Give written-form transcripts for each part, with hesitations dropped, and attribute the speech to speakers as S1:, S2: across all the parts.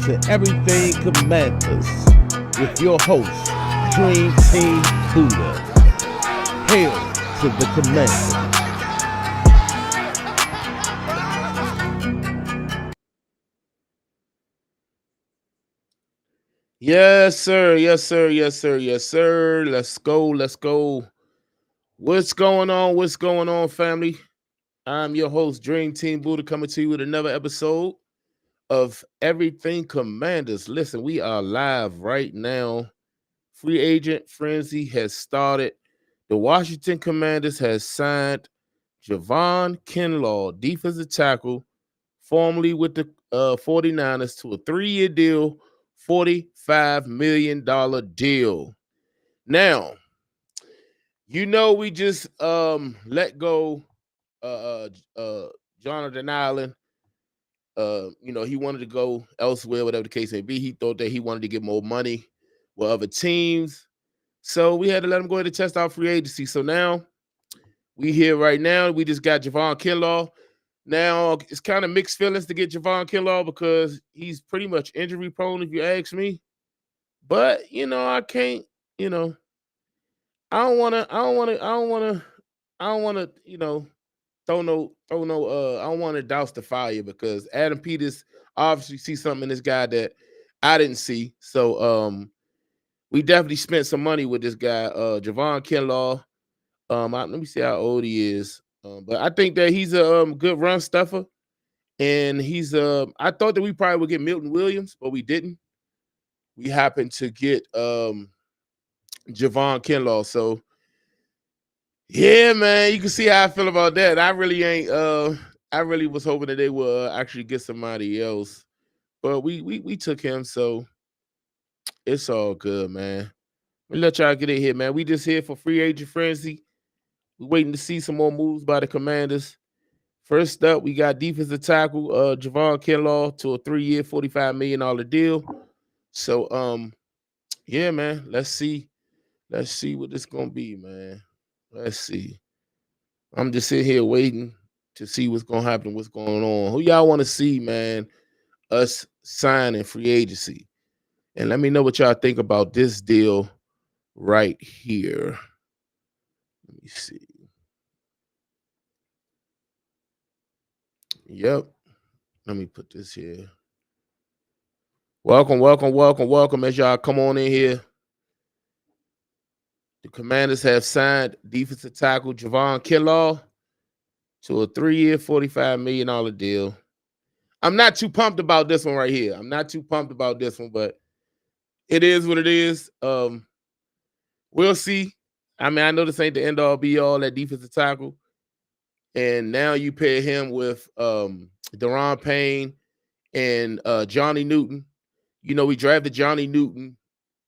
S1: to Everything Commanders with your host, Dream Team Buddha. Hail to the Commanders. Yes, sir. Yes, sir. Yes, sir. Yes, sir. Let's go. Let's go. What's going on? What's going on, family? I'm your host, Dream Team Buddha, coming to you with another episode of Everything Commanders. Listen, we are live right now. Free agent frenzy has started. The Washington Commanders has signed Javon Kinlaw, defensive tackle, formerly with the 49ers, to a 3-year deal, $45 million deal. Now, we just let go uh, Jonathan Allen. He wanted to go elsewhere, whatever the case may be. He thought that he wanted to get more money with other teams. So we had to let him go ahead and test out free agency. So now we here right now. We just got Javon Kinlaw. Now it's kind of mixed feelings to get Javon Kinlaw because he's pretty much injury prone, if you ask me. But I can't. You know, I don't want to. I don't want to. I don't want to. I don't want to. Throw no. I don't want to douse the fire because Adam Peters obviously sees something in this guy that I didn't see. So we definitely spent some money with this guy, Javon Kinlaw. Let me see how old he is. But I think that he's a good run stuffer, and he's I thought that we probably would get Milton Williams, but we didn't. We happened to get Javon Kinlaw. So yeah, man, you can see how I feel about that. I really ain't. I really was hoping that they would actually get somebody else, but we took him, so it's all good, man. We let y'all get in here, man. We just here for free agent frenzy. We waiting to see some more moves by the Commanders. First up, we got defensive tackle Javon Kinlaw to a 3-year, $45 million deal. So yeah, man. Let's see. Let's see what this gonna be, man. Let's see. I'm just sitting here waiting to see what's gonna happen, what's going on. Who y'all want to see, man? Us signing free agency. And let me know what y'all think about this deal right here. Let me see. Yep. Let me put this here. Welcome, welcome, welcome, welcome. As y'all come on in here. The Commanders have signed defensive tackle Javon Kinlaw to a 3-year, $45 million deal. I'm not too pumped about this one right here. I'm not too pumped about this one, but it is what it is. We'll see. I mean, I know this ain't the end all be all at defensive tackle. And now you pair him with Daron Payne and Johnny Newton. We drafted Johnny Newton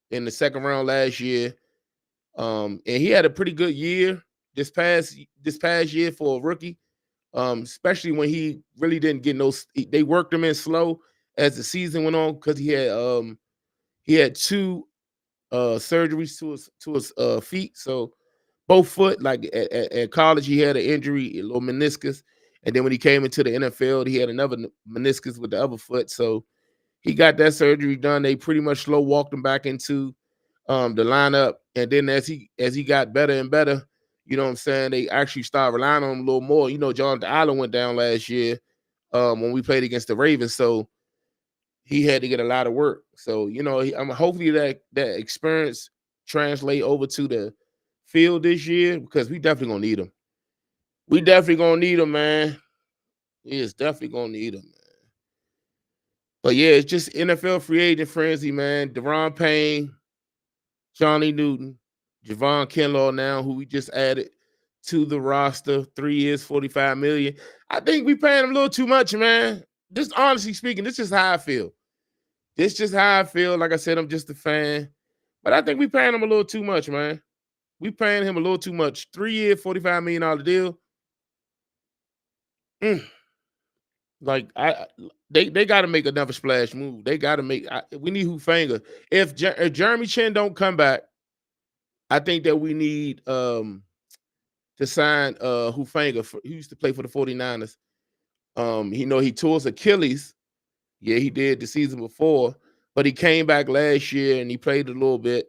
S1: in the second round last year. And he had a pretty good year this past year for a rookie. Especially when he really didn't get they worked him in slow as the season went on because he had two surgeries to his feet. So both foot, like at college, he had an injury, a little meniscus, and then when he came into the NFL, he had another meniscus with the other foot. So he got that surgery done. They pretty much slow walked him back into the lineup, and then as he got better and better, you know what I'm saying, they actually started relying on him a little more. Jonathan Allen went down last year when we played against the Ravens, so he had to get a lot of work. So hopefully that experience translate over to the field this year because we definitely gonna need him. We definitely gonna need him, man. He is definitely gonna need him, man. But yeah, it's just NFL free agent frenzy, man. Daron Payne, Johnny Newton, Javon Kinlaw now, who we just added to the roster, 3 years, $45 million. I think we paying him a little too much, man. Just honestly speaking, this is how I feel. This just how I feel. Like I said, I'm just a fan. But I think we paying him a little too much, man. We paying him a little too much. 3-year, $45 million deal. Like they got to make another splash move. They got to make. We need Hufanga. If Jeremy Chin don't come back, I think that we need to sign Hufanga. He used to play for the 49ers. He tore his Achilles Yeah, he did the season before, but he came back last year and he played a little bit,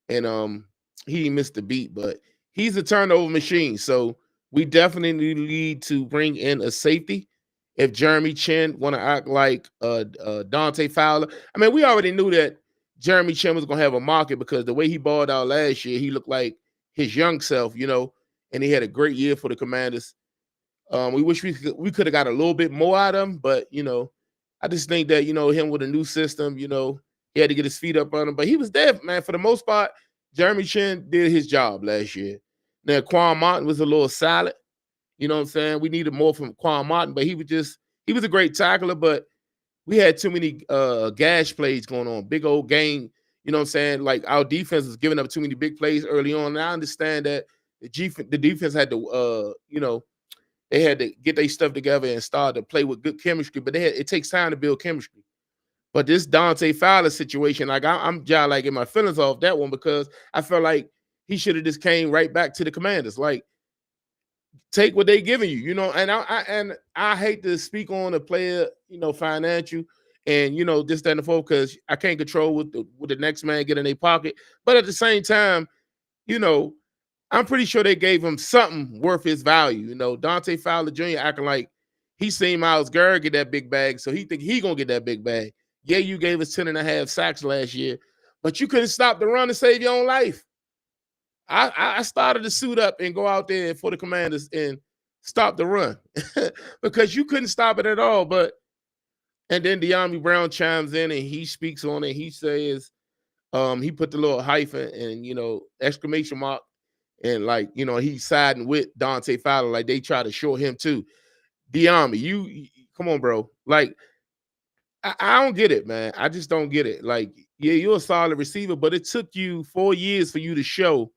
S1: and he missed the beat, but he's a turnover machine. So we definitely need to bring in a safety. If Jeremy Chin want to act like Dante Fowler, I mean, we already knew that Jeremy Chin was gonna have a market because the way he balled out last year, he looked like his young self, and he had a great year for the Commanders. We wish we could have got a little bit more out of him, but I just think that him with a new system, he had to get his feet up on him, but he was there, man. For the most part, Jeremy Chin did his job last year. Now Quan Martin was a little solid. You know what I'm saying? We needed more from Quan Martin, but he was a great tackler, but we had too many gash plays going on, big old game. You know what I'm saying? Like our defense was giving up too many big plays early on. And I understand that the defense had to, they had to get their stuff together and start to play with good chemistry. But it takes time to build chemistry. But this Dante Fowler situation, like I'm just like in my feelings off that one because I felt like he should have just came right back to the Commanders. Like, take what they giving you, And I hate to speak on a player, financial and this, that, and the fourth, because I can't control what the next man get in their pocket. But at the same time, I'm pretty sure they gave him something worth his value. Dante Fowler Jr. acting like he seen Myles Garrett get that big bag, so he think he gonna get that big bag. Yeah, you gave us 10.5 sacks last year, but you couldn't stop the run to save your own life. I started to suit up and go out there for the Commanders and stop the run because you couldn't stop it at all. And then Dyami Brown chimes in and he speaks on it. He says, he put the little hyphen and exclamation mark. And he's siding with Dante Fowler, like they try to show him too. Dyami, you come on, bro. Like, I don't get it, man. I just don't get it. Like, yeah, you're a solid receiver, but it took you 4 years for you to show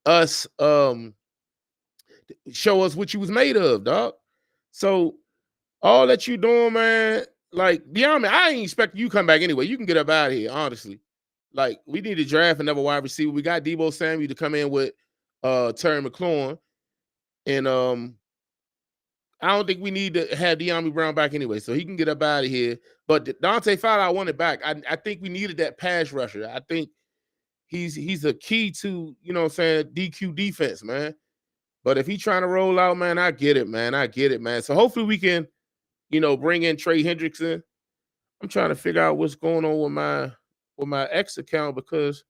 S1: us what you was made of, dog. So all that you doing, man, like Dyami, I ain't expect you come back anyway. You can get up out of here, honestly. Like, we need to draft another wide receiver. We got Deebo Samuel to come in with Terry McLaurin. And I don't think we need to have Dyami Brown back anyway, so he can get up out of here. But Dante Fowler, I want it back. I think we needed that pass rusher. I think he's a key to, DQ defense, man. But if he's trying to roll out, man, I get it, man. I get it, man. So hopefully we can, bring in Trey Hendrickson. I'm trying to figure out what's going on with my X account because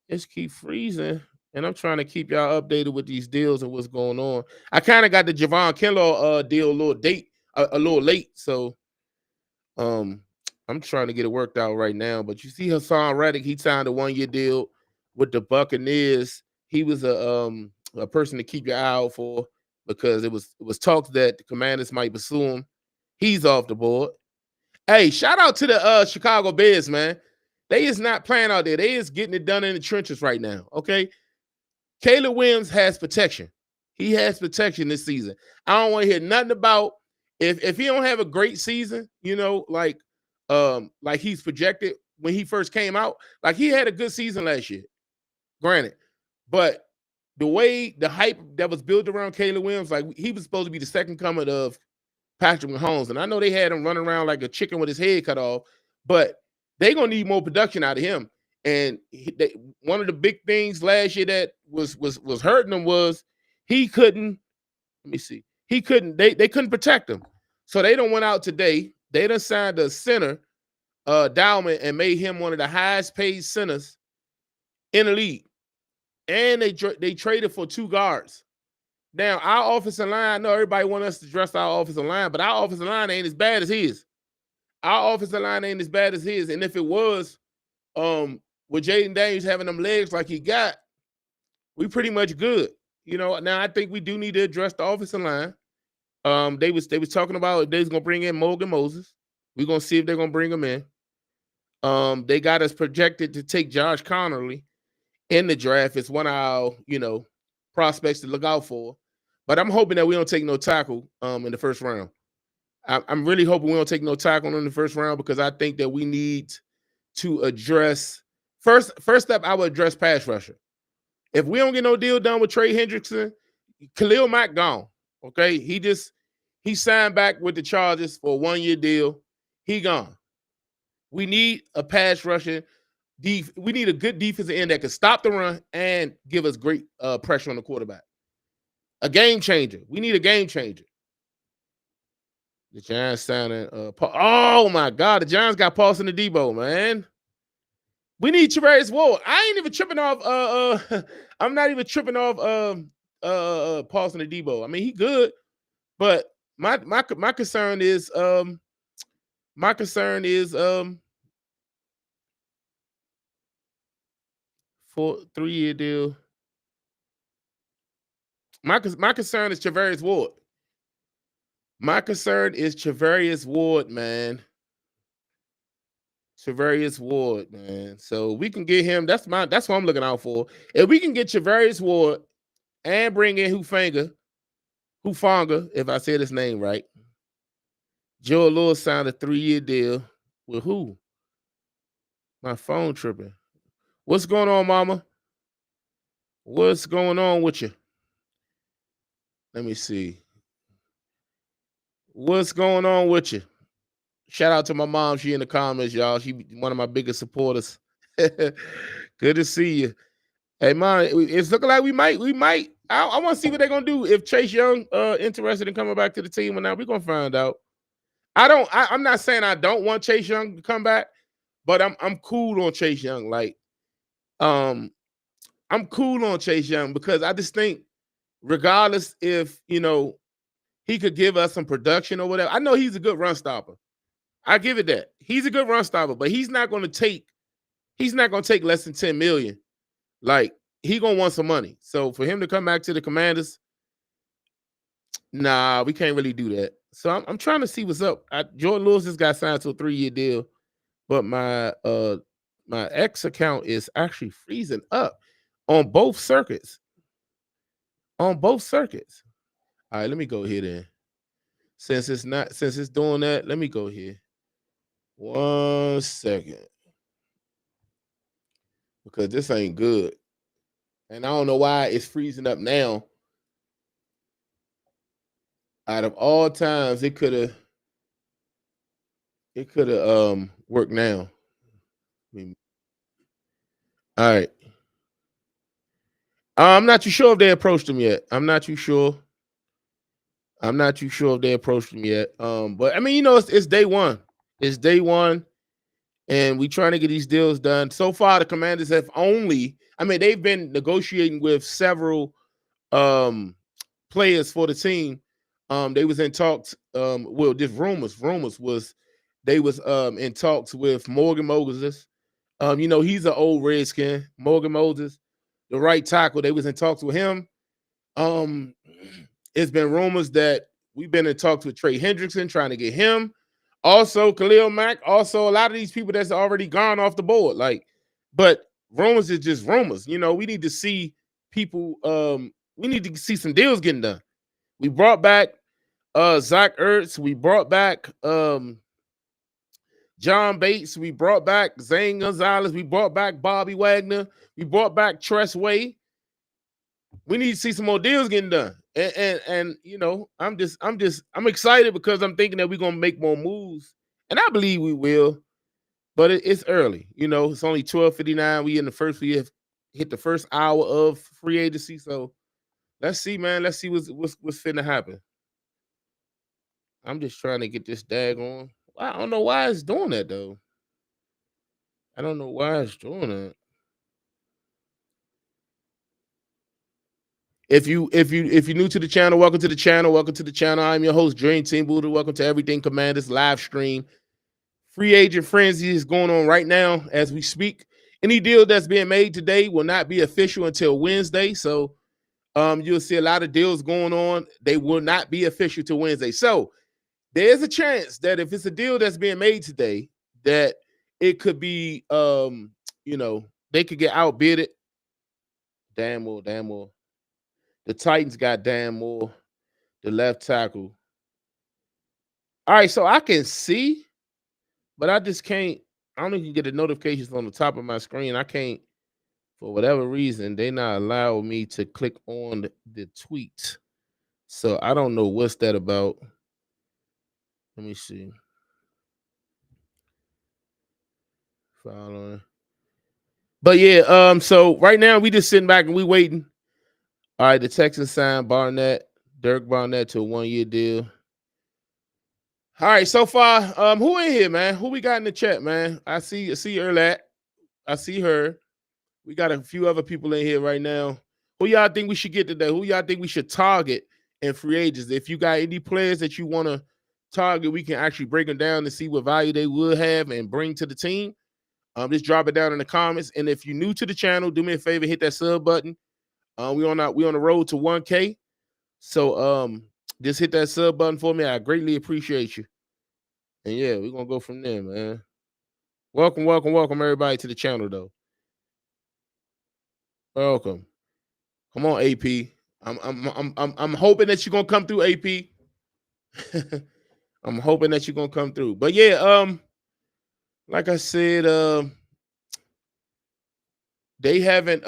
S1: it's keep freezing. And I'm trying to keep y'all updated with these deals and what's going on. I kind of got the Javon Kinlaw deal a little late. So I'm trying to get it worked out right now. But you see Hassan Reddick, he signed a 1-year deal with the Buccaneers. He was a person to keep your eye out for because it was talks that the Commanders might pursue him. He's off the board. Hey, shout out to the Chicago Bears, man. They is not playing out there. They is getting it done in the trenches right now. Okay. Caleb Williams has protection. He has protection this season. I don't want to hear nothing about if he don't have a great season, like he's projected when he first came out. Like, he had a good season last year, granted. But the hype that was built around Caleb Williams, like he was supposed to be the second coming of Patrick Mahomes. And I know they had him running around like a chicken with his head cut off, but they're going to need more production out of him. And one of the big things last year that was hurting him was he couldn't. Let me see. He couldn't. They couldn't protect him, so they done went out today. They done signed a center, Dowman, and made him one of the highest paid centers in the league. And they traded for 2 guards. Now our offensive line. I know everybody want us to dress our offensive line, but our offensive line ain't as bad as his. Our offensive line ain't as bad as his, and if it was, with Jaden Daniels having them legs like he got, we pretty much good. Now I think we do need to address the offensive line. They was talking about if they was gonna bring in Morgan Moses. We're gonna see if they're gonna bring him in. They got us projected to take Josh Connerly in the draft. It's one of our, prospects to look out for. But I'm hoping that we don't take no tackle in the first round. I'm really hoping we don't take no tackle in the first round because I think that we need to address first step. I would address pass rusher. If we don't get no deal done with Trey Hendrickson, Khalil Mack gone. Okay, he signed back with the Chargers for a 1-year deal. He gone. We need a pass rushing. We need a good defensive end that can stop the run and give us great pressure on the quarterback. A game changer. We need a game changer. The Giants sounding. Oh my God, the Giants got Paulson Adebo, man. We need Charvarius Ward. I ain't even tripping off. I'm not even tripping off. Paulson Adebo. I mean, he good, but my concern is for 3-year deal. My concern is Charvarius Ward. My concern is Charvarius Ward, man. Charvarius Ward, man. So we can get him. That's what I'm looking out for. If we can get Charvarius Ward and bring in Hufanga, if I said his name right. Joe Lewis signed a 3-year deal with who? My phone tripping. What's going on, mama? What's going on with you? Let me see. What's going on with you? Shout out to my mom. She in the comments, y'all. She one of my biggest supporters. Good to see you. Hey, man, it's looking like we might. I want to see what they're gonna do if Chase Young interested in coming back to the team or not. We're gonna find out. I'm not saying I don't want Chase Young to come back, but I'm cool on Chase Young. Like, I'm cool on Chase Young because I just think, regardless if he could give us some production or whatever. I know he's a good run stopper. I give it that. He's a good run stopper, but he's not going to take less than 10 million. Like, he gonna want some money. So for him to come back to the Commanders, nah, we can't really do that. So I'm trying to see what's up. Jordan Lewis just got signed to a 3-year deal, but my X account is actually freezing up on both circuits. All right, let me go here then. Since it's doing that, let me go here. 1 second. Because this ain't good. And I don't know why it's freezing up now. Out of all times, it could have worked now. All right. I'm not too sure if they approached him yet. I'm not too sure if they approached him yet. But I mean, it's day one. It's day one, and we trying to get these deals done. So far, the Commanders have they've been negotiating with several players for the team. They was in talks. Just rumors was they was in talks with Morgan Moses. He's an old Redskin. Morgan Moses, the right tackle. They was in talks with him. It's been rumors that we've been in talks with Trey Hendrickson, trying to get him. Also, Khalil Mack. Also, a lot of these people that's already gone off the board. But rumors is just rumors. We need to see people. We need to see some deals getting done. We brought back Zach Ertz. We brought back John Bates. We brought back Zane Gonzalez. We brought back Bobby Wagner. We brought back Tress Way. We need to see some more deals getting done. And I'm excited because I'm thinking that we're gonna make more moves, and I believe we will. But it's early. It's only 12:59. We have hit the first hour of free agency. So let's see, man. Let's see what's finna happen. I'm just trying to get this daggone. I don't know why it's doing that though. I don't know why it's doing that. If you're new to the channel, welcome to the channel. Welcome to the channel. I'm your host, Dream Team Buddha. Welcome to Everything Commanders live stream. Free agent frenzy is going on right now as we speak. Any deal that's being made today will not be official until Wednesday. So you'll see a lot of deals going on. They will not be official till Wednesday. So there's a chance that if it's a deal that's being made today, that it could be they could get outbidded. Dan Moore. The Titans got Dan Moore, the left tackle. All right, so I can see, but I just can't. I don't even get the notifications on the top of my screen. I can't, for whatever reason, they not allow me to click on the tweet. So I don't know what's that about. Let me see. following. But yeah, so right now we just sitting back and we waiting. All right, the Texans signed Derek Barnett to a 1-year deal. All right, so far, who in here, man? Who we got in the chat, man? I see Erlat. I see her. We got a few other people in here right now. Who y'all think we should get today? Who y'all think we should target in free agents? If you got any players that you want to target, we can actually break them down to see what value they would have and bring to the team. Just drop it down in the comments. And if you're new to the channel, do me a favor, hit that sub button. We on the road to 1K. So just hit that sub button for me. I greatly appreciate you. And yeah, we're gonna go from there, man. Welcome everybody to the channel though. Welcome. Come on, AP. I'm hoping that you're gonna come through, AP. I'm hoping that you're gonna come through. But yeah, like I said, they haven't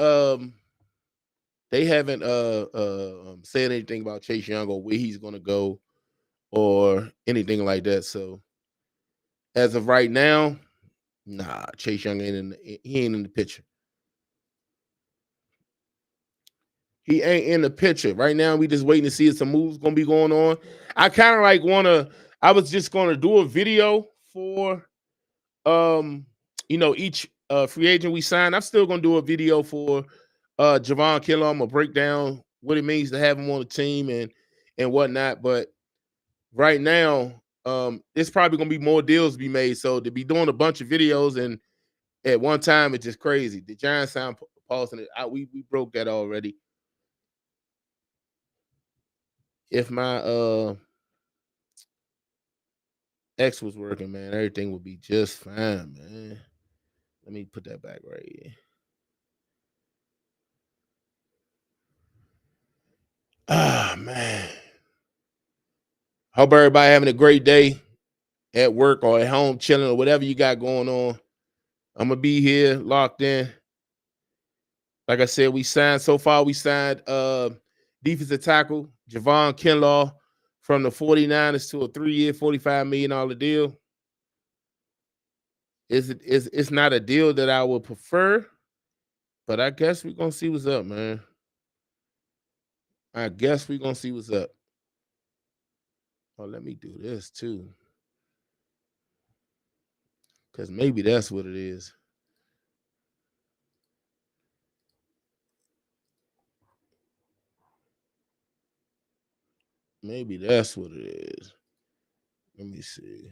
S1: said anything about Chase Young or where he's gonna go or anything like that. So as of right now, nah, Chase Young he ain't in the picture. He ain't in the picture. Right now, we just waiting to see if some moves gonna be going on. I kind of like I was just gonna do a video for each free agent we signed. I'm still gonna do a video for Javon Kinlaw. I'm gonna break down what it means to have him on the team and whatnot. But right now, it's probably gonna be more deals to be made. So to be doing a bunch of videos and at one time, it's just crazy. The Giants signed Paulson. We broke that already. If my X was working, man, everything would be just fine, man. Let me put that back right here. Ah, man. Hope everybody having a great day at work or at home, chilling or whatever you got going on. I'm gonna be here locked in. Like I said, we signed defensive tackle Javon Kinlaw from the 49ers to a 3-year, $45 million deal. It's not a deal that I would prefer, but I guess we're gonna see what's up, man. I guess we're gonna see what's up. Oh, let me do this too. Because maybe that's what it is. Maybe that's what it is. Let me see.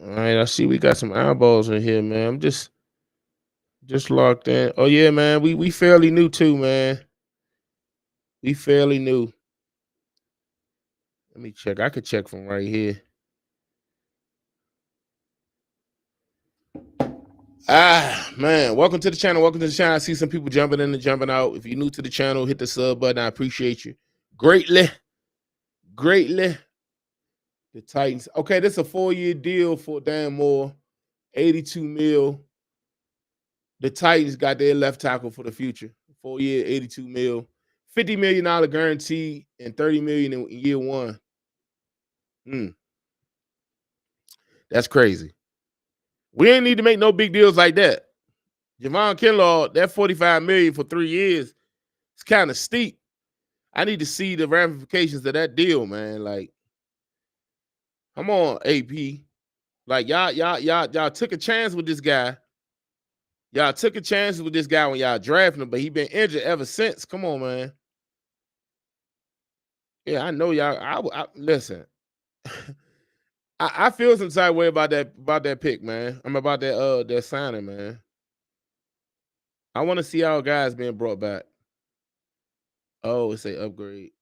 S1: All right, I see we got some eyeballs in here, man. I'm just locked in. Oh yeah, man. We fairly new too, man. We fairly new. Let me check. I could check from right here. Ah, man. Welcome to the channel. Welcome to the channel. I see some people jumping in and jumping out. If you're new to the channel, hit the sub button. I appreciate you greatly. Greatly. The Titans. Okay, this is a 4-year deal for Dan Moore. 82 mil. The Titans got their left tackle for the future. 4-year, 82 mil. $50 million guarantee and $30 million in year one. That's crazy. We ain't need to make no big deals like that. Javon Kinlaw, that $45 million for 3 years, it's kind of steep. I need to see the ramifications of that deal, man. Like, come on, AP. Like, y'all took a chance with this guy. Y'all took a chance with this guy when y'all drafted him, but he been injured ever since. Come on, man. Yeah, I know y'all. I listen. I feel some type of way about that pick, man. I'm about that signing, man. I want to see our guys being brought back. Oh, it's a upgrade.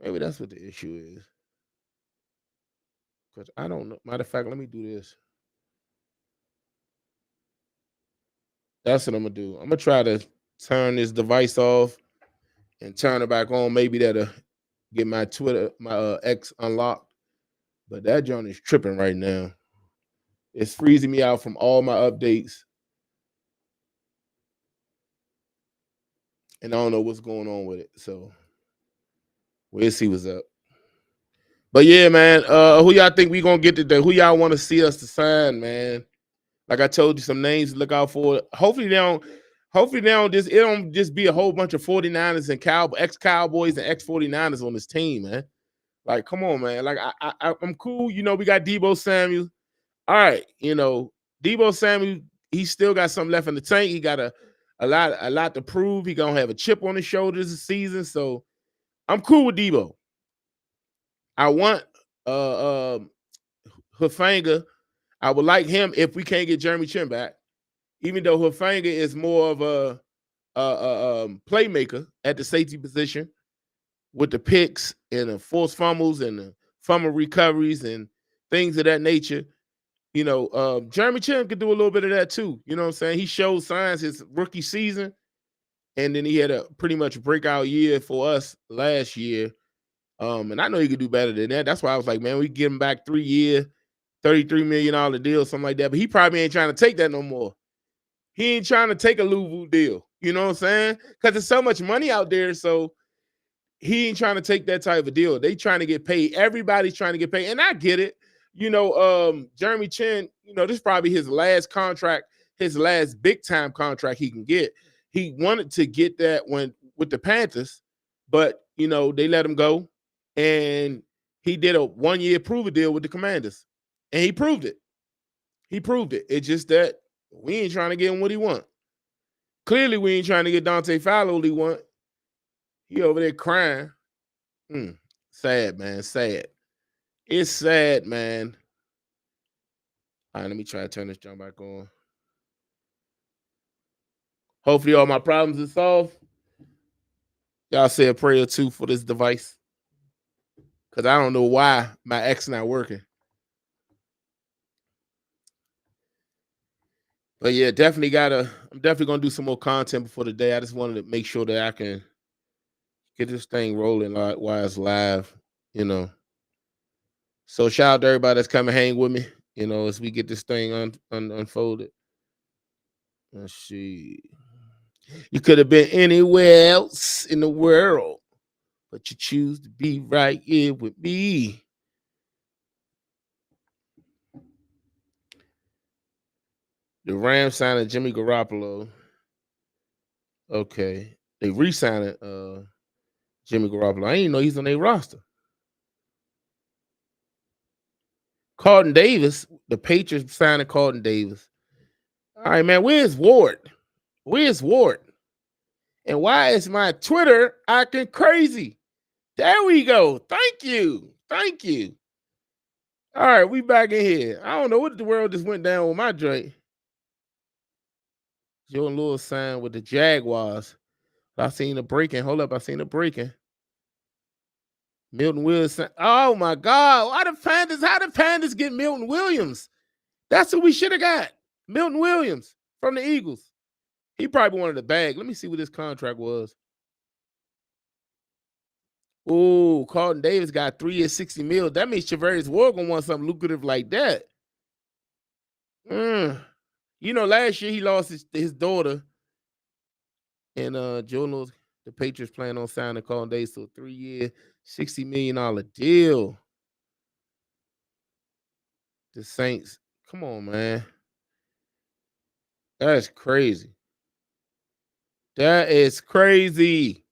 S1: Maybe that's what the issue is. Because I don't know. Matter of fact, let me do this. That's what I'm gonna do. I'm gonna try to turn this device off and turn it back on. Maybe that'll get my X unlocked. But that joint is tripping right now. It's freezing me out from all my updates. And I don't know what's going on with it. So we'll see what's up. But yeah, man, who y'all think we gonna get today? Who y'all want to see us to sign, man? Like I told you, some names to look out for. Hopefully they don't just it don't just be a whole bunch of 49ers and ex-Cowboys and ex-49ers on this team, man. Like, come on, man. Like I'm cool. You know, we got Deebo Samuel. All right, you know, Deebo Samuel, he still got something left in the tank. He got a lot to prove. He gonna have a chip on his shoulders this season. So I'm cool with Deebo. I want Hufanga. I would like him if we can't get Jeremy Chin back, even though Hufanga is more of a playmaker at the safety position with the picks and the forced fumbles and the fumble recoveries and things of that nature. You know, Jeremy Chin could do a little bit of that too. You know what I'm saying? He showed signs his rookie season, and then he had a pretty much breakout year for us last year. And I know he could do better than that. That's why I was like, man, we give him back 3 year, $33 million deal, something like that. But he probably ain't trying to take that no more. He ain't trying to take a Louisville deal. You know what I'm saying? Because there's so much money out there. So he ain't trying to take that type of deal. They trying to get paid. Everybody's trying to get paid. And I get it. You know, Jeremy Chin, you know, this is probably his last contract, his last big time contract he can get. He wanted to get that when with the Panthers, but you know, they let him go. And he did a 1 year prove deal with the Commanders. And he proved it. He proved it. It's just that we ain't trying to get him what he want. Clearly, we ain't trying to get Dante Fowler what he want. He over there crying. Sad, man. Sad. It's sad, man. All right, let me try to turn this jump back on. Hopefully all my problems are solved. Y'all say a prayer too for this device. Because I don't know why my X not working. But yeah, I'm definitely gonna do some more content before the day. I just wanted to make sure that I can get this thing rolling while it's live, you know. So shout out to everybody that's coming hang with me, you know, as we get this thing unfolded. Let's see. You could have been anywhere else in the world, but you choose to be right here with me. The Rams signed Jimmy Garoppolo. Okay. They re-signed Jimmy Garoppolo. I didn't know he's on their roster. Carlton Davis, the Patriots signed Carlton Davis. All right, man. Where's Ward? Where's Ward? And why is my Twitter acting crazy? There we go. Thank you. Thank you. All right, we back in here. I don't know what the world just went down with my joint. Jordan Lewis signed with the Jaguars. I seen the breaking. Hold up, I seen the breaking. Milton Williams. Oh my God. How the Panthers get Milton Williams? That's who we should have got. Milton Williams from the Eagles. He probably wanted the bag. Let me see what his contract was. Oh, Carlton Davis got 3 years, $60 million. That means Charvarius Ward gonna want something lucrative like that. You know, last year he lost his daughter, and Joe, the Patriots plan on signing Carlton Davis to a 3 year, $60 million deal. The Saints, come on, man. That's crazy. That is crazy.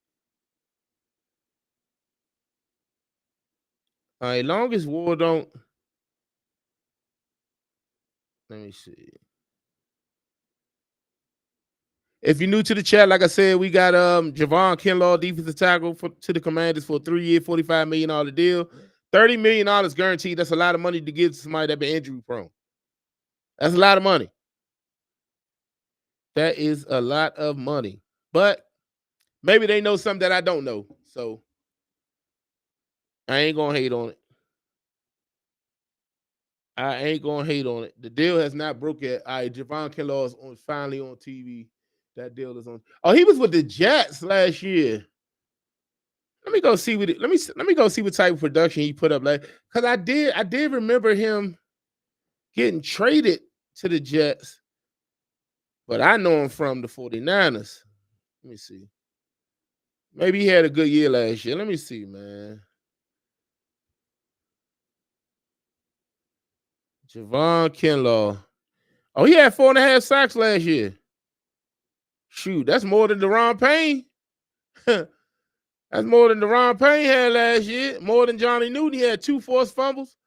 S1: All right, long as Ward don't. Let me see. If you're new to the chat, like I said, we got Javon Kinlaw, defensive tackle to the Commanders for a 3 year, $45 million deal. $30 million guaranteed. That's a lot of money to give to somebody that's been injury prone. That's a lot of money. That is a lot of money. But maybe they know something that I don't know. So I ain't gonna hate on it. I ain't gonna hate on it. The deal has not broke yet. All right, Javon Kinlaw is finally on TV. That deal is on. Oh, he was with the Jets last year. Let me go see what let me go see what type of production he put up. Like, because I did remember him getting traded to the Jets, but I know him from the 49ers. Let me see. Maybe he had a good year last year. Let me see, man. Javon Kinlaw. Oh, he had 4.5 sacks last year. Shoot, that's more than Deron Payne. That's more than Deron Payne had last year. More than Johnny Newton. He had 2 forced fumbles,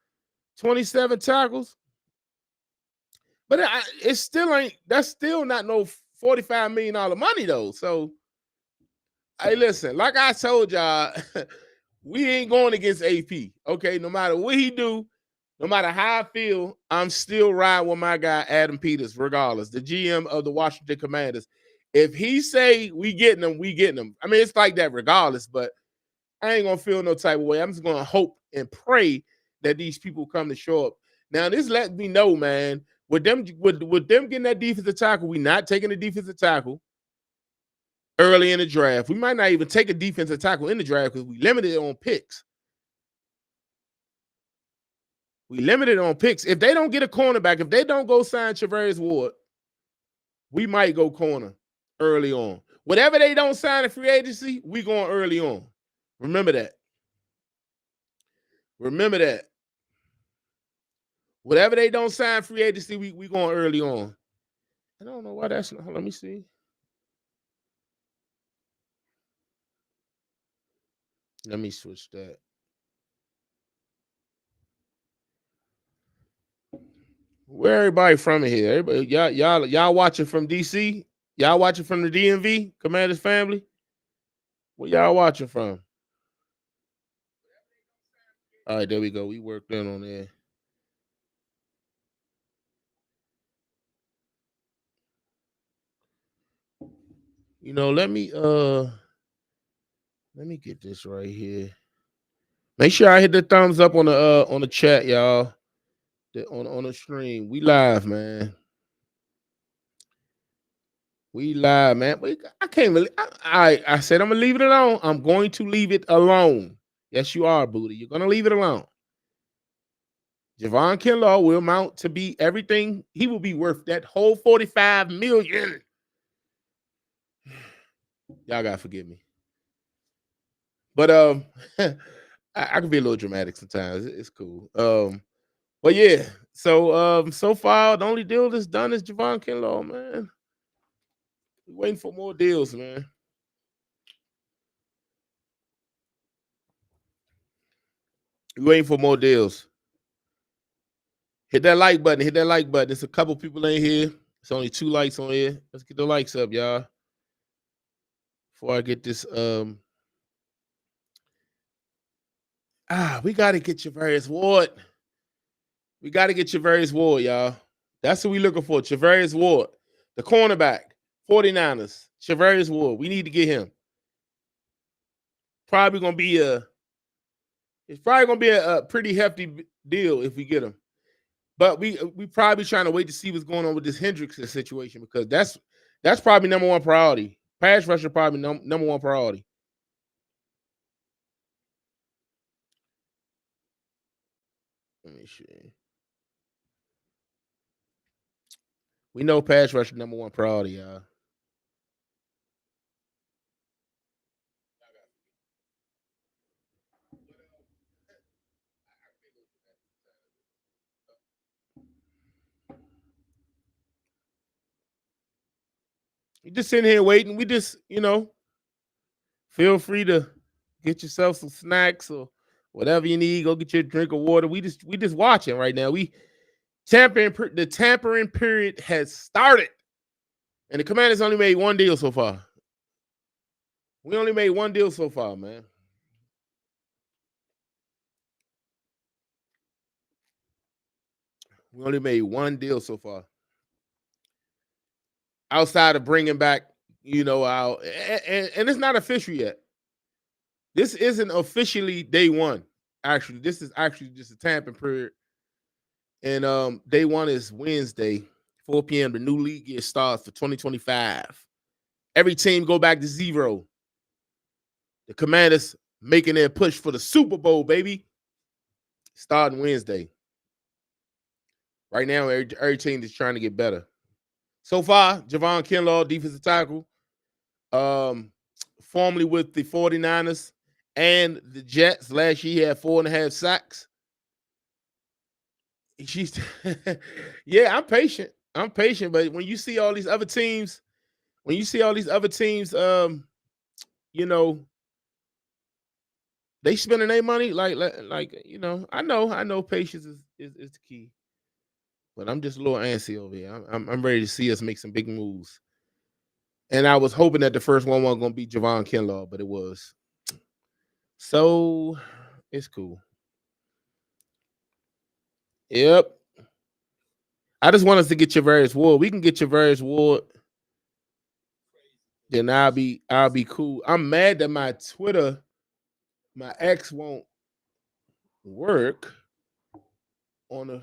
S1: 27 tackles. But it still ain't. That's still not no $45 million money though. So, hey, listen. Like I told y'all, we ain't going against AP. Okay, no matter what he do, no matter how I feel, I'm still riding with my guy Adam Peters, regardless. The GM of the Washington Commanders. If he say we getting them, we getting them. I mean, it's like that regardless, but I ain't gonna feel no type of way. I'm just gonna hope and pray that these people come to show up. Now, this lets me know, man, with them getting that defensive tackle, we not taking the defensive tackle early in the draft. We might not even take a defensive tackle in the draft because we limited on picks. We limited on picks. If they don't get a cornerback, if they don't go sign Charvarius Ward, we might go corner early on. Whatever they don't sign in free agency, we going early on. Remember that. Remember that. Whatever they don't sign free agency, we going early on. I don't know why that's not. Let me see. Let me switch that. Where everybody from here? Everybody, y'all watching from DC? Y'all watching from the DMV? Commanders family? Where y'all watching from? All right, there we go. We worked in on there. You know, let me get this right here. Make sure I hit the thumbs up on the chat, y'all. On the stream. We live, man. We live, man. I can't believe I said I'm gonna leave it alone. I'm going to leave it alone. Yes, you are, Booty. You're gonna leave it alone. Javon Kinlaw will mount to be everything. He will be worth that whole $45 million. Y'all gotta forgive me. But I can be a little dramatic sometimes. It's cool. But yeah, so far the only deal that's done is Javon Kinlaw, man. We're waiting for more deals, man. We're waiting for more deals. Hit that like button. Hit that like button. There's a couple people in here. It's only 2 likes on here. Let's get the likes up, y'all. Before I get this, we gotta get Charvarius Ward. We gotta get Charvarius Ward, y'all. That's what we looking for. Charvarius Ward, the cornerback, 49ers. Charvarius Ward. We need to get him. Probably gonna be a pretty hefty deal if we get him. But we probably trying to wait to see what's going on with this Hendrickson situation because that's probably number one priority. Pass rusher probably number one priority. Let me see. We know pass rusher number one priority, y'all. You just sitting here waiting. We just, feel free to get yourself some snacks or whatever you need. Go get your drink of water. We just watching right now. The tampering period has started, and the Commanders only made one deal so far. We only made one deal so far, man. We only made one deal so far. Outside of bringing back, our and it's not official yet. This isn't officially day one. Actually, this is actually just a tampering period. And day one is Wednesday, 4 p.m. The new league year starts for 2025. Every team go back to zero. The Commanders making their push for the Super Bowl, baby. Starting Wednesday. Right now, every team is trying to get better. So far, Javon Kinlaw, defensive tackle, formerly with the 49ers and the Jets. Last year, he had 4.5 sacks. she's yeah, I'm patient. I'm patient, but when you see all these other teams, you know, they spending their money I know patience is the key, but I'm just a little antsy over here. I'm ready to see us make some big moves. And I was hoping that the first one wasn't gonna be Javon Kinlaw, but it was. So it's cool. Yep. I just want us to get Javarius Ward. We can get Javarius Ward, then I'll be cool. I'm mad that my X won't work on a.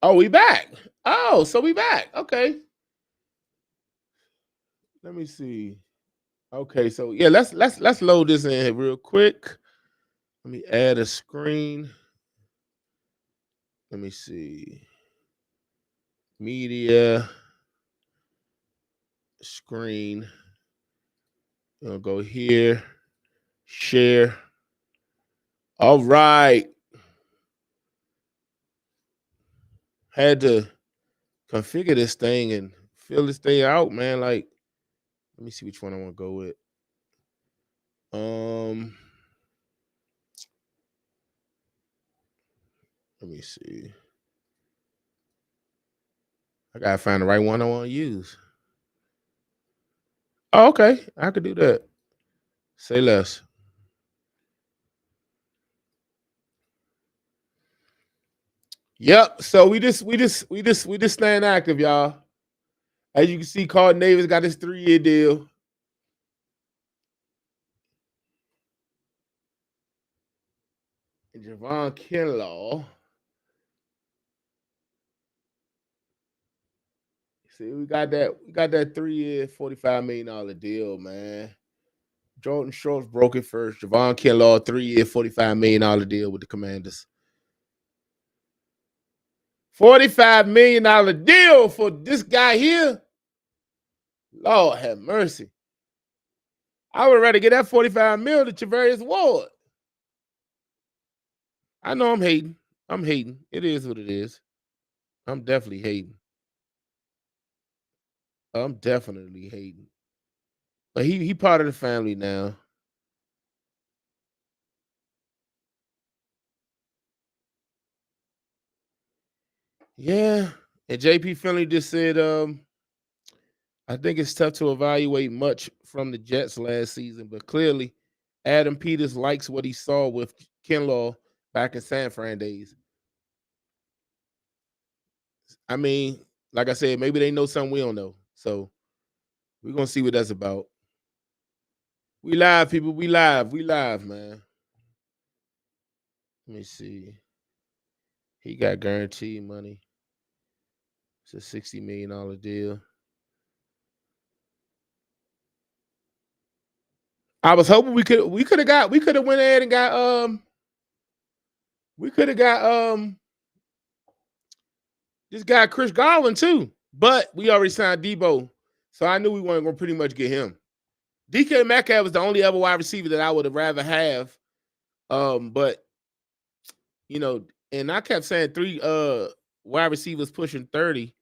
S1: Oh, we back. Oh, so we back. Okay. Let me see. Okay, so yeah, let's load this in here real quick. Let me add a screen. Let me see. Media screen. Gonna go here. Share. All right. Had to configure this thing and fill this thing out, man. Like, let me see which one I want to go with. Let me see. I gotta find the right one I want to use. Oh, okay. I could do that. Say less. Yep. So we just staying active, y'all. As you can see, Carlton Davis got his 3-year deal. And Javon Kinlaw. See, we got that 3-year, $45 million deal, man. Jordan Schultz broke it first. Javon Kinlaw, 3-year, $45 million deal with the Commanders. $45 million deal for this guy here. Lord have mercy. I would rather get that $45 million to Javarius Ward. I know I'm hating. I'm hating. It is what it is. I'm definitely hating. I'm definitely hating. But he part of the family now. Yeah. And JP Finley just said, I think it's tough to evaluate much from the Jets last season, but clearly Adam Peters likes what he saw with Kinlaw back in San Fran days. I mean, like I said, maybe they know something we don't know. So we're gonna see what that's about. We live, people. We live, man. Let me see. He got guaranteed money. It's a $60 million deal. I was hoping we could have went ahead and got this guy Chris Godwin too. But we already signed Debo. So I knew we weren't gonna pretty much get him. DK Metcalf was the only other wide receiver that I would have rather have. But you know, and I kept saying 3 wide receivers pushing 30.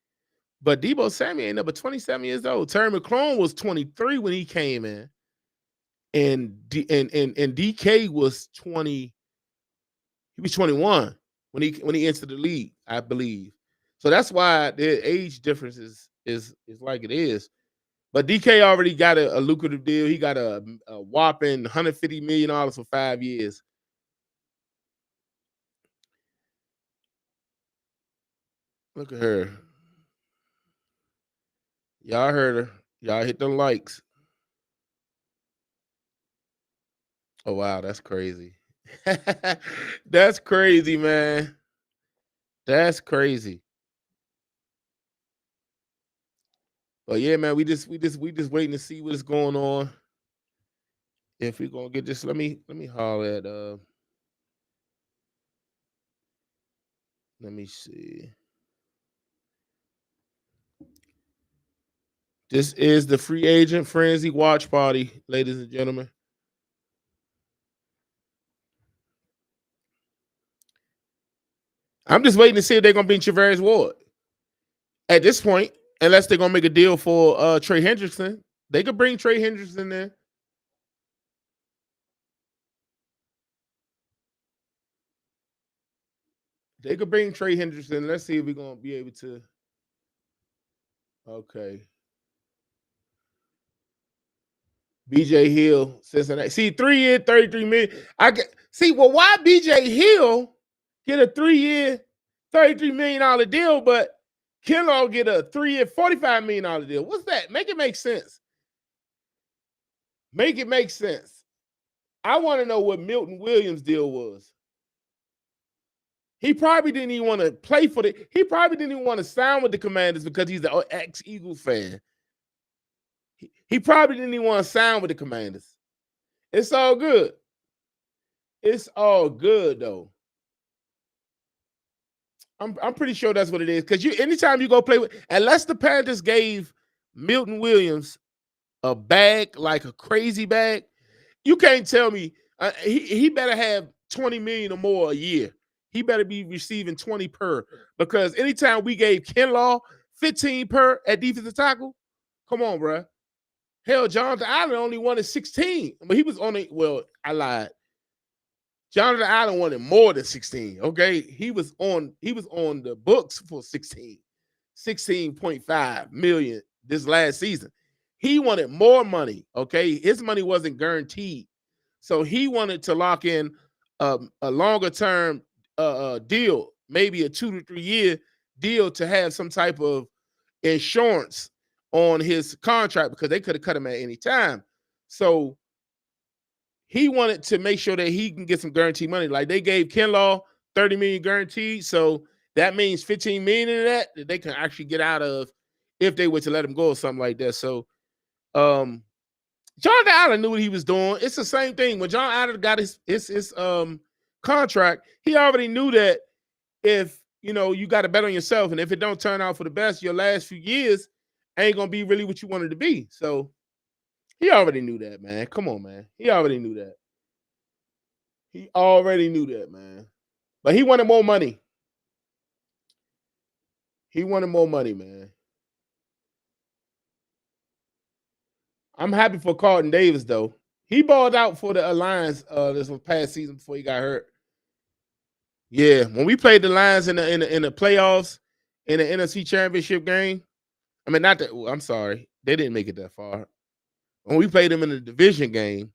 S1: But Debo Samuel ain't number 27 years old. Terry McLaurin was 23 when he came in. And DK was 20. He was 21 when he entered the league, I believe. So that's why the age difference is like it is. But DK already got a lucrative deal. He got a whopping $150 million for 5 years. Look at her. Y'all heard her. Y'all hit them likes. Oh wow, that's crazy. That's crazy, man. That's crazy. But yeah, man, we just waiting to see what's going on. If we're gonna get this, let me holler at let me see. This is the free agent frenzy watch party, ladies and gentlemen. I'm just waiting to see if they're gonna bring Charvarius Ward. At this point, unless they're gonna make a deal for Trey Hendrickson, they could bring Trey Hendrickson in. They could bring Trey Hendrickson. Let's see if we're gonna be able to. Okay. BJ Hill, Cincinnati. See, 3 year, 33 million. I get see, well, why BJ Hill get a 3 year, $33 million deal, but Kinlaw get a 3 year, $45 million deal? What's that? Make it make sense. Make it make sense. I want to know what Milton Williams' deal was. He probably didn't even want to play for he probably didn't even want to sign with the Commanders because he's an ex-Eagles fan. He probably didn't even want to sign with the Commanders. It's all good. It's all good though. I'm pretty sure that's what it is. Because anytime you go play with, unless the Panthers gave Milton Williams a bag, like a crazy bag, you can't tell me he better have 20 million or more a year. He better be receiving 20 per, because anytime we gave Kinlaw 15 per at defensive tackle, come on, bro. Hell, Jonathan Allen only wanted 16, but he was only, well, I lied. Jonathan Allen wanted more than 16. Okay, he was on the books for 16.5 million this last season. He wanted more money. Okay, his money wasn't guaranteed, so he wanted to lock in a longer term deal, maybe a 2 to 3 year deal, to have some type of insurance on his contract, because they could have cut him at any time. So he wanted to make sure that he can get some guaranteed money. Like, they gave Kinlaw 30 million guaranteed, so that means 15 million in that they can actually get out of if they were to let him go or something like that. So Jonathan Allen knew what he was doing. It's the same thing. When John Allen got his contract, he already knew that if you got to bet on yourself, and if it don't turn out for the best, your last few years ain't gonna be really what you wanted to be. So he already knew that, man. Come on, man. He already knew that. He already knew that, man. But he wanted more money. He wanted more money, man. I'm happy for Carlton Davis, though. He balled out for the Lions this past season before he got hurt. Yeah, when we played the Lions in the playoffs in the NFC Championship game, I mean, not that. I'm sorry, they didn't make it that far. When we played them in the division game,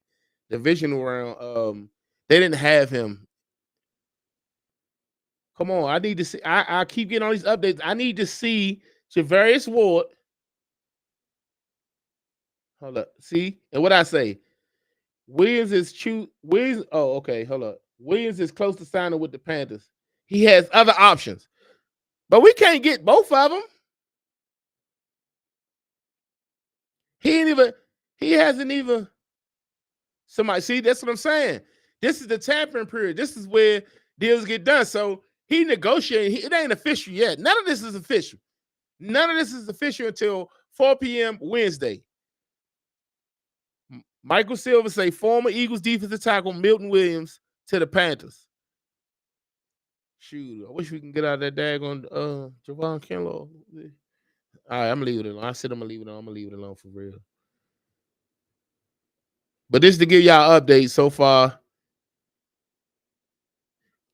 S1: division round, they didn't have him. Come on, I need to see. I keep getting all these updates. I need to see Charvarius Ward. Hold up, see, and what I say, Williams is Williams. Oh, okay, hold up. Williams is close to signing with the Panthers. He has other options, but we can't get both of them. He hasn't even. Somebody, see, that's what I'm saying. This is the tampering period. This is where deals get done. So he negotiating. It ain't official yet. None of this is official. None of this is official until 4 p.m. Wednesday. Michael Silver say former Eagles defensive tackle Milton Williams to the Panthers. Shoot, I wish we can get out of that daggone Javon Kinlaw. All right, I'm gonna leave it alone. I said I'm gonna leave it alone. I'm gonna leave it alone for real. But this is to give y'all updates so far.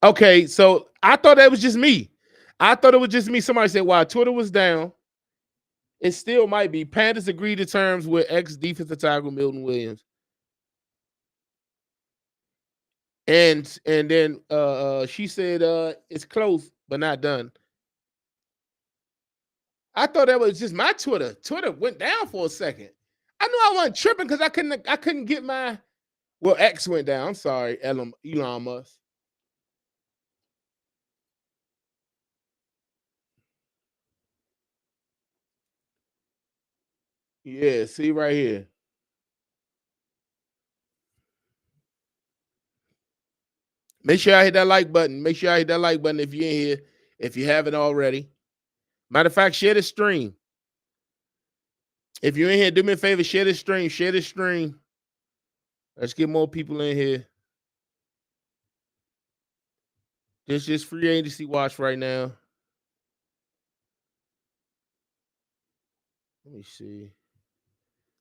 S1: Okay, so I thought that was just me. I thought it was just me. Somebody said, while Twitter was down, it still might be. Panthers agreed to terms with ex-defensive tackle Milton Williams. And then she said it's close but not done. I thought that was just my Twitter. Twitter went down for a second. I knew I wasn't tripping because I couldn't get my, well, X went down. I'm sorry, Elon Musk. Yeah, see right here. Make sure I hit that like button. Make sure I hit that like button if you're in here, if you haven't already. Matter of fact, share the stream. If you're in here, do me a favor, share the stream. Share the stream. Let's get more people in here. This just free agency watch right now. Let me see.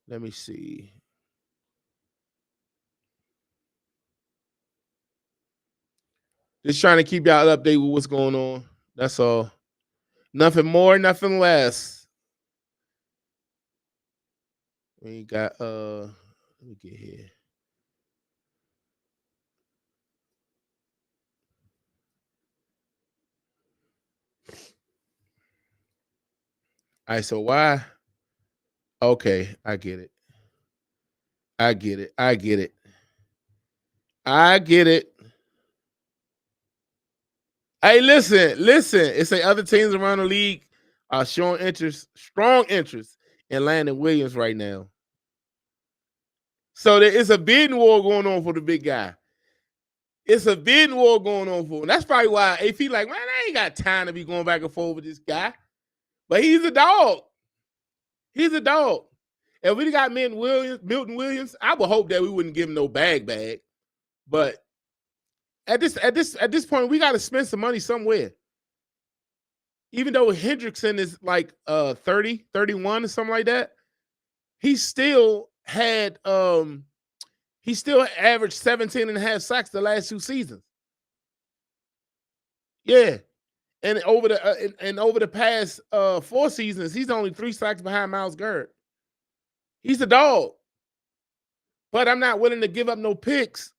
S1: Let me see. Just trying to keep y'all updated with what's going on. That's all. Nothing more, nothing less. We got let me get here. All right, so why? Okay, I get it. I get it. I get it. I get it. Hey, listen. It's say other teams around the league are showing strong interest in Landon Williams right now. So there is a bidding war going on for the big guy. It's a bidding war going on for him. That's probably why AP like, man, I ain't got time to be going back and forth with this guy. But he's a dog. He's a dog. If we got Milton Williams, I would hope that we wouldn't give him no bag. But at this point, we got to spend some money somewhere. Even though Hendrickson is like 30, 31 or something like that, he still averaged 17 and a half sacks the last 2 seasons. Yeah. And over the past 4 seasons, he's only 3 sacks behind Myles Garrett. He's a dog. But I'm not willing to give up no picks.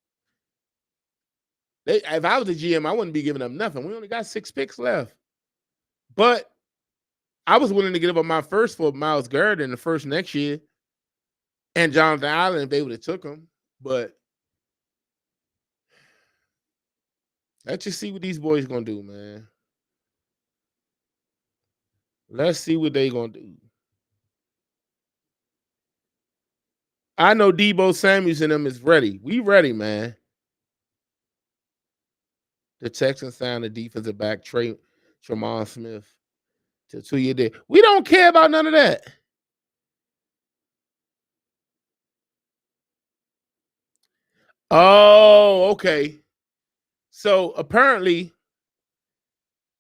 S1: If I was the GM, I wouldn't be giving up nothing. We only got 6 picks left. But I was willing to give up my first for Myles Garrett in the first next year. And Jonathan Allen if they would have took him. But let's just see what these boys gonna do, man. Let's see what they gonna do. I know Deebo Samuels and them is ready. We ready, man. The Texans signed the defensive back Tremont Smith to 2-year deal. We don't care about none of that. Oh, okay. So apparently,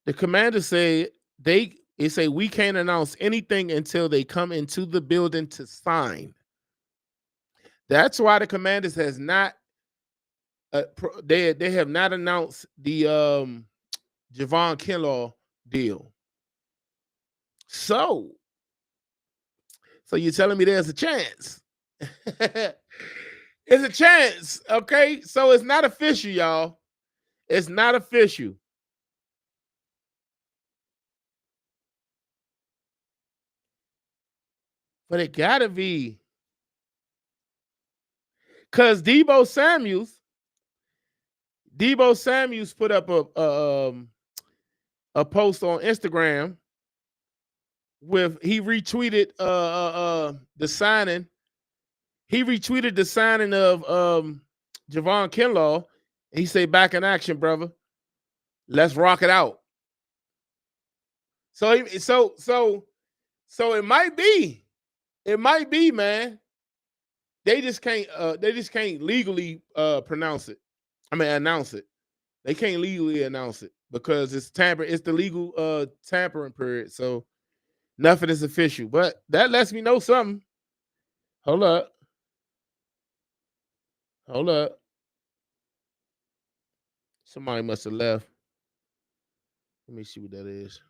S1: the Commanders say they say we can't announce anything until they come into the building to sign. That's why the Commanders has not they have not announced the Javon Kinlaw deal. So you're telling me there's a chance? It's a chance, okay? So it's not official, y'all. It's not official. But it gotta be. Because Deebo Samuels put up a post on Instagram with he retweeted the signing. He retweeted the signing of Javon Kinlaw. He said, "Back in action, brother. Let's rock it out." So it might be. It might be, man. They just can't legally announce it. They can't legally announce it because it's the legal tampering period. So nothing is official. But that lets me know something. Hold up. Somebody must have left. Let me see what that is.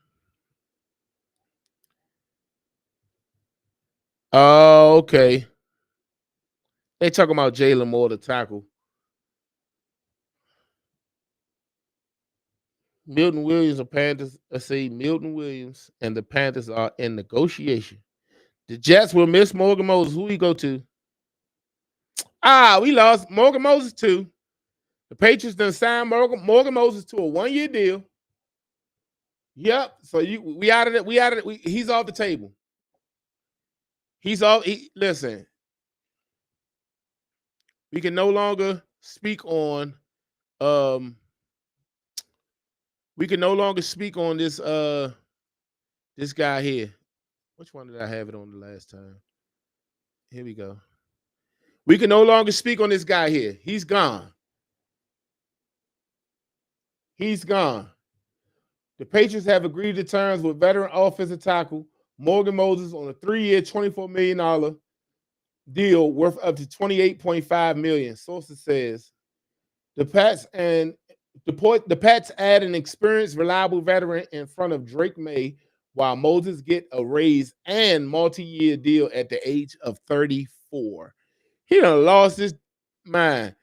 S1: Oh, okay. They talking about Jalen Moore to tackle. Milton Williams and Panthers. Let's see, Milton Williams and the Panthers are in negotiation. The Jets will miss Morgan Moses. Who we go to? We lost Morgan Moses too. The Patriots done signed Morgan Moses to a 1-year deal. Yep. So we out of it. He's off the table. He's off. Listen. We can no longer speak on this this guy here. Which one did I have it on the last time? Here we go. We can no longer speak on this guy here. He's gone. He's gone. The Patriots have agreed to terms with veteran offensive tackle Morgan Moses on a 3-year, $24 million deal worth up to $28.5 million. Sources says the Pats add an experienced, reliable veteran in front of Drake May, while Moses get a raise and multi-year deal at the age of 34. He done lost his mind.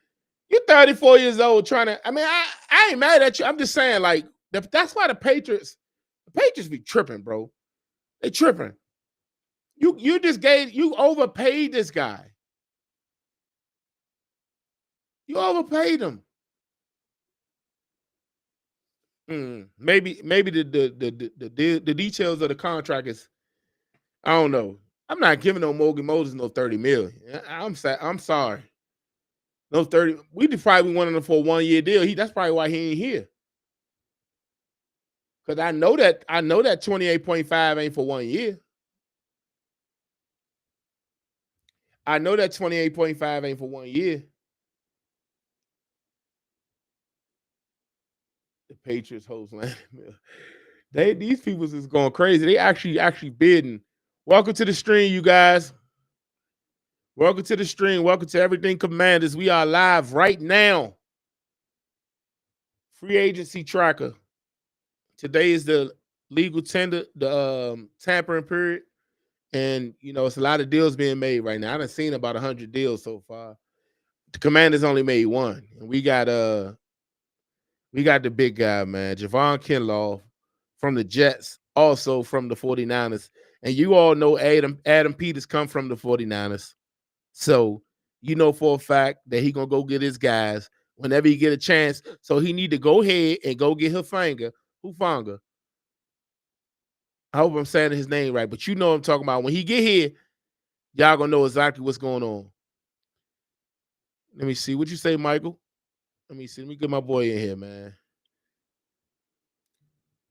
S1: You're 34 years old trying to. I mean, I ain't mad at you. I'm just saying, like, that's why the Patriots be tripping, bro. They tripping. You overpaid this guy. You overpaid him. Maybe the details of the contract is, I don't know. I'm not giving no Morgan Moses no 30 million. I'm sorry. No 30. We probably wanted him for a 1-year deal. That's probably why he ain't here. Because I know that 28.5 ain't for 1 year. I know that 28.5 ain't for 1 year. The Patriots host Landon Mill. These people is going crazy. They actually bidding. Welcome to the stream, you guys. Welcome to the stream. Welcome to Everything Commanders. We are live right now. Free agency tracker. Today is the legal tender, the tampering period. And, it's a lot of deals being made right now. I done seen about 100 deals so far. The Commanders only made one. And we got the big guy, man, Javon Kinlaw from the Jets, also from the 49ers. And you all know Adam Peters come from the 49ers. So you know for a fact that he going to go get his guys whenever he get a chance. So he need to go ahead and go get Hufanga. I hope I'm saying his name right, but you know what I'm talking about. When he get here, y'all going to know exactly what's going on. Let me see. What you say, Michael? Let me see. Let me get my boy in here, man.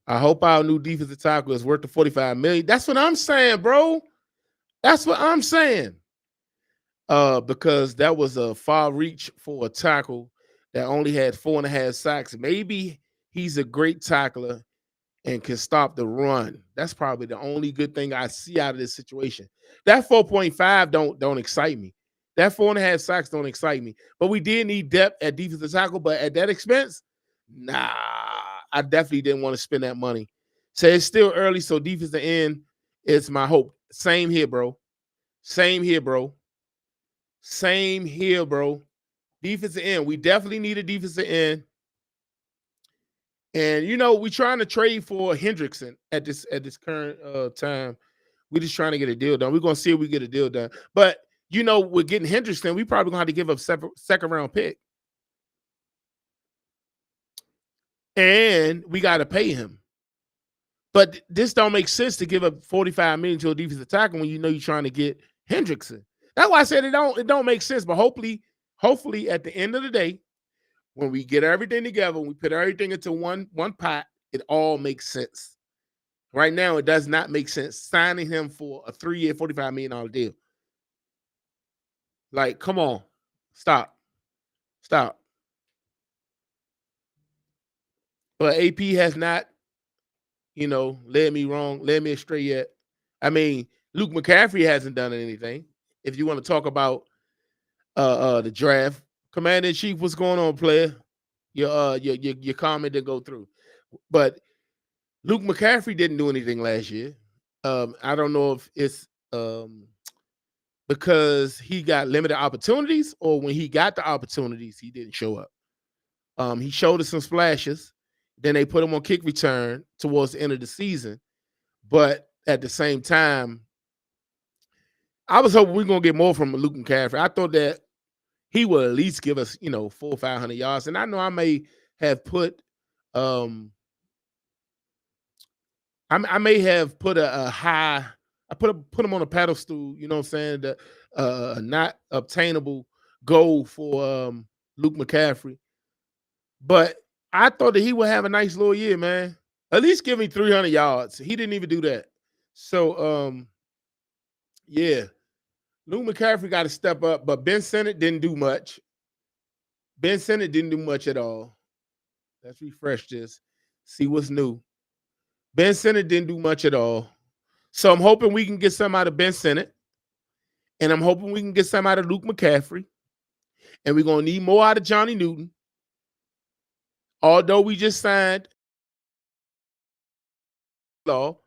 S1: I hope our new defensive tackle is worth the $45 million. That's what I'm saying, bro. That's what I'm saying. Because that was a far reach for a tackle that only had 4.5 sacks. Maybe he's a great tackler and can stop the run. That's probably the only good thing I see out of this situation. That 4.5 don't excite me. That 4.5 sacks don't excite me. But we did need depth at defensive tackle, but at that expense, nah, I definitely didn't want to spend that money. So it's still early, so defensive end is my hope. Same here, bro. Defensive end. We definitely need a defensive end. And we're trying to trade for Hendrickson at this current time. We're just trying to get a deal done. We're gonna see if we get a deal done. But we're getting Hendrickson. We probably gonna have to give up second round pick, and we got to pay him. But this don't make sense to give up $45 million to a defensive tackle when you're trying to get Hendrickson. That's why I said it don't make sense. But hopefully at the end of the day, when we get everything together, we put everything into one pot, it all makes sense. Right now, it does not make sense signing him for a 3-year, $45 million deal. Like, come on. Stop. But AP has not, led me astray yet. I mean, Luke McCaffrey hasn't done anything. If you want to talk about the draft, Commander-in-Chief, what's going on, player? Your comment didn't go through. But Luke McCaffrey didn't do anything last year. I don't know if it's because he got limited opportunities or when he got the opportunities, he didn't show up. He showed us some splashes. Then they put him on kick return towards the end of the season. But at the same time, I was hoping we're going to get more from Luke McCaffrey. I thought that he would at least give us, 400 or 500 yards. And I know I may have put I may have put a high, I put him on a pedestal, you know what I'm saying, the not obtainable goal for Luke McCaffrey. But I thought that he would have a nice little year, man. At least give me 300 yards. He didn't even do that. So, yeah. Luke McCaffrey got to step up, but Ben Sinnott didn't do much. Ben Sinnott didn't do much at all. Let's refresh this. See what's new. Ben Sinnott didn't do much at all. So I'm hoping we can get some out of Ben Sinnott. And I'm hoping we can get some out of Luke McCaffrey. And we're going to need more out of Johnny Newton. Although we just signed Law,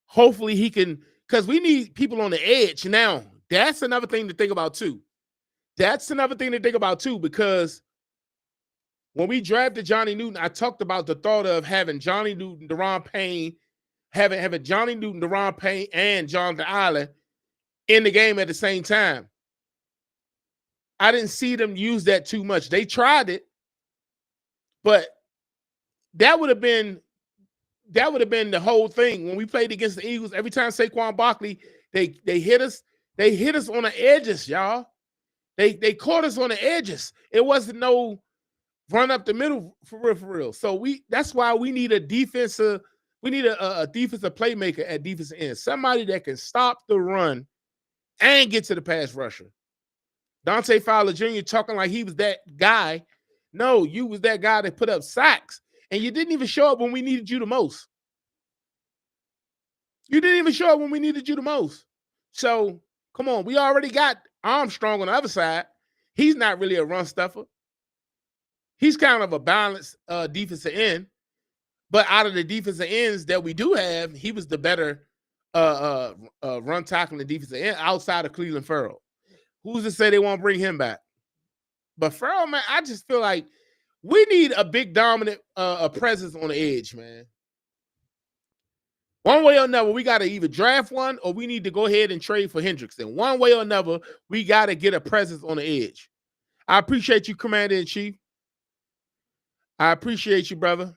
S1: hopefully he can, because we need people on the edge. Now, that's another thing to think about too. Because when we drafted Johnny Newton, I talked about the thought of having Johnny Newton, Daron Payne, having Johnny Newton, Daron Payne, and Jonathan Allen in the game at the same time. I didn't see them use that too much. They tried it, but that would have been the whole thing. When we played against the Eagles, every time Saquon Barkley, they hit us on the edges, y'all. They caught us on the edges. It wasn't no run up the middle for real. So that's why we need a defensive playmaker at defensive end. Somebody that can stop the run and get to the pass rusher. Dante Fowler Jr. talking like he was that guy. No, you was that guy that put up sacks, and you didn't even show up when we needed you the most. So, come on. We already got Armstrong on the other side. He's not really a run stuffer. He's kind of a balanced defensive end. But out of the defensive ends that we do have, he was the better run tackling defensive end outside of Cleveland Ferrell. Who's to say they won't bring him back? But Ferrell, man, I just feel like we need a big dominant presence on the edge, man. One way or another, we got to either draft one or we need to go ahead and trade for Hendrickson. One way or another, we got to get a presence on the edge. I appreciate you, Commander-in-Chief. I appreciate you, brother.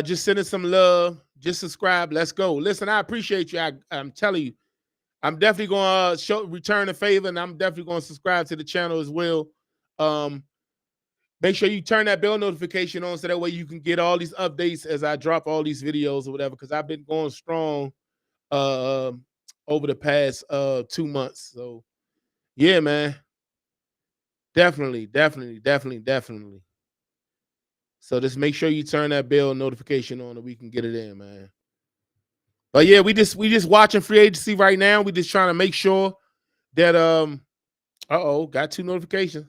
S1: Just sending some love. Just subscribe. Let's go. Listen, I appreciate you. I'm telling you, I'm definitely going to return the favor, and I'm definitely going to subscribe to the channel as well. Make sure you turn that bell notification on so that way you can get all these updates as I drop all these videos or whatever, because I've been going strong over the past 2 months. So, yeah, man. Definitely. So just make sure you turn that bell notification on so we can get it in, man. But yeah, we just watching free agency right now. We just trying to make sure that got 2 notifications.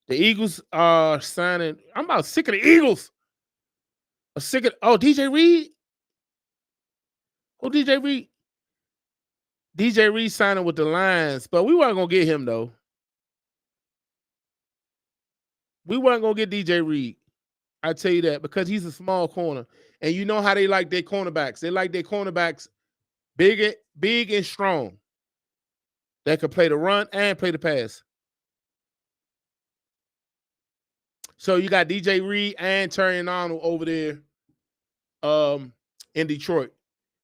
S1: The Eagles are signing. I'm about sick of the Eagles. DJ Reed. Oh, DJ Reed. DJ Reed signing with the Lions, but we weren't gonna get him though. We weren't gonna get DJ Reed. I tell you that, because he's a small corner, and you know how they like their cornerbacks. They like their cornerbacks big and strong that can play the run and play the pass. So you got DJ Reed and Terrion Arnold over there in Detroit.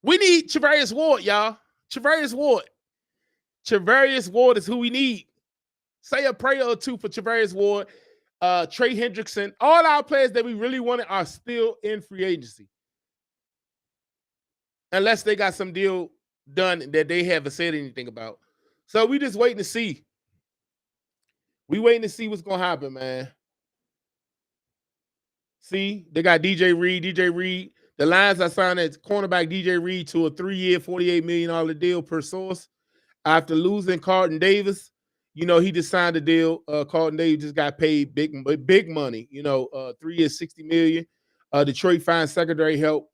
S1: We need Charvarius Ward, y'all. Charvarius Ward is who we need. Say a prayer or two for Charvarius Ward. Trey Hendrickson. All our players that we really wanted are still in free agency. Unless they got some deal done that they haven't said anything about. So we just waiting to see. We waiting to see what's going to happen, man. See, they got DJ Reed. The Lions are signing at cornerback DJ Reed to a 3-year, $48 million deal per source. After losing Carlton Davis, you know, he just signed a deal. Carlton Davis just got paid big money, 3 years, $60 million. Detroit finds secondary help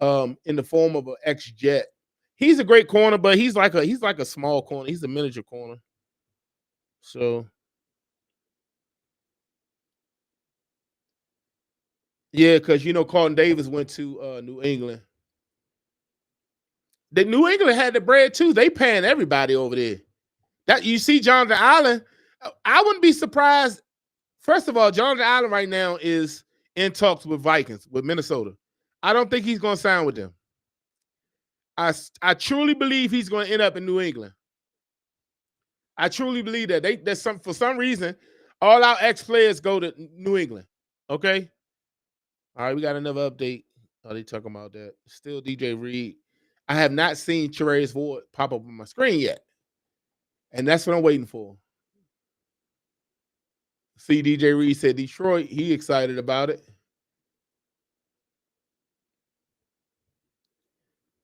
S1: in the form of an ex-Jet. He's a great corner, but he's like a small corner. He's a miniature corner. So yeah, because Carlton Davis went to New England. The New England had the bread too. They paying everybody over there. That you see, Jonathan Allen. I wouldn't be surprised. First of all, Jonathan Allen right now is in talks with Minnesota. I don't think he's going to sign with them. I truly believe he's going to end up in New England. I truly believe that. For some reason, all our ex-players go to New England. Okay? All right, we got another update. Oh, they talking about that. Still DJ Reed. I have not seen Charvarius Ward pop up on my screen yet. And that's what I'm waiting for. See, DJ Reed said Detroit. He excited about it.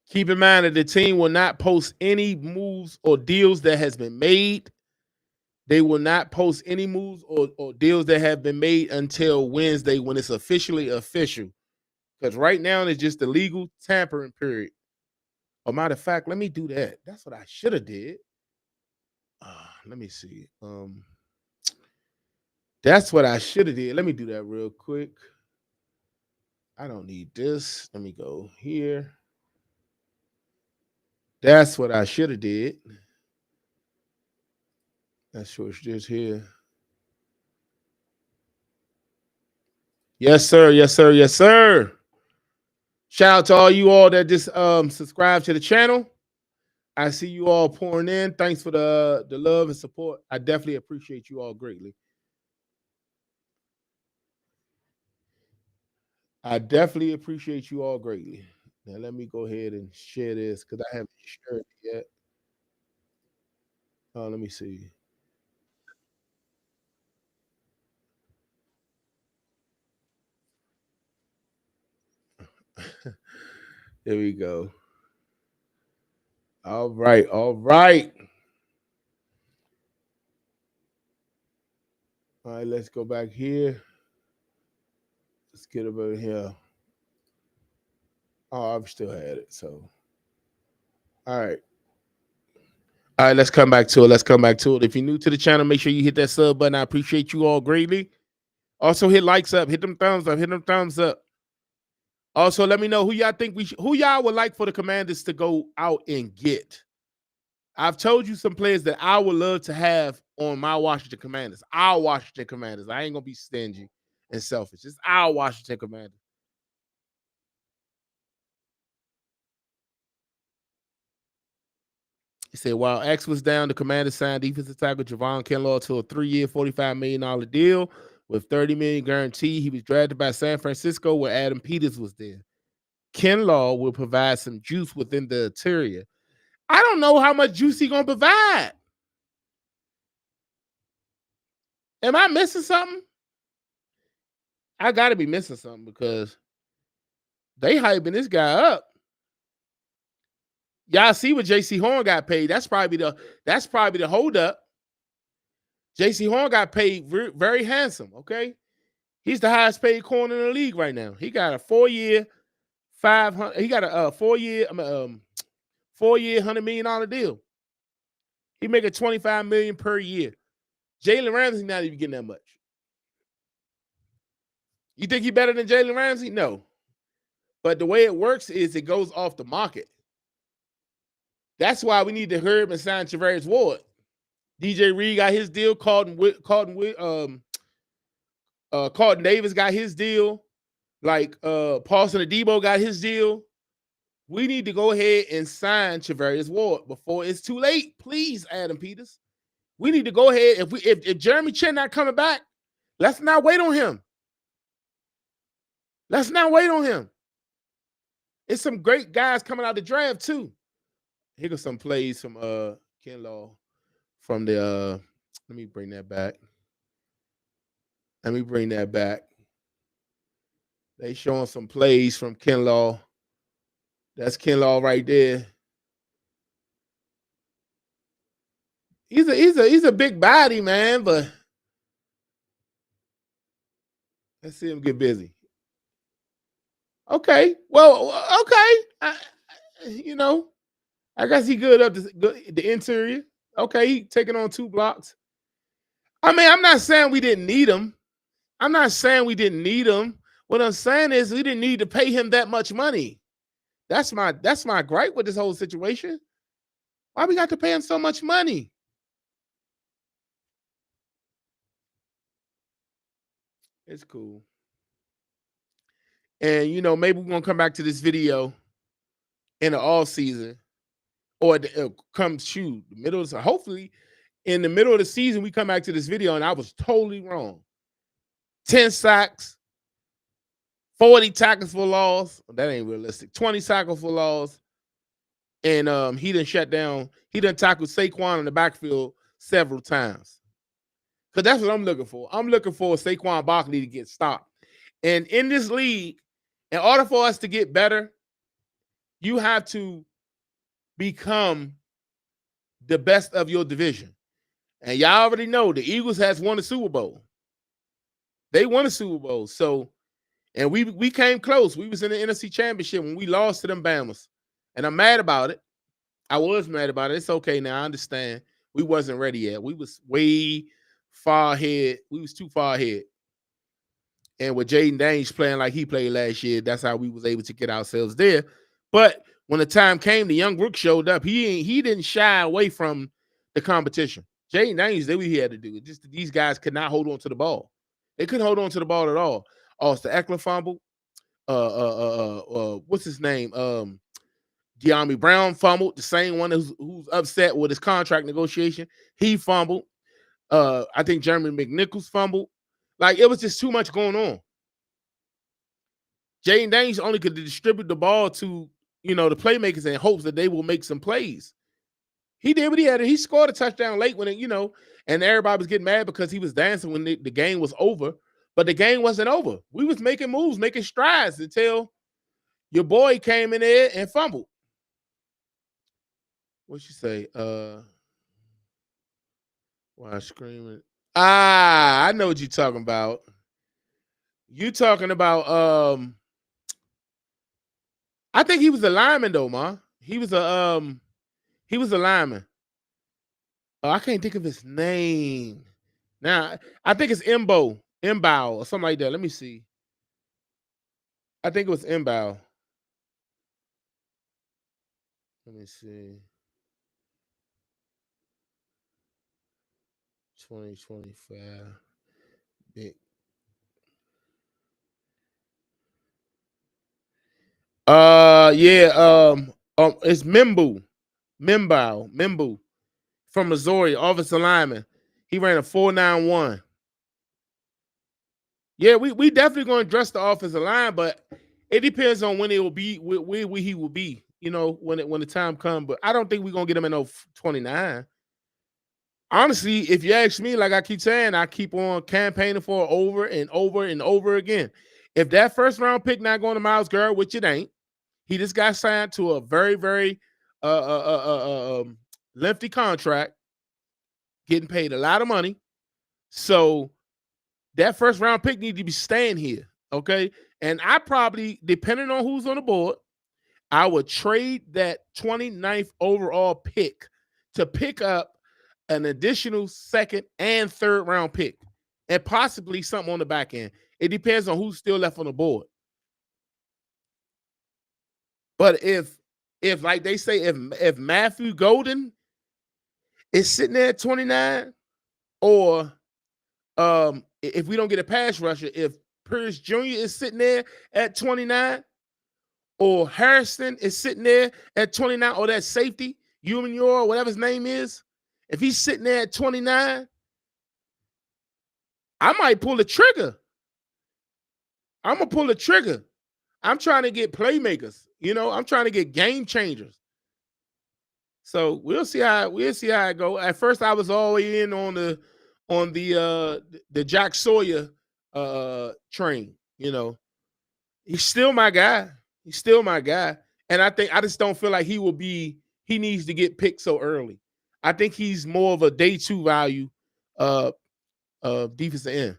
S1: Keep in mind that the team will not post any moves or deals that has been made. They will not post any moves or deals that have been made until Wednesday when it's officially official. Because right now it's just the legal tampering period. A matter of fact, let me do that. That's what I should have did. Let me see. That's what I should have did. Let me do that real quick. I don't need this. Let me go here. That's what I should have did. That's what's just here. Yes, sir. Yes, sir. Yes, sir. Shout out to all you all that just subscribe to the channel. I see you all pouring in. Thanks for the love and support. I definitely appreciate you all greatly. I definitely appreciate you all greatly. Now let me go ahead and share this because I haven't shared it yet. Let me see. There we go. All right, all right. All right, let's go back here. Let's get over here. Oh, I've still had it. So, all right. All right, let's come back to it. Let's come back to it. If you're new to the channel, make sure you hit that sub button. I appreciate you all greatly. Also, hit likes up, hit them thumbs up, hit them thumbs up. Also, let me know who y'all think who y'all would like for the Commanders to go out and get. I've told you some players that I would love to have on my Washington Commanders. Our Washington Commanders. I ain't gonna be stingy and selfish. It's our Washington Commanders. He said, while X was down, the Commanders signed defensive tackle Javon Kinlaw to a 3-year, $45 million deal with $30 million guarantee. He was drafted by San Francisco where Adam Peters was there. Kinlaw will provide some juice within the interior. I don't know how much juice he's going to provide. Am I missing something? I got to be missing something because they hyping this guy up. Y'all see what Jaycee Horn got paid. That's probably the holdup. Jaycee Horn got paid very, very handsome, okay? He's the highest paid corner in the league right now. He got a 4-year, 500. He got a 4-year, 4-year, $100 million deal. He making $25 million per year. Jalen Ramsey not even getting that much. You think he better than Jalen Ramsey? No. But the way it works is it goes off the market. That's why we need to hurry up and sign Charvarius Ward. DJ Reed got his deal. Carlton Davis got his deal. Like Paulson Adebo got his deal. We need to go ahead and sign Charvarius Ward before it's too late. Please, Adam Peters. We need to go ahead. If Jeremy Chin not coming back, let's not wait on him. Let's not wait on him. It's some great guys coming out the draft too. Here goes some plays from Kinlaw from the let me bring that back. They showing some plays from Kinlaw. That's Kinlaw right there. He's a big body, man, but let's see him get busy. Okay, well, okay. I guess he good up the interior. Okay, he taking on 2 blocks. I mean, I'm not saying we didn't need him. What I'm saying is we didn't need to pay him that much money. That's my gripe with this whole situation. Why we got to pay him so much money? It's cool. And maybe we're gonna come back to this video in the off season, or come shoot the middle. Hopefully, in the middle of the season, we come back to this video, and I was totally wrong. 10 sacks, 40 tackles for loss. That ain't realistic. 20 tackles for loss, and he done shut down. He done tackled Saquon in the backfield several times. Because that's what I'm looking for. I'm looking for Saquon Barkley to get stopped. And in this league, in order for us to get better, you have to become the best of your division. And y'all already know the Eagles has won a Super Bowl. They won a Super Bowl. So, and we came close. We was in the NFC Championship when we lost to them Bama's. And I'm mad about it. I was mad about it. It's okay now. I understand. We wasn't ready yet. We was way far ahead. We was too far ahead. And with Jaden Daniels playing like he played last year, that's how we was able to get ourselves there. But when the time came, the young rook showed up. He didn't shy away from the competition. Jaden Daniels did what he had to do. Just these guys could not hold on to the ball. They couldn't hold on to the ball at all. Austin Eckler fumbled. What's his name? De'Ami Brown fumbled. The same one who's upset with his contract negotiation. He fumbled. I think Jeremy McNichols fumbled. Like, it was just too much going on. Jaden Daniels only could distribute the ball to, the playmakers in hopes that they will make some plays. He did what he had to. He scored a touchdown late when and everybody was getting mad because he was dancing when the game was over. But the game wasn't over. We was making moves, making strides until your boy came in there and fumbled. What'd you say? Why screaming? I know what you're talking about. You talking about I think he was a lineman though, man. He was a lineman. Oh, I can't think of his name. Now, I think it's Mbow or something like that. Let me see. I think it was Mbow. Let me see. 2025. Big. It's Mimbu from Missouri, offensive lineman. He ran a 4.91. Yeah, we definitely going to address the offensive line, but it depends on when it will be, where he will be, when the time comes. But I don't think we're going to get him in 29. Honestly, if you ask me, like I keep saying, I keep on campaigning for over and over and over again. If that first round pick not going to Myles Garrett, which it ain't, he just got signed to a very, very lengthy contract, getting paid a lot of money. So that first round pick needs to be staying here, okay? And I probably, depending on who's on the board, I would trade that 29th overall pick to pick up an additional second and third round pick and possibly something on the back end. It depends on who's still left on the board. But if like they say, if Matthew Golden is sitting there at 29, or if we don't get a pass rusher, if Pierce Jr. is sitting there at 29, or Harrison is sitting there at 29, or that safety, Umenyor, whatever his name is, if he's sitting there at 29, I might pull the trigger. I'm going to pull the trigger. I'm trying to get playmakers. I'm trying to get game changers. So we'll see how it go. At first, I was all the way in on the Jack Sawyer train. He's still my guy. And I just don't feel like he needs to get picked so early. I think he's more of a day 2 value defensive end.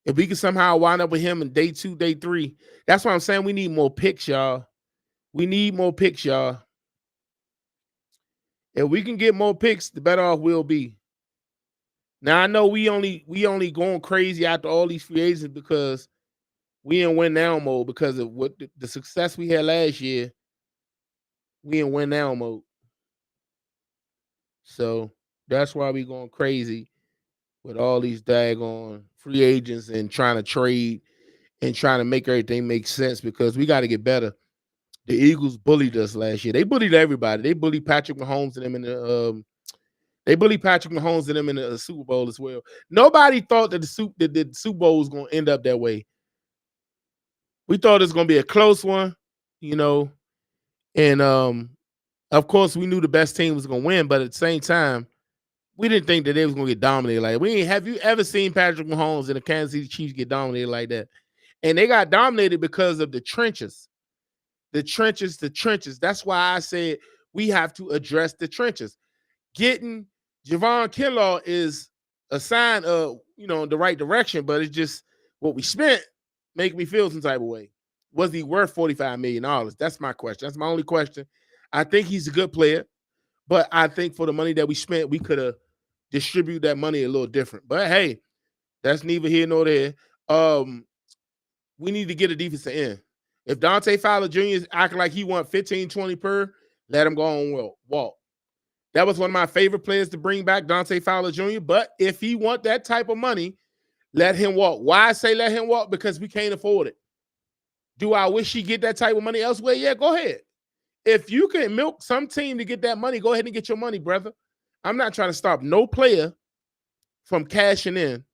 S1: If we can somehow wind up with him in day 2, day 3, that's why I'm saying we need more picks, y'all. We need more picks, y'all. If we can get more picks, the better off we'll be. Now I know we only going crazy after all these free agents because we in win now mode because of what the success we had last year. We in win now mode. So that's why we going crazy with all these daggone free agents and trying to trade and trying to make everything make sense because we got to get better. The Eagles bullied us last year. They bullied everybody. They bullied Patrick Mahomes and them in the Super Bowl as well. Nobody thought that the Super Bowl was going to end up that way. We thought it was going to be a close one, and of course we knew the best team was going to win, but at the same time, we didn't think that they was gonna get dominated. Like we ain't have you ever seen Patrick Mahomes and the Kansas City Chiefs get dominated like that? And they got dominated because of the trenches. The trenches, the trenches. That's why I said we have to address the trenches. Getting Javon Kinlaw is a sign of the right direction, but it's just what we spent make me feel some type of way. Was he worth $45 million? That's my question. That's my only question. I think he's a good player, but I think for the money that we spent, we could have distributed that money a little different. But hey, that's neither here nor there. We need to get a defensive end. If Dante Fowler Jr. is acting like he want 15, 20 per, let him go on walk. That was one of my favorite players to bring back, Dante Fowler Jr. But if he want that type of money, let him walk. Why I say let him walk? Because we can't afford it. Do I wish he get that type of money elsewhere? Yeah, go ahead. If you can milk some team to get that money, go ahead and get your money, brother. I'm not trying to stop no player from cashing in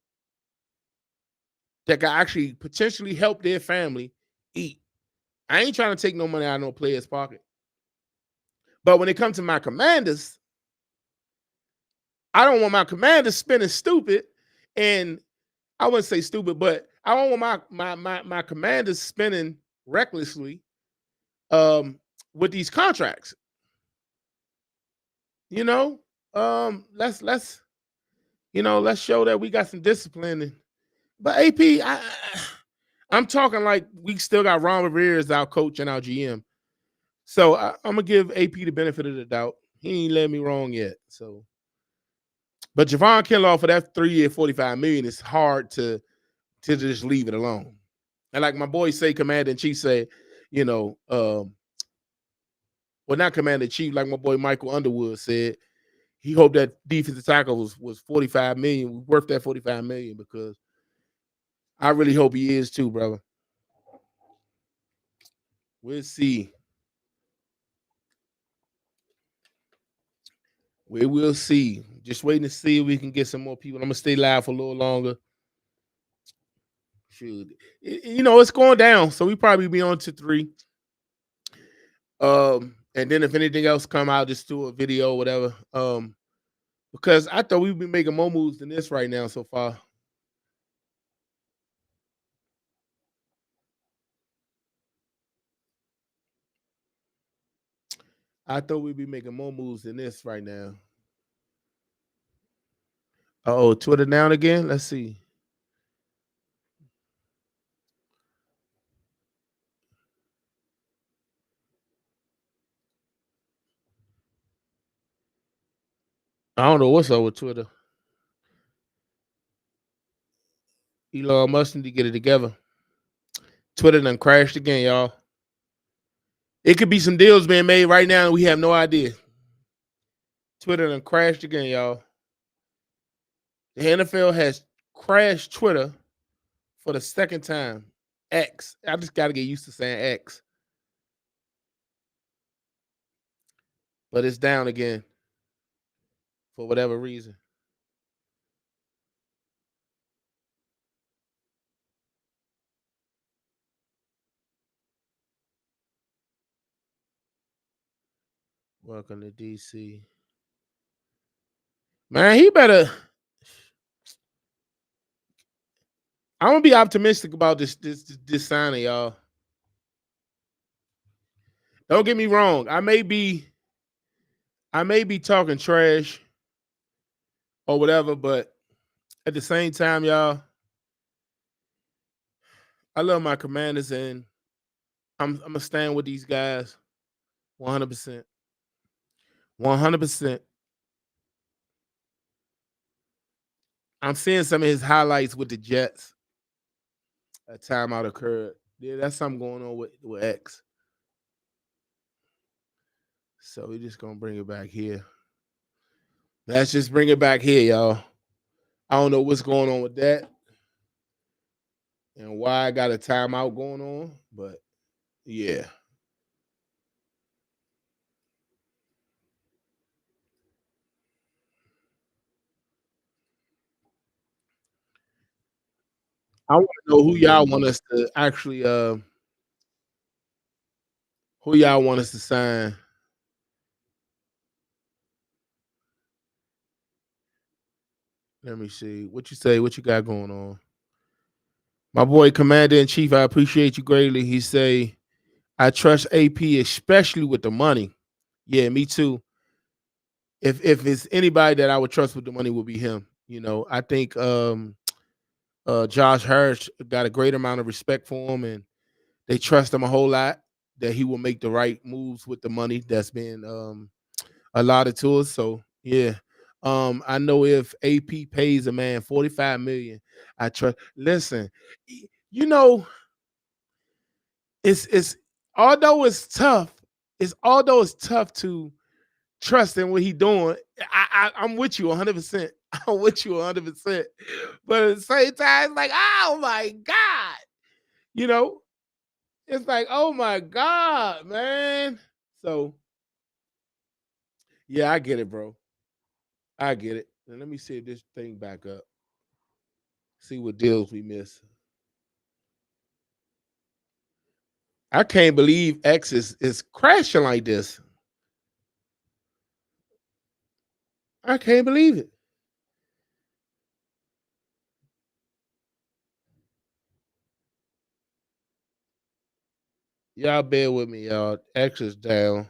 S1: that can actually potentially help their family eat. I ain't trying to take no money out of no player's pocket. But when it comes to my Commanders, I don't want my Commanders spending stupid, and I wouldn't say stupid, but I don't want my Commanders spending recklessly with these contracts. Let's show that we got some discipline. But AP, I'm talking like we still got Ron Rivera as our coach and our GM. So I'm gonna give AP the benefit of the doubt. He ain't led me wrong yet. So, but Javon Kinlaw for that 3-year, $45 million is hard to just leave it alone. And like my boy say, Commander in Chief say, well, not Commander in Chief, like my boy Michael Underwood said, he hoped that defensive tackle was $45 million, worth that $45 million, because I really hope he is too, brother. We'll see. We will see. Just waiting to see if we can get some more people. I'm gonna stay live for a little longer. Shoot, it's going down, so we probably be on to 3. And then if anything else come out, just do a video, whatever. Because I thought we'd be making more moves than this right now so far. I thought we'd be making more moves than this right now. Oh, Twitter down again? Let's see. I don't know what's up with Twitter. Elon Musk need to get it together. Twitter done crashed again, y'all. It could be some deals being made right now and we have no idea. Twitter done crashed again, y'all. The NFL has crashed Twitter for the second time. X. I just got to get used to saying X. But it's down again for whatever reason. Welcome to DC. Man, he better. I'm gonna be optimistic about this signing, y'all. Don't get me wrong. I may be talking trash or whatever, but at the same time, y'all, I love my Commanders and I'm gonna stand with these guys 100%. 100%. I'm seeing some of his highlights with the Jets. A timeout occurred. Yeah, that's something going on with X. So we're just gonna bring it back here. Let's just bring it back here, y'all. I don't know what's going on with that and why I got a timeout going on, but yeah. I want to know who y'all want us to actually who y'all want us to sign. Let me see. What you say? What you got going on? My boy Commander in Chief, I appreciate you greatly. He say, I trust AP, especially with the money. Yeah, me too. If it's anybody that I would trust with the money would be him. You know, I think Josh Harris got a great amount of respect for him, and they trust him a whole lot that he will make the right moves with the money that's been allotted to us. So yeah. I know if AP pays a man 45 million, I trust. Listen, you know, it's although it's tough, it's tough to trust in what he doing. I'm with you 100%. I'm with you 100%. But at the same time, it's like, oh my God. You know, it's like, oh my God, man. So yeah, I get it, bro. I get it. And let me see if this thing back up. See what deals we miss. I can't believe X is crashing like this. I can't believe it. Y'all bear with me, y'all. X is down.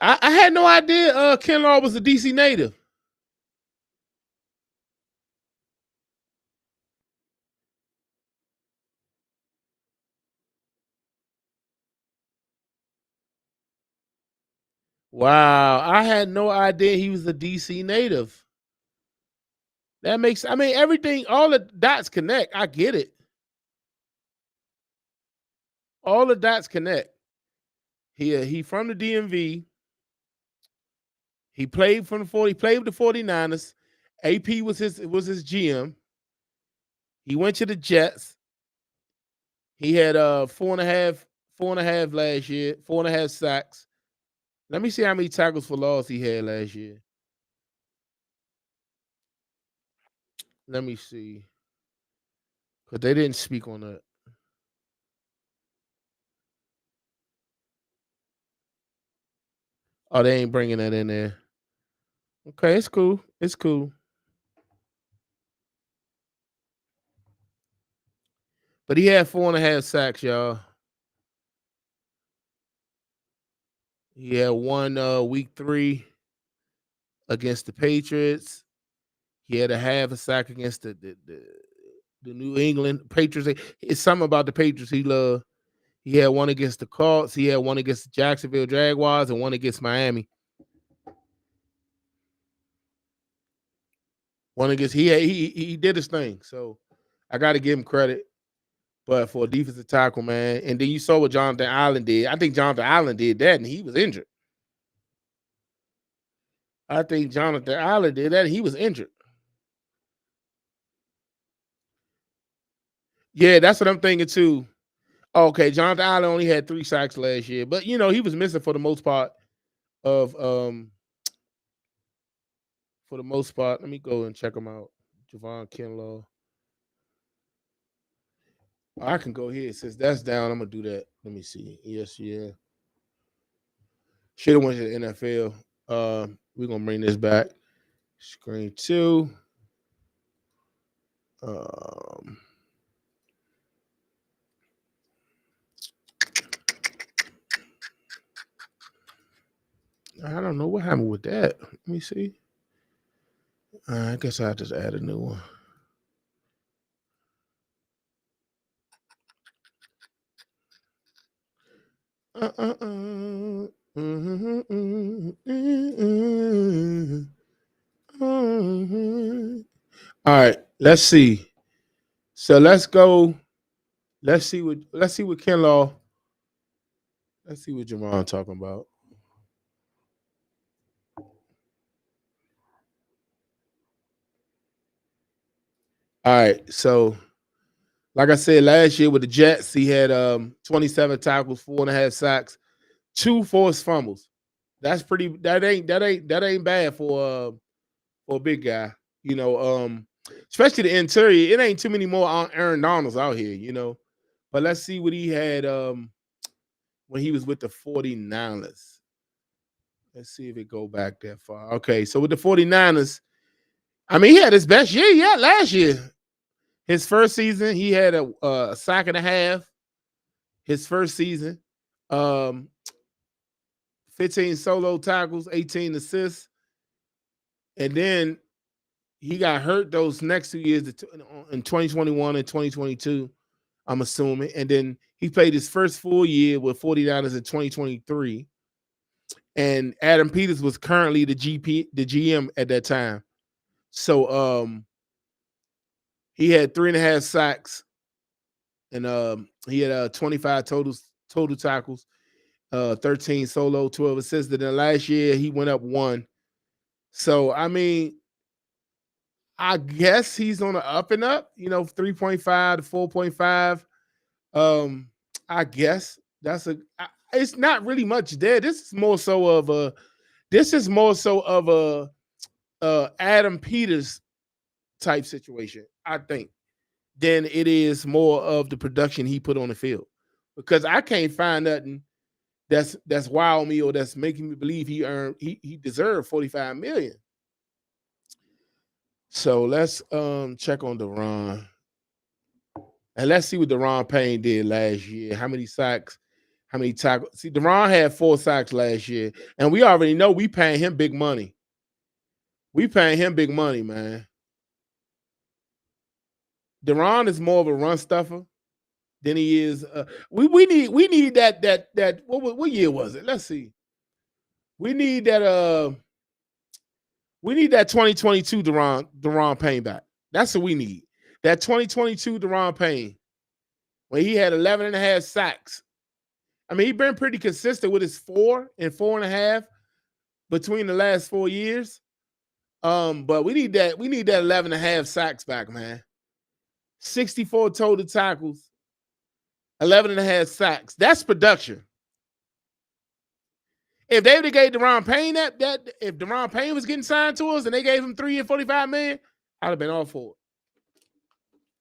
S1: I had no idea Ken Law was a DC native. Wow, I had no idea he was a DC native. That makes, I mean, everything, all the dots connect. I get it. All the dots connect. He from the DMV. He played from the 40, he played with the 49ers. AP was his GM. He went to the Jets. He had 4.5 last year, 4.5 sacks. Let me see how many tackles for loss he had last year. Let me see. Because they didn't speak on that. Oh, they ain't bringing that in there. Okay, it's cool. It's cool. But he had 4.5 sacks, y'all. He had one week 3 against the Patriots. He had a half a sack against the New England Patriots. It's something about the Patriots he loved. He had one against the Colts. He had one against the Jacksonville Jaguars and one against Miami. One against he did his thing. So I got to give him credit. But for a defensive tackle, man, and then you saw what Jonathan Allen did. I think Jonathan Allen did that, and he was injured. I think Jonathan Allen did that, and he was injured. Yeah, that's what I'm thinking too. Okay, Jonathan Allen only had 3 sacks last year, but you know he was missing for the most part of for the most part. Let me go and check him out. Javon Kinlaw. I can go here since that's down. I'm gonna do that. Let me see. Yes, yeah. Should have went to the NFL. We're gonna bring this back. Screen 2. Um, I don't know what happened with that. Let me see. I guess I'll just add a new one. All right, let's see. So let's go. Let's see what Kinlaw. Let's see what Jamon talking about. All right, so like I said last year with the Jets, he had 27 tackles, 4.5 sacks, 2 forced fumbles. That's pretty. That ain't bad for a big guy. You know, especially the interior. It ain't too many more Aaron Donalds out here. You know, but let's see what he had when he was with the 49ers. Let's see if it go back that far. Okay, so with the 49ers, I mean, he had his best year yet last year. His first season, he had a sack and a half. His first season, um, 15 solo tackles, 18 assists, and then he got hurt those next 2 years in 2021 and 2022. I'm assuming, and then he played his first full year with 49ers in 2023. And Adam Peters was currently the GM at that time. So he had 3.5 sacks, and he had 25 total tackles, 13 solo, 12 assists. And then last year he went up 1. So I mean, I guess he's on the up and up, 3.5 to 4.5. I guess it's not really much there. This is more so of a Adam Peters type situation, I think, than it is more of the production he put on the field. Because I can't find nothing that's wild me or that's making me believe he deserved $45 million. So let's check on Daron. And let's see what Daron Payne did last year. How many sacks? How many tackles? See, Daron had 4 sacks last year, and we already know we paying him big money. We paying him big money, man. Daron is more of a run stuffer than he is. We need that. What year was it? Let's see. We need that. We need that 2022 Daron Payne back. That's what we need. That 2022 Daron Payne, when he had 11.5 sacks. I mean, he's been pretty consistent with his 4 and 4.5 between the last 4 years. But we need that 11.5 sacks back, man. 64 total tackles, 11.5 sacks. That's production. If they would have gave Daron Payne if Daron Payne was getting signed to us and they gave him $3 years, $45 million, I'd have been all for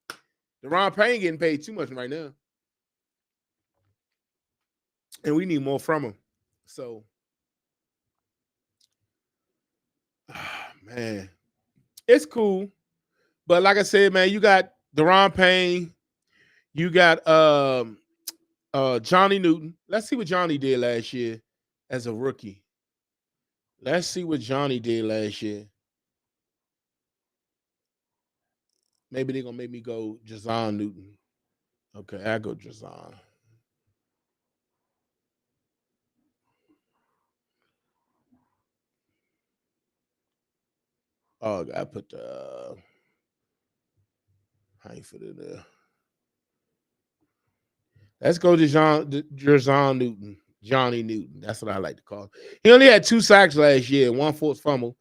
S1: it. Daron Payne getting paid too much right now. And we need more from him. So, man, it's cool. But like I said, man, you got Daron Payne, you got Johnny Newton. Let's see what Johnny did last year as a rookie. Let's see what Johnny did last year. Maybe they're gonna make me go Jazon Newton. Okay, I go Jazon. Oh, I put the how you put it there. Let's go to Jazon Newton. Johnny Newton. That's what I like to call him. He only had 2 sacks last year, 1 forced fumble.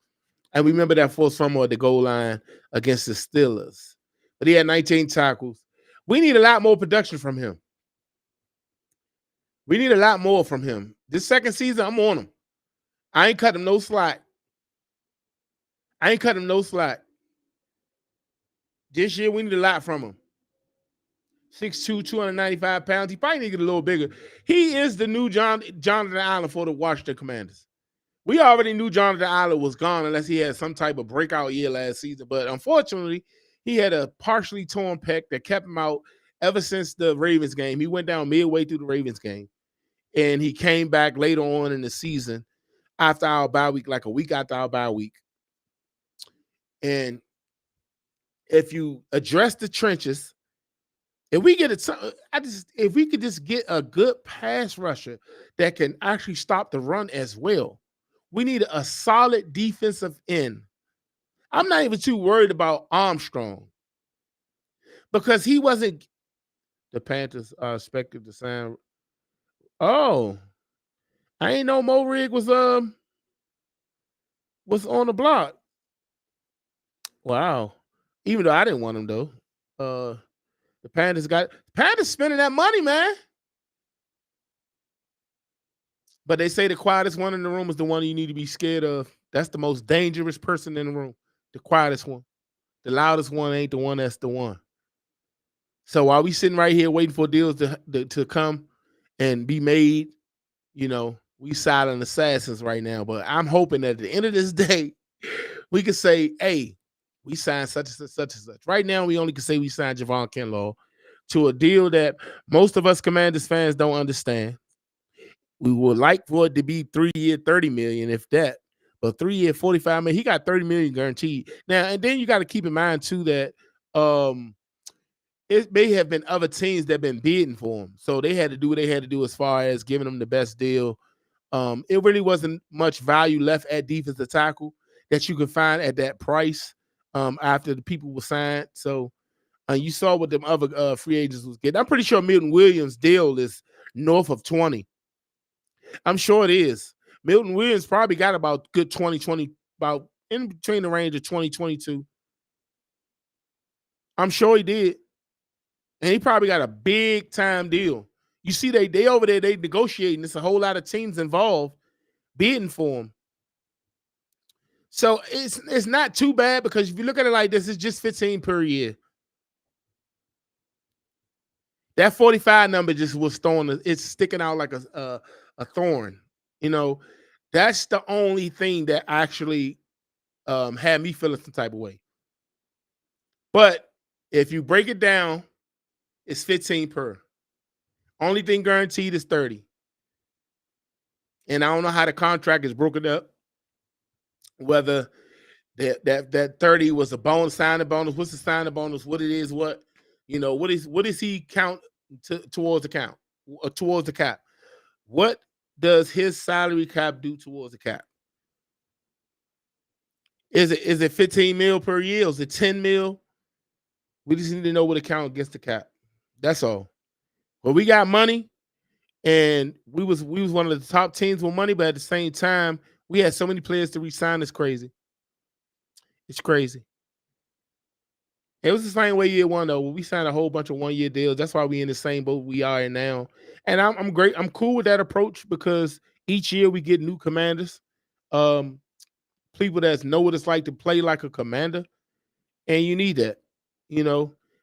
S1: And remember that forced fumble at the goal line against the Steelers. But he had 19 tackles. We need a lot more production from him. We need a lot more from him. This second season, I'm on him. I ain't cut him no slack. This year, we need a lot from him. 6'2", 295 pounds. He probably need to get a little bigger. He is the new Jonathan Allen for the Washington Commanders. We already knew Jonathan Allen was gone unless he had some type of breakout year last season. But unfortunately, he had a partially torn pec that kept him out ever since the Ravens game. He went down midway through the Ravens game. And he came back later on in the season after our bye week, like a week after our bye week. And if you address the trenches, if we could just get a good pass rusher that can actually stop the run as well. We need a solid defensive end. I'm not even too worried about Armstrong because he wasn't. The Panthers are expected to sign. Oh, I ain't know Mo Rig was on the block. Wow. Even though I didn't want him though. The Panthers spending that money, man. But they say the quietest one in the room is the one you need to be scared of. That's the most dangerous person in the room. The quietest one. The loudest one ain't the one that's the one. So while we sitting right here waiting for deals to come and be made, we silent assassins right now. But I'm hoping that at the end of this day, we can say, hey, we signed such and such, such and such. Right now, we only can say we signed Javon Kinlaw to a deal that most of us Commanders fans don't understand. We would like for it to be 3-year, $30 million, if that. But 3-year, $45 million. He got $30 million guaranteed. Now, and then you got to keep in mind too that it may have been other teams that have been bidding for him. So they had to do what they had to do as far as giving him the best deal. It really wasn't much value left at defensive tackle that you could find at that price after the people were signed. So you saw what them other free agents was getting. I'm pretty sure Milton Williams' deal is north of 20. I'm sure it is. Milton Williams probably got about good 2020, about in between the range of 2022. I'm sure he did. And he probably got a big time deal. You see, they over there, they negotiating. There's a whole lot of teams involved bidding for him. So it's not too bad because if you look at it like this, it's just 15 per year. That 45 number just was it's sticking out like a thorn. You know, that's the only thing that actually had me feeling some type of way. But if you break it down, it's 15 per. Only thing guaranteed is 30. And I don't know how the contract is broken up. Whether that 30 was a bonus, signing bonus, what's the signing bonus, what it is, what is he count towards the cap? What does his salary cap do towards the cap? Is it 15 mil per year? Is it 10 mil? We just need to know what to count against the cap. That's all. But we got money, and we was one of the top teams with money, but at the same time, we had so many players to re-sign. It's crazy. It's crazy. It was the same way year one, though. We signed a whole bunch of one-year deals. That's why we in the same boat we are in now. And I'm great. I'm cool with that approach because each year we get new commanders, people that know what it's like to play like a commander, and you need that.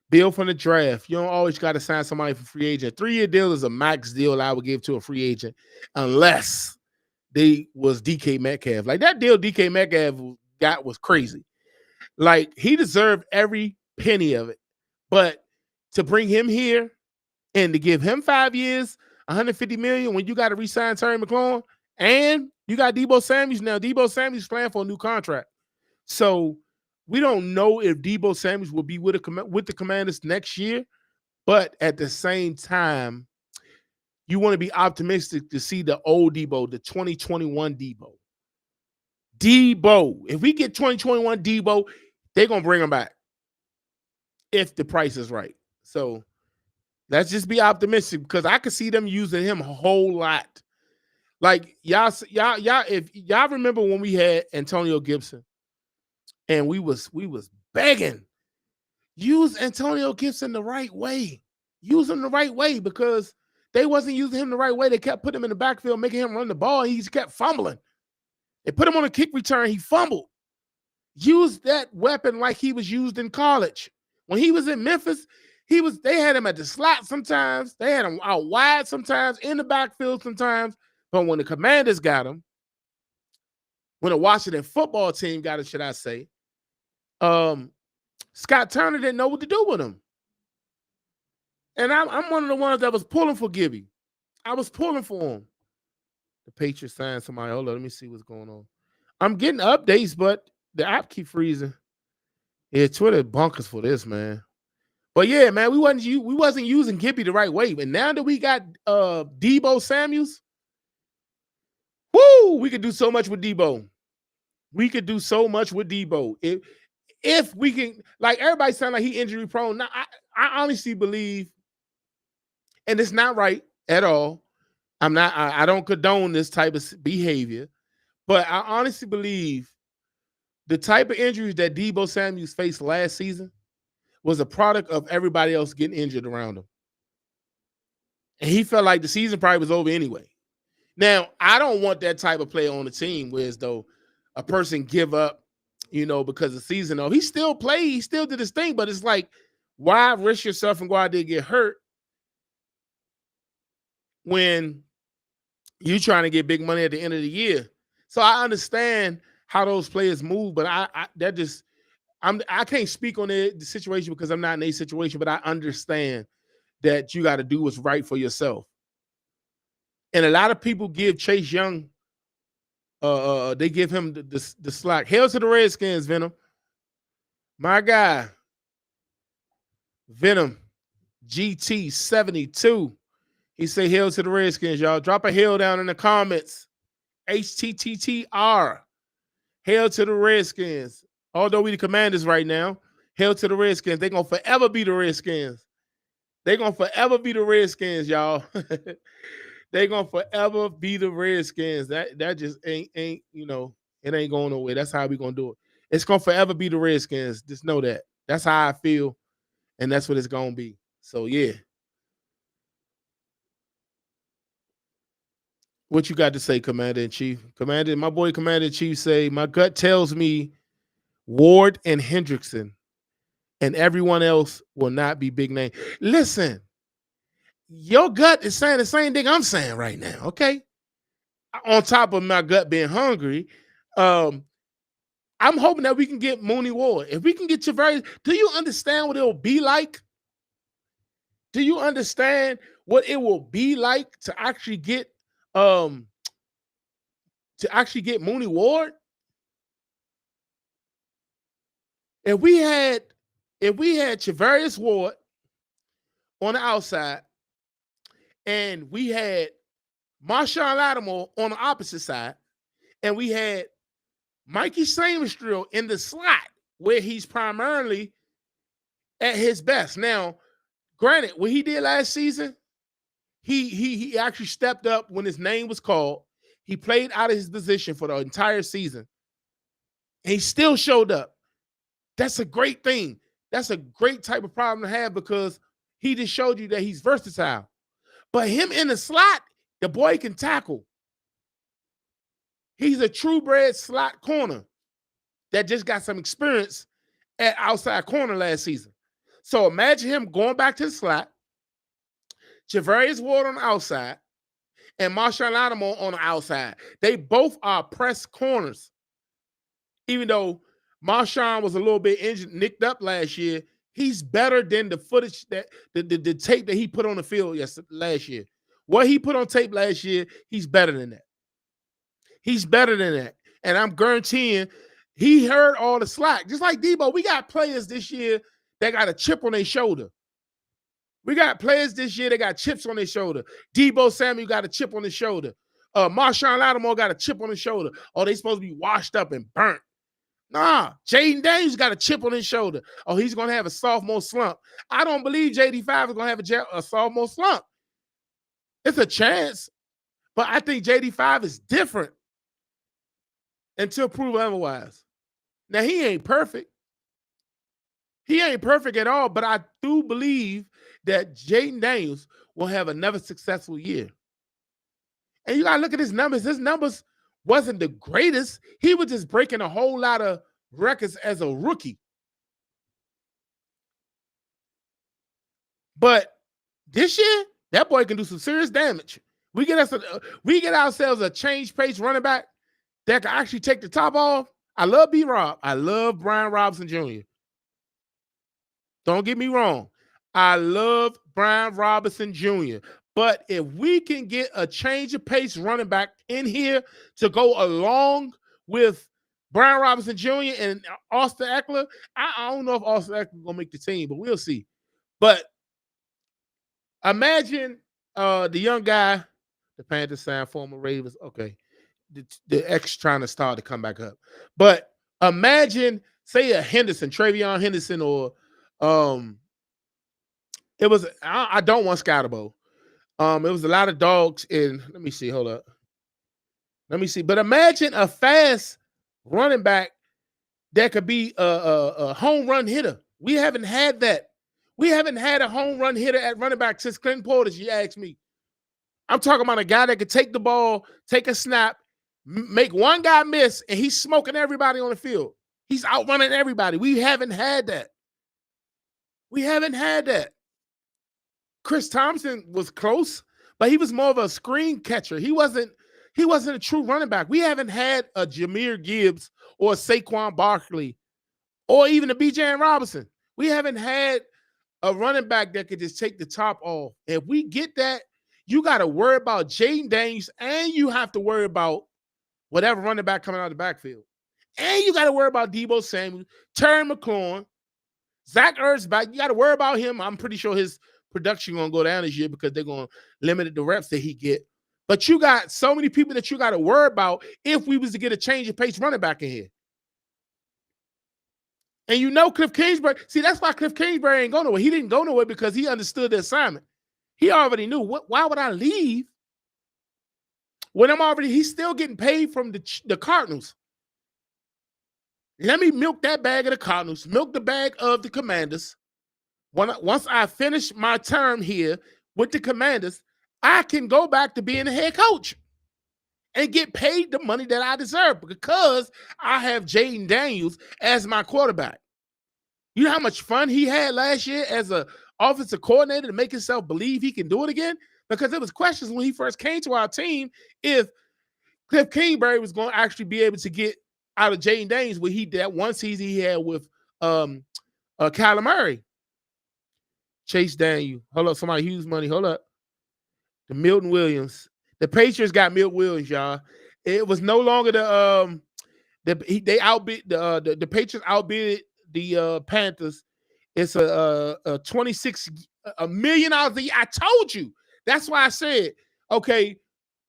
S1: Build from the draft. You don't always got to sign somebody for free agent. 3-year deal is a max deal I would give to a free agent unless they was DK Metcalf. Like that deal DK Metcalf got was crazy. Like he deserved every penny of it. But to bring him here and to give him 5 years, $150 million when you got to re-sign Terry McLaurin and you got Deebo Samuels now. Deebo Samuels playing for a new contract. So we don't know if Deebo Samuels will be with the Commanders next year, but at the same time, you want to be optimistic to see the old Deebo, the 2021 Deebo. If we get 2021 Deebo, they're going to bring him back if the price is right. So let's just be optimistic because I could see them using him a whole lot. Like y'all, if y'all remember when we had Antonio Gibson, and we was begging, use Antonio Gibson the right way. Use him the right way because they wasn't using him the right way. They kept putting him in the backfield, making him run the ball. And he just kept fumbling. They put him on a kick return. He fumbled. Use that weapon like he was used in college. When he was in Memphis, they had him at the slot sometimes. They had him out wide sometimes, in the backfield sometimes. But when the Commanders got him, when the Washington football team got it, should I say, Scott Turner didn't know what to do with him. And I'm one of the ones that was pulling for Gibby. I was pulling for him. The Patriots signed somebody. Hold on, let me see what's going on. I'm getting updates, but the app keep freezing. Yeah, Twitter bonkers for this, man. But yeah, man, we wasn't using Gibby the right way. But now that we got Deebo Samuels, woo, we could do so much with Deebo. We could do so much with Deebo. If we can, like everybody sound like he injury prone. Now, I honestly believe, and it's not right at all. I don't condone this type of behavior, but I honestly believe the type of injuries that Deebo Samuels faced last season was a product of everybody else getting injured around him. And he felt like the season probably was over anyway. Now, I don't want that type of player on the team where as though a person give up, because the season, he still played, he still did his thing, but it's like, why risk yourself and go out there and get hurt when You trying to get big money at the end of the year. So I understand how those players move, but I can't speak on the situation because I'm not in a situation, but I understand that you got to do what's right for yourself. And a lot of people give Chase Young, they give him the slack. Hail to the Redskins, Venom. My guy, Venom, GT72. He say hail to the Redskins, y'all. Drop a hail down in the comments. HTTTR. Hail to the Redskins. Although we the Commanders right now, hail to the Redskins. They're going to forever be the Redskins. They're going to forever be the Redskins, y'all. They're going to forever be the Redskins. That just ain't, it ain't going nowhere. That's how we going to do it. It's going to forever be the Redskins. Just know that. That's how I feel, and that's what it's going to be. So, yeah. What you got to say, Commander-in-Chief? My boy Commander-in-Chief say, my gut tells me Ward and Hendrickson and everyone else will not be big name. Listen, your gut is saying the same thing I'm saying right now, okay? On top of my gut being hungry, I'm hoping that we can get Mooney Ward. If we can get Javarius, do you understand what it will be like? Do you understand what it will be like to actually get Mooney Ward? If we had Javarius Ward on the outside and we had Marshawn Lattimore on the opposite side, and we had Mikey Sainristil in the slot where he's primarily at his best. Now, granted, what he did last season, he actually stepped up when his name was called. He played out of his position for the entire season. And he still showed up. That's a great thing. That's a great type of problem to have because he just showed you that he's versatile. But him in the slot, the boy can tackle. He's a true bred slot corner that just got some experience at outside corner last season. So imagine him going back to the slot, Javarius Ward on the outside, and Marshawn Lattimore on the outside. They both are press corners. Even though Marshawn was a little bit injured, nicked up last year, he's better than the footage that the tape that he put on the field last year. What he put on tape last year, he's better than that. He's better than that. And I'm guaranteeing he heard all the slack. Just like Debo, we got players this year that got a chip on their shoulder. We got players this year that got chips on their shoulder. Debo Samuel got a chip on his shoulder. Marshawn Lattimore got a chip on his shoulder. Oh, they supposed to be washed up and burnt. Nah, Jaden Daniels got a chip on his shoulder. Oh, he's going to have a sophomore slump. I don't believe JD5 is going to have a sophomore slump. It's a chance, but I think JD5 is different until proven otherwise. Now, he ain't perfect. He ain't perfect at all, but I do believe that Jaden Daniels will have another successful year. And you got to look at his numbers. His numbers wasn't the greatest. He was just breaking a whole lot of records as a rookie. But this year, that boy can do some serious damage. We get ourselves a change pace running back that can actually take the top off. I love B-Rob. I love Brian Robinson Jr. Don't get me wrong. I love Brian Robinson Jr. But if we can get a change of pace running back in here to go along with Brian Robinson Jr. and Austin Ekeler, I don't know if Austin Ekeler is going to make the team, but we'll see. But imagine the young guy, the Panthers signed former Ravens. Okay. The X trying to start to come back up. But imagine, say a Henderson, Travion Henderson, or it was, I don't want Scotabo. It was a lot of dogs in, let me see, hold up. Let me see. But imagine a fast running back that could be a home run hitter. We haven't had that. We haven't had a home run hitter at running back since Clinton Portis, you ask me. I'm talking about a guy that could take the ball, take a snap, make one guy miss, and he's smoking everybody on the field. He's outrunning everybody. We haven't had that. We haven't had that. Chris Thompson was close, but he was more of a screen catcher. He wasn't a true running back. We haven't had a Jahmyr Gibbs or a Saquon Barkley or even a BJ Robinson. We haven't had a running back that could just take the top off. If we get that, you got to worry about Jayden Daniels, and you have to worry about whatever running back coming out of the backfield. And you got to worry about Deebo Samuel, Terry McLaurin, Zach Ertz back. You got to worry about him. I'm pretty sure his production going to go down this year because they're going to limit the reps that he get. But you got so many people that you got to worry about if we was to get a change of pace running back in here. And you know Cliff Kingsbury, see, that's why Cliff Kingsbury ain't going nowhere. He didn't go nowhere because he understood the assignment. He already knew, why would I leave when he's still getting paid from the Cardinals? Let me milk that bag of the Cardinals, milk the bag of the Commanders. Once I finish my term here with the Commanders, I can go back to being a head coach and get paid the money that I deserve because I have Jayden Daniels as my quarterback. You know how much fun he had last year as an offensive coordinator to make himself believe he can do it again? Because there was questions when he first came to our team if Cliff Kingsbury was going to actually be able to get out of Jayden Daniels what he did that one season he had with Kyler Murray. Chase Daniel. Hold up, somebody huge money. Hold up. The Milton Williams. The Patriots got Milton Williams, y'all. It was no longer the Patriots outbid the Panthers. It's a $26 million a year. I told you. That's why I said, okay,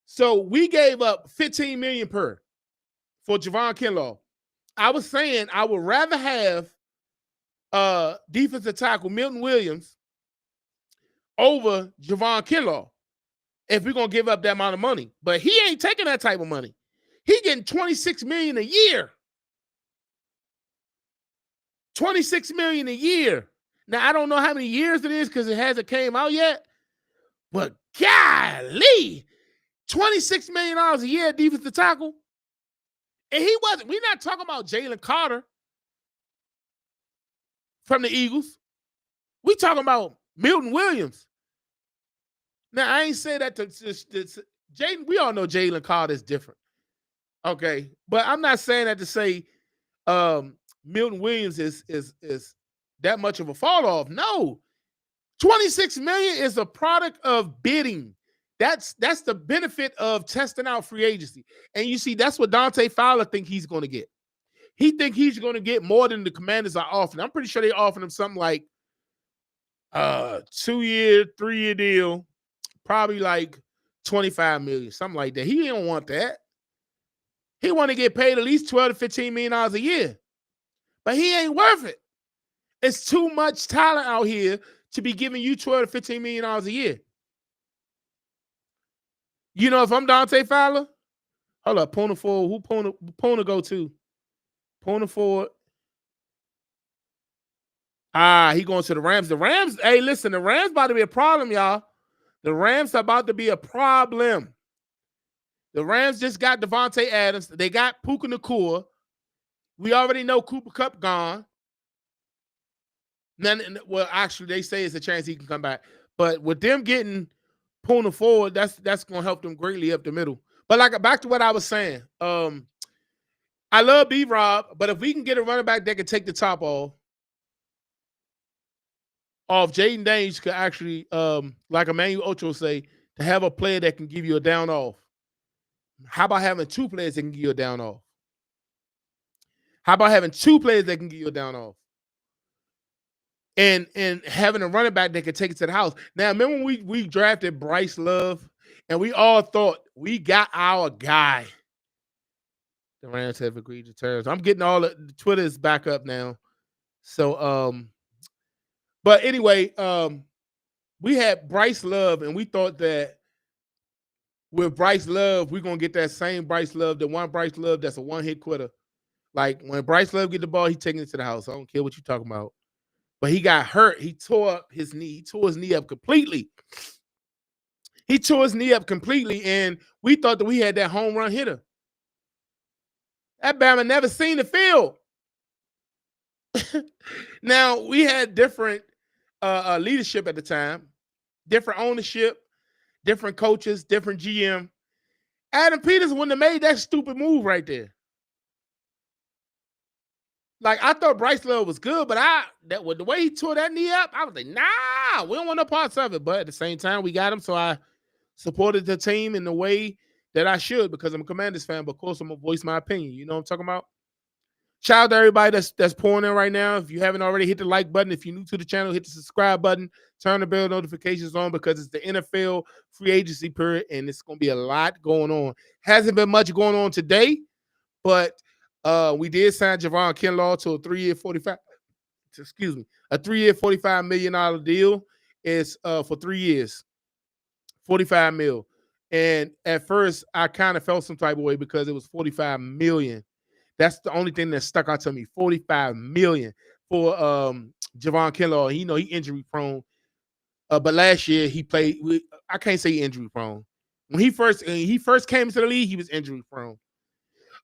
S1: so we gave up $15 million per for Javon Kinlaw. I was saying I would rather have defensive tackle Milton Williams over Javon Kinlaw if we're going to give up that amount of money. But he ain't taking that type of money. He getting $26 million a year. $26 million a year. Now, I don't know how many years it is because it hasn't came out yet. But golly, $26 million a year defensive tackle. And he wasn't. We're not talking about Jalen Carter from the Eagles. We're talking about Milton Williams. Now, I ain't say that to Jaden. We all know Jalen Carter is different. Okay. But I'm not saying that to say Milton Williams is that much of a fall off. No. $26 million is a product of bidding. That's the benefit of testing out free agency. And you see, that's what Dante Fowler think he's going to get. He think he's going to get more than the Commanders are offering. I'm pretty sure they offering him something like 2-year, 3-year deal, probably like $25 million, something like that. He don't want that. He want to get paid at least $12 to $15 million a year. But he ain't worth it. It's too much talent out here to be giving you $12 to $15 million a year. You know, if I'm Dante Fowler, hold up, Puna forward. Who Puna go to? Puna forward. He going to the Rams. The Rams, hey, listen, the Rams about to be a problem, y'all. The Rams are about to be a problem. The Rams just got Devontae Adams. They got Puka Nacua. We already know Cooper Kupp gone. Well, actually, they say it's a chance he can come back. But with them getting Puna forward, that's going to help them greatly up the middle. But like back to what I was saying, I love B-Rob, but if we can get a running back that can take the top off Jayden Daniels could actually, like Emmanuel Ocho say, to have a player that can give you a down off. How about having two players that can give you a down off? How about having two players that can give you a down off? And having a running back that can take it to the house. Now, remember when we drafted Bryce Love, and we all thought we got our guy. The Rams have agreed to terms. I'm getting all the Twitter's back up now. So, but anyway, we had Bryce Love, and we thought that with Bryce Love, we're going to get that same Bryce Love, the one Bryce Love that's a one-hit quitter. Like, when Bryce Love get the ball, he's taking it to the house. I don't care what you're talking about. But he got hurt. He tore up his knee. He tore his knee up completely. And we thought that we had that home run hitter. That Bama never seen the field. Now, we had different leadership at the time, different ownership. different coaches, different GM. Adam Peters wouldn't have made that stupid move right there. Like, I thought Bryce Love was good, but the way he tore that knee up, I was like, nah, we don't want no parts of it. But at the same time, we got him, so I supported the team in the way that I should because I'm a Commanders fan. But of course, I'm gonna voice my opinion. You know what I'm talking about? Shout out to everybody that's pouring in right now. If you haven't already, hit the like button. If you're new to the channel, hit the subscribe button. Turn the bell notifications on because it's the NFL free agency period, and it's going to be a lot going on. Hasn't been much going on today, but we did sign Javon Kinlaw to a 3-year, $45 million deal. It's for 3 years, $45 million. And at first, I kind of felt some type of way because it was $45 million. That's the only thing that stuck out to me. $45 million for Javon Kinlaw. You know, he injury prone. But last year he played. I can't say injury prone. When he first came into the league, he was injury prone.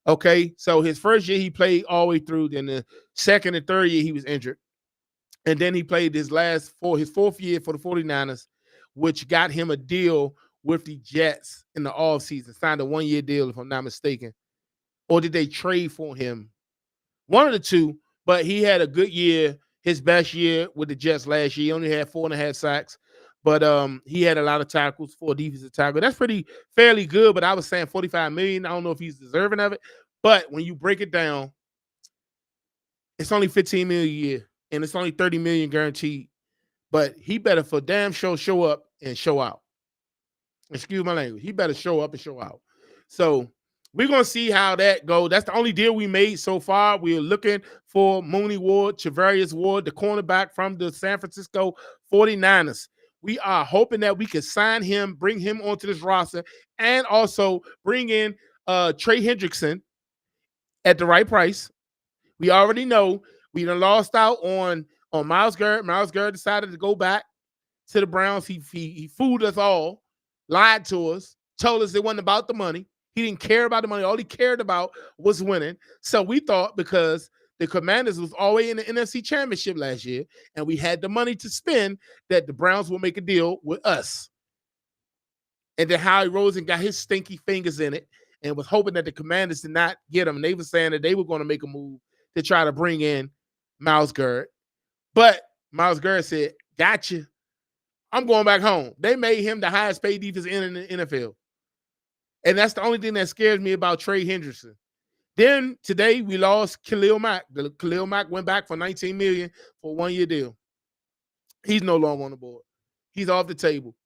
S1: Okay, so his first year he played all the way through. Then the second and third year he was injured, and then he played his fourth year for the 49ers, which got him a deal with the Jets in the offseason. Signed a 1-year deal, if I'm not mistaken. Or did they trade for him? One of the two, but he had a good year, his best year with the Jets last year. He only had 4.5 sacks, but he had a lot of tackles for a defensive tackle. That's fairly good, but I was saying $45 million. I don't know if he's deserving of it, but when you break it down, it's only $15 million a year, and it's only $30 million guaranteed. But he better for damn sure show up and show out. Excuse my language. He better show up and show out. So we're going to see how that goes. That's the only deal we made so far. We're looking for Mooney Ward, Charvarius Ward, the cornerback from the San Francisco 49ers. We are hoping that we can sign him, bring him onto this roster, and also bring in Trey Hendrickson at the right price. We already know we done lost out on Myles Garrett. Myles Garrett decided to go back to the Browns. He fooled us all, lied to us, told us it wasn't about the money. He didn't care about the money. All he cared about was winning. So we thought because the Commanders was always in the NFC Championship last year and we had the money to spend that the Browns will make a deal with us. And then Howie Roseman got his stinky fingers in it and was hoping that the Commanders did not get him. And they were saying that they were going to make a move to try to bring in Myles Garrett. But Myles Garrett said, gotcha. I'm going back home. They made him the highest paid defense in the NFL. And that's the only thing that scares me about Trey Hendrickson. Then today we lost Khalil Mack. Khalil Mack went back for $19 million for a 1-year deal. He's no longer on the board. He's off the table.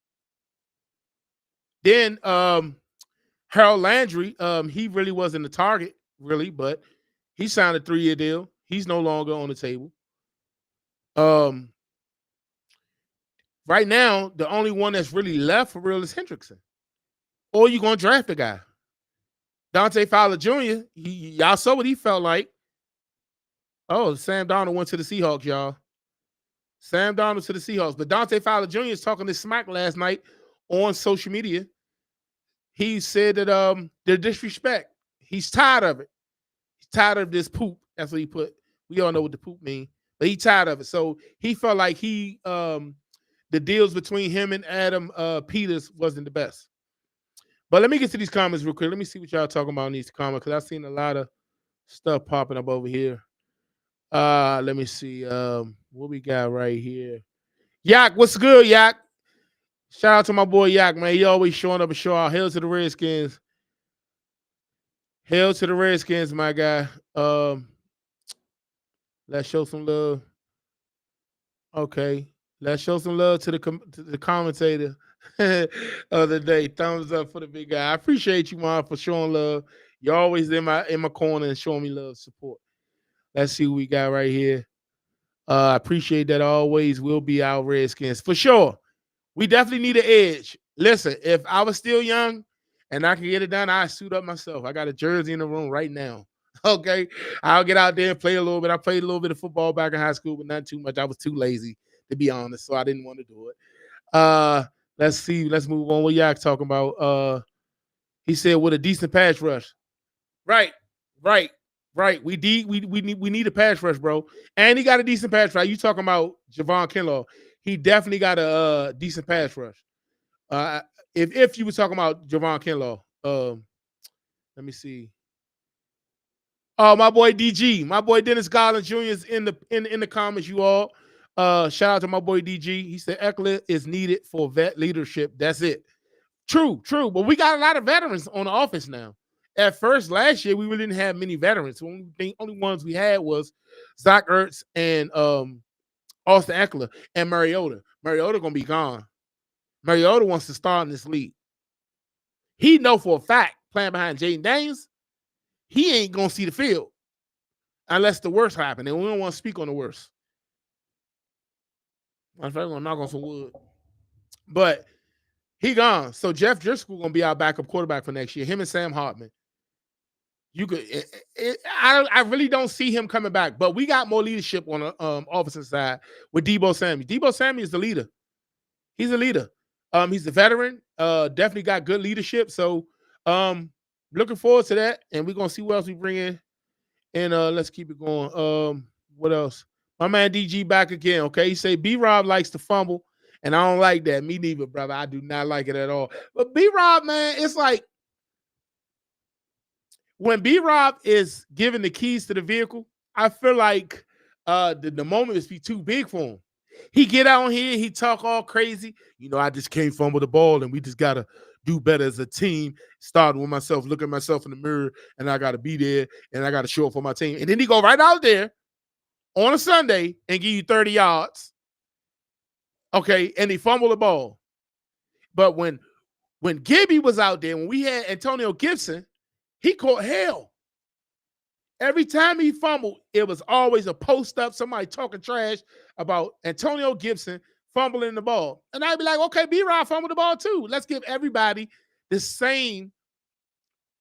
S1: Then Harold Landry, he really wasn't a target, really, but he signed a 3-year deal. He's no longer on the table. Right now, the only one that's really left for real is Hendrickson. Or you going to draft the guy. Dante Fowler Jr., y'all saw what he felt like. Oh, Sam Darnold went to the Seahawks, y'all. Sam Darnold to the Seahawks. But Dante Fowler Jr. is talking this smack last night on social media. He said that the disrespect, he's tired of it. He's tired of this poop. That's what he put. We all know what the poop means. But he's tired of it. So he felt like the deals between him and Adam Peters wasn't the best. But let me get to these comments real quick. Let me see what y'all talking about in these comments because I've seen a lot of stuff popping up over here. Let me see what we got right here. Yak, what's good, Yak? Shout out to my boy Yak, man. He always showing up and show out. Hail to the Redskins. Hail to the Redskins, my guy. Let's show some love. Okay. Let's show some love to the commentator of the day. Thumbs up for the big guy. I appreciate you, man, for showing love. You're always in my corner and showing me love, support. Let's see what we got right here. I appreciate that always. Will be our Redskins for sure. We definitely need an edge. Listen, if I was still young and I could get it done, I'd suit up myself. I got a jersey in the room right now. Okay, I'll get out there and play a little bit. I played a little bit of football back in high school, but not too much. I was too lazy, to be honest, so I didn't want to do it. Let's see. Let's move on. What Yak talking about? He said with a decent pass rush. Right. We need a pass rush, bro. And he got a decent pass rush. You talking about Javon Kinlaw? He definitely got a decent pass rush. if you were talking about Javon Kinlaw, let me see. Oh, my boy DG, my boy Dennis Garland Jr. is in the comments. You all, shout out to my boy DG. He said Ekeler is needed for vet leadership. That's it. True. But we got a lot of veterans on the offense now. At first, last year, we really didn't have many veterans. The only ones we had was Zach Ertz and Austin Ekeler and Mariota. Mariota gonna be gone. Mariota wants to start in this league. He know for a fact, playing behind Jaden Daniels, he ain't gonna see the field unless the worst happen. And we don't want to speak on the worst. I'm gonna knock on some wood. But he gone. So Jeff Driscoll gonna be our backup quarterback for next year. Him and Sam Hartman. You could. I really don't see him coming back. But we got more leadership on the offensive side with Deebo Samuel. Deebo Samuel is the leader. He's a leader. He's a veteran. Definitely got good leadership. So looking forward to that. And we're gonna see what else we bring in. And let's keep it going. What else? My man DG back again. Okay, he say B-Rob likes to fumble, and I don't like that. Me neither, brother. I do not like it at all. But B-Rob, man, it's like when B-Rob is given the keys to the vehicle, I feel like the moment is be too big for him. He get out here, he talk all crazy. You know, I just can't fumble the ball, and we just gotta do better as a team. Starting with myself, looking at myself in the mirror, and I gotta be there, and I gotta show up for my team. And then he go right out there on a Sunday and give you 30 yards. Okay, and he fumbled the ball. But when Gibby was out there, when we had Antonio Gibson, he caught hell. Every time he fumbled, it was always a post up, somebody talking trash about Antonio Gibson fumbling the ball. And I'd be like, okay, B-Rob fumbled the ball too. Let's give everybody the same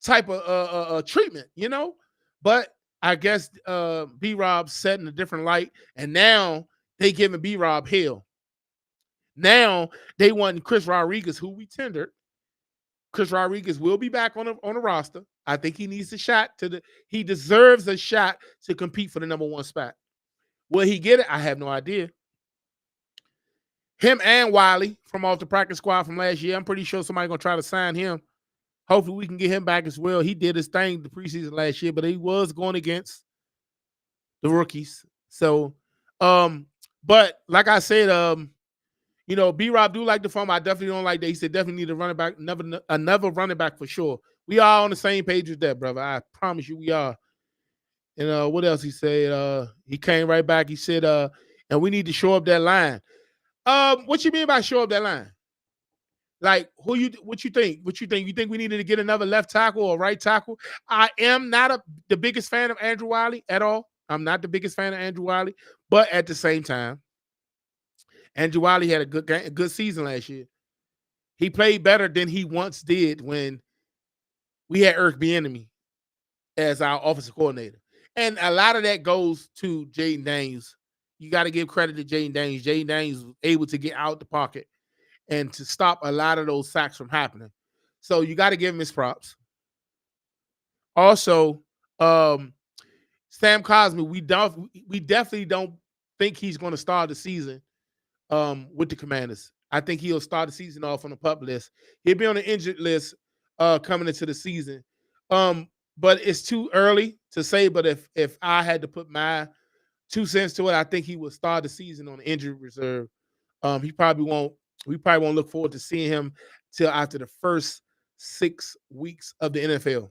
S1: type of treatment, you know? But I guess B-Rob set in a different light, and now they giving B-Rob hell. Now they want Chris Rodriguez, who we tendered. Chris Rodriguez will be back on the roster. I think he needs a shot he deserves a shot to compete for the number one spot. Will he get it? I have no idea. Him and Wiley from off the practice squad from last year. I'm pretty sure somebody's gonna try to sign him. Hopefully we can get him back as well. He did his thing the preseason last year, but he was going against the rookies. So, but like I said, you know, B-Rob do like the fumble. I definitely don't like that. He said definitely need a running back, another running back for sure. We are on the same page with that, brother. I promise you we are. And what else he said? He came right back. He said, and we need to show up that line. What you mean by show up that line? Like, what you think? What you think? You think we needed to get another left tackle or right tackle? I am not the biggest fan of Andrew Wiley at all. I'm not the biggest fan of Andrew Wiley, but at the same time, Andrew Wiley had a good season last year. He played better than he once did when we had Eric Bieniemy as our offensive coordinator. And a lot of that goes to Jaden Daniels. You got to give credit to Jaden Daniels. Jaden Daniels was able to get out the pocket and to stop a lot of those sacks from happening. So you got to give him his props. Also, Sam Cosmi, we definitely don't think he's going to start the season with the Commanders. I think he'll start the season off on the PUP list. He'll be on the injured list coming into the season. But it's too early to say. But if I had to put my 2 cents to it, I think he will start the season on the injured reserve. We probably won't look forward to seeing him till after the first 6 weeks of the NFL.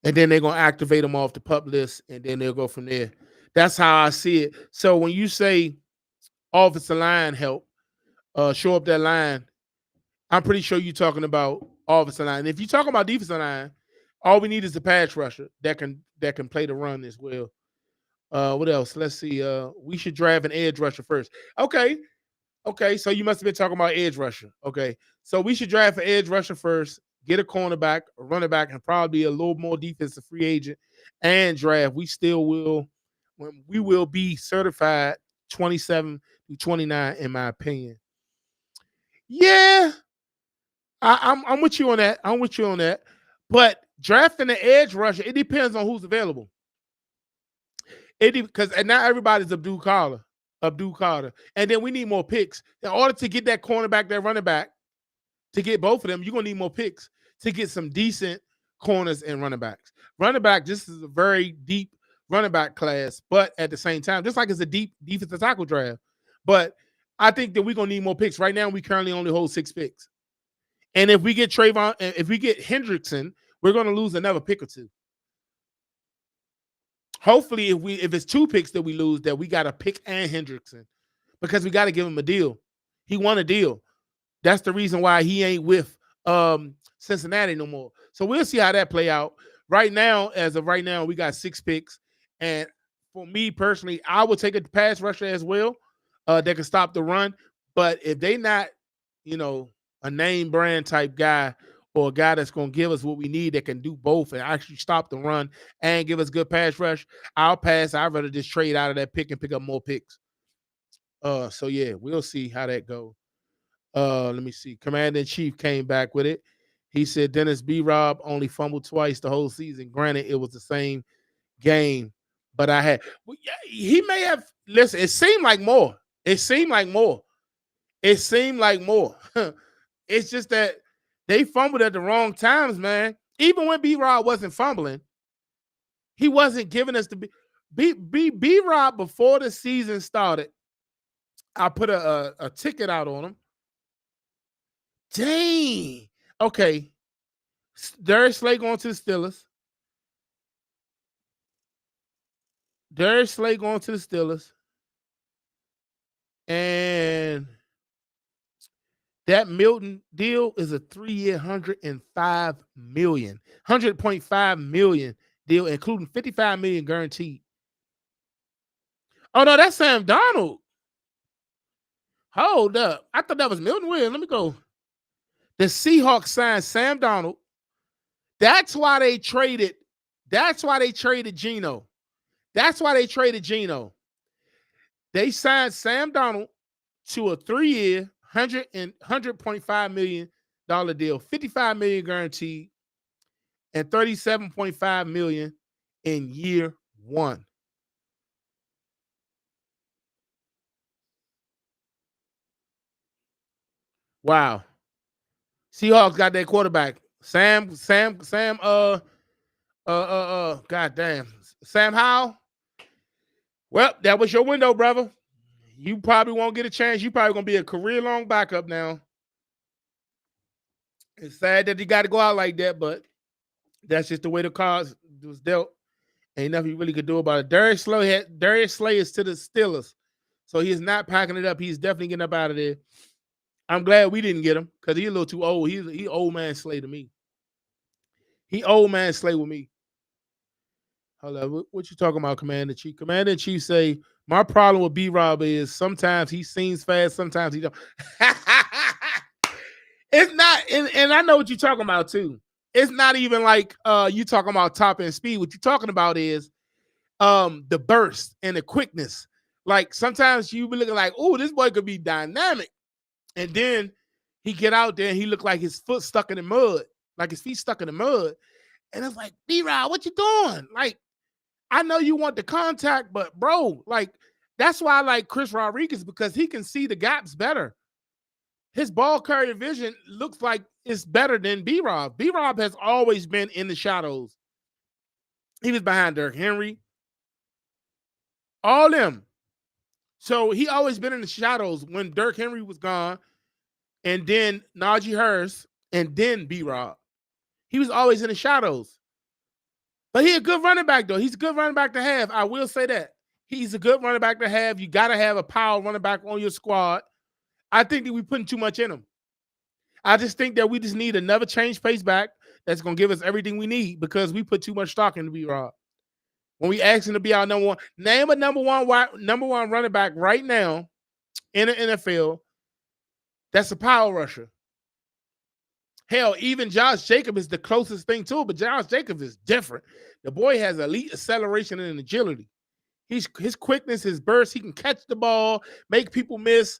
S1: And then they're going to activate him off the PUP list, and then they'll go from there. That's how I see it. So when you say offensive line help, show up that line, I'm pretty sure you're talking about offensive line. And if you're talking about defensive line, all we need is a pass rusher that can play the run as well. What else? Let's see. We should draft an edge rusher first. Okay. So you must have been talking about edge rusher. Okay. So we should draft an edge rusher first, get a cornerback, a running back, and probably a little more defensive free agent and draft. We will be certified 27 through 29, in my opinion. Yeah. I'm with you on that. But drafting the edge rusher, it depends on who's available. Because not everybody's Abdul Carter. And then we need more picks. In order to get that cornerback, that running back, to get both of them, you're gonna need more picks to get some decent corners and running backs. Running back, this is a very deep running back class, but at the same time, just like it's a deep defensive tackle draft. But I think that we're gonna need more picks. Right now, we currently only hold 6 picks. And if we get Trayvon, if we get Hendrickson, we're gonna lose another pick or two. Hopefully, if it's 2 picks that we lose, that we got a pick and Hendrickson, because we got to give him a deal. He won a deal. That's the reason why he ain't with Cincinnati no more. So we'll see how that play out. Right now, as of right now, we got 6 picks. And for me personally, I would take a pass rusher as well that can stop the run. But if they not, a name brand type guy or a guy that's going to give us what we need that can do both and actually stop the run and give us good pass rush, I'll pass. I'd rather just trade out of that pick and pick up more picks. So yeah, we'll see how that goes. Let me see. Commander-in-Chief came back with it. He said Dennis B-Rob only fumbled twice the whole season. Granted, it was the same game, but he may have, listen, it seemed like more. It's just that they fumbled at the wrong times, man. Even when B-Rob wasn't fumbling, he wasn't giving us the B-Rob before the season started. I put a ticket out on him. Dang. Okay. Darius Slay going to the Steelers. And that Milton deal is a 3-year, $105 million. $100.5 million deal, including $55 million guaranteed. Oh, no, that's Sam Darnold. Hold up. I thought that was Milton Williams. Let me go. The Seahawks signed Sam Darnold. That's why they traded Geno. They signed Sam Darnold to a 3-year, $100.5 million deal, $55 million guaranteed, and $37.5 million in year 1. Wow. Seahawks got their quarterback. God damn. Sam Howell. Well, that was your window, brother. You probably won't get a chance. You probably gonna be a career-long backup now. It's sad that you got to go out like that, but that's just the way the cards was dealt. Ain't nothing you really could do about it. Darius Slay is to the Steelers, so he is not packing it up. He's definitely getting up out of there. I'm glad we didn't get him because he's a little too old. He old man Slay to me. He old man Slay with me. Hold up. What you talking about, Commander-in-Chief? Commander-in-Chief say, my problem with B-Rob is sometimes he seems fast, sometimes he don't. It's not, and I know what you're talking about too. It's not even like you talking about top end speed. What you're talking about is the burst and the quickness. Like sometimes you be looking like, oh, this boy could be dynamic. And then he get out there and he look like his foot stuck in the mud, like his feet stuck in the mud. And it's like, B-Rob, what you doing? Like, I know you want the contact, but bro, like, that's why I like Chris Rodriguez, because he can see the gaps better. His ball carrier vision looks like it's better than B-Rob. B-Rob has always been in the shadows. He was behind Derrick Henry. All them. So he always been in the shadows when Derrick Henry was gone, and then Najee Harris, and then B-Rob. He was always in the shadows. But he's a good running back, though. He's a good running back to have. I will say that. He's a good running back to have. You got to have a power running back on your squad. I think that we're putting too much in him. I just think that we just need another change pace back that's going to give us everything we need because we put too much stock into B-Rob. When we ask him to be our number one, name a number one running back right now in the NFL that's a power rusher. Hell, even Josh Jacobs is the closest thing to it, but Josh Jacobs is different. The boy has elite acceleration and agility. His quickness, his burst, he can catch the ball, make people miss.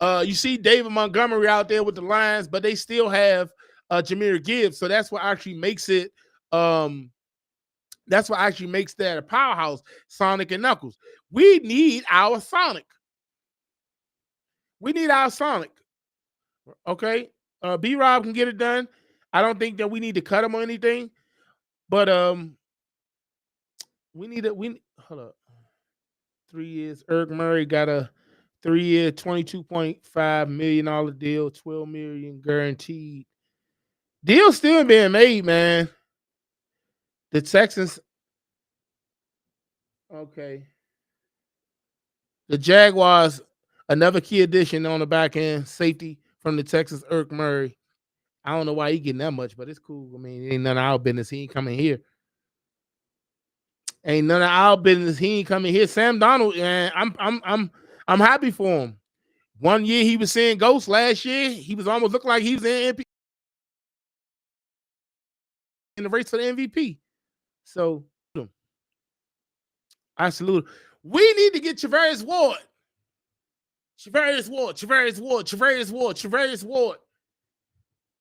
S1: You see David Montgomery out there with the Lions, but they still have Jahmyr Gibbs, so that's what actually makes it. That's what actually makes that a powerhouse. Sonic and Knuckles. We need our Sonic. Okay. B-Rob can get it done. I don't think that we need to cut him or anything, but we hold up. 3 years. Eric Murray got a 3-year, $22.5 million deal, $12 million guaranteed. Deal still being made, man. The Texans. Okay. The Jaguars, another key addition on the back end, safety from the Texans, Eric Murray. I don't know why he getting that much, but it's cool. I mean, it ain't none of our business. He ain't coming here. Ain't none of our business. He ain't coming here. Sam Donald, man, I'm happy for him. 1 year he was seeing ghosts. Last year he was almost looking like he was in the race for the MVP. So I salute him. We need to get Charvarius Ward. Charvarius Ward,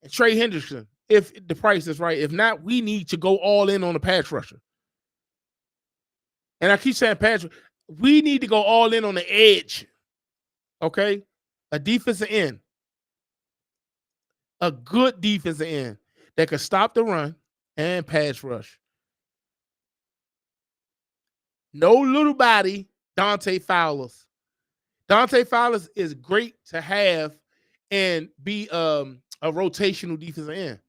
S1: and Trey Hendrickson, if the price is right. If not, we need to go all in on the pass rusher. And I keep saying pass. We need to go all in on the edge. Okay? A defensive end. A good defensive end that can stop the run and pass rush. No little body, Dante Fowlers. Dante Fowlers is great to have and be a rotational defensive end.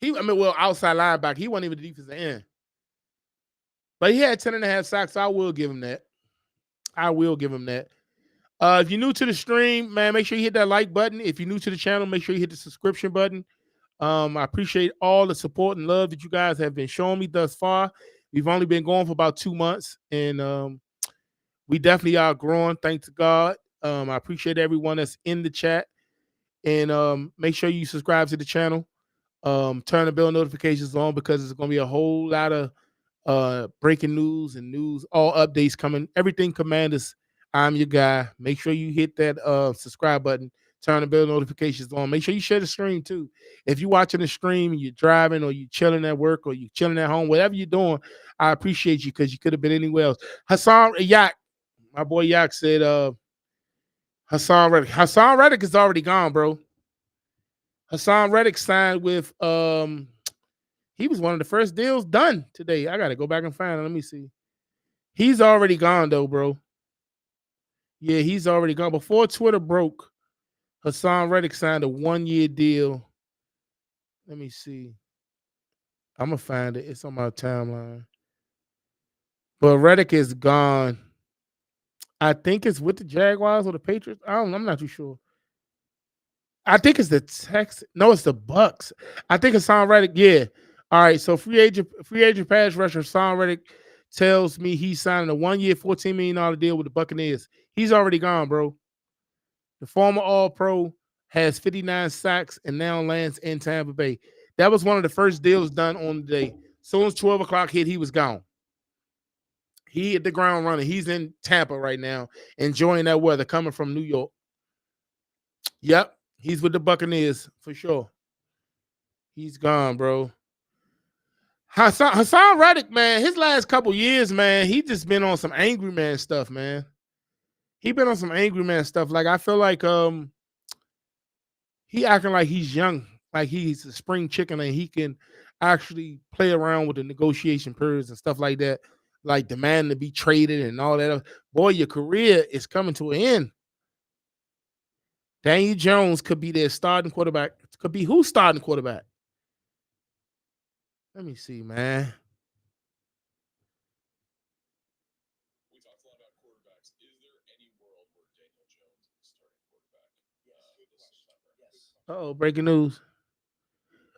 S1: Outside linebacker. He wasn't even the defensive end. But he had 10.5 sacks, so I will give him that. If you're new to the stream, man, make sure you hit that like button. If you're new to the channel, make sure you hit the subscription button. I appreciate all the support and love that you guys have been showing me thus far. We've only been going for about 2 months, and we definitely are growing. Thanks to God. I appreciate everyone that's in the chat. And make sure you subscribe to the channel. Turn the bell notifications on because there's going to be a whole lot of breaking news and all updates coming. Everything Commanders, I'm your guy. Make sure you hit that subscribe button. Turn the bell notifications on. Make sure you share the stream too. If you're watching the stream and you're driving or you're chilling at work or you're chilling at home, whatever you're doing, I appreciate you because you could have been anywhere else. Hassan Yak, my boy Yak said Hassan Reddick. Hassan Reddick is already gone, bro. Hassan Reddick signed with he was one of the first deals done today. I gotta go back and find it. Let me see. He's already gone though, bro. Yeah, he's already gone. Before Twitter broke, Hassan Reddick signed a 1-year deal. Let me see. I'm gonna find it. It's on my timeline. But Reddick is gone. I think it's with the Jaguars or the Patriots. I'm not too sure. I think it's the Texans. No, it's the Bucks. I think Hassan Reddick. Yeah. All right. So free agent pass rusher Hassan Reddick tells me he's signing a 1-year, $14 million deal with the Buccaneers. He's already gone, bro. The former All-Pro has 59 sacks and now lands in Tampa Bay. That was one of the first deals done on the day. As soon as 12 o'clock hit, he was gone. He hit the ground running. He's in Tampa right now, enjoying that weather coming from New York. Yep, he's with the Buccaneers for sure. He's gone, bro. Hassan Reddick, man, his last couple years, man, he just been on some angry man stuff, man. He been on some angry man stuff. Like, I feel like he acting like he's young, like he's a spring chicken and he can actually play around with the negotiation periods and stuff like that, like demanding to be traded and all that. Boy, your career is coming to an end. Daniel Jones could be their starting quarterback. Could be who's starting quarterback? Let me see, man.
S2: We talked a lot about quarterbacks. Is there any world where Daniel Jones is starting quarterback?
S1: Yes. Uh-oh, breaking news.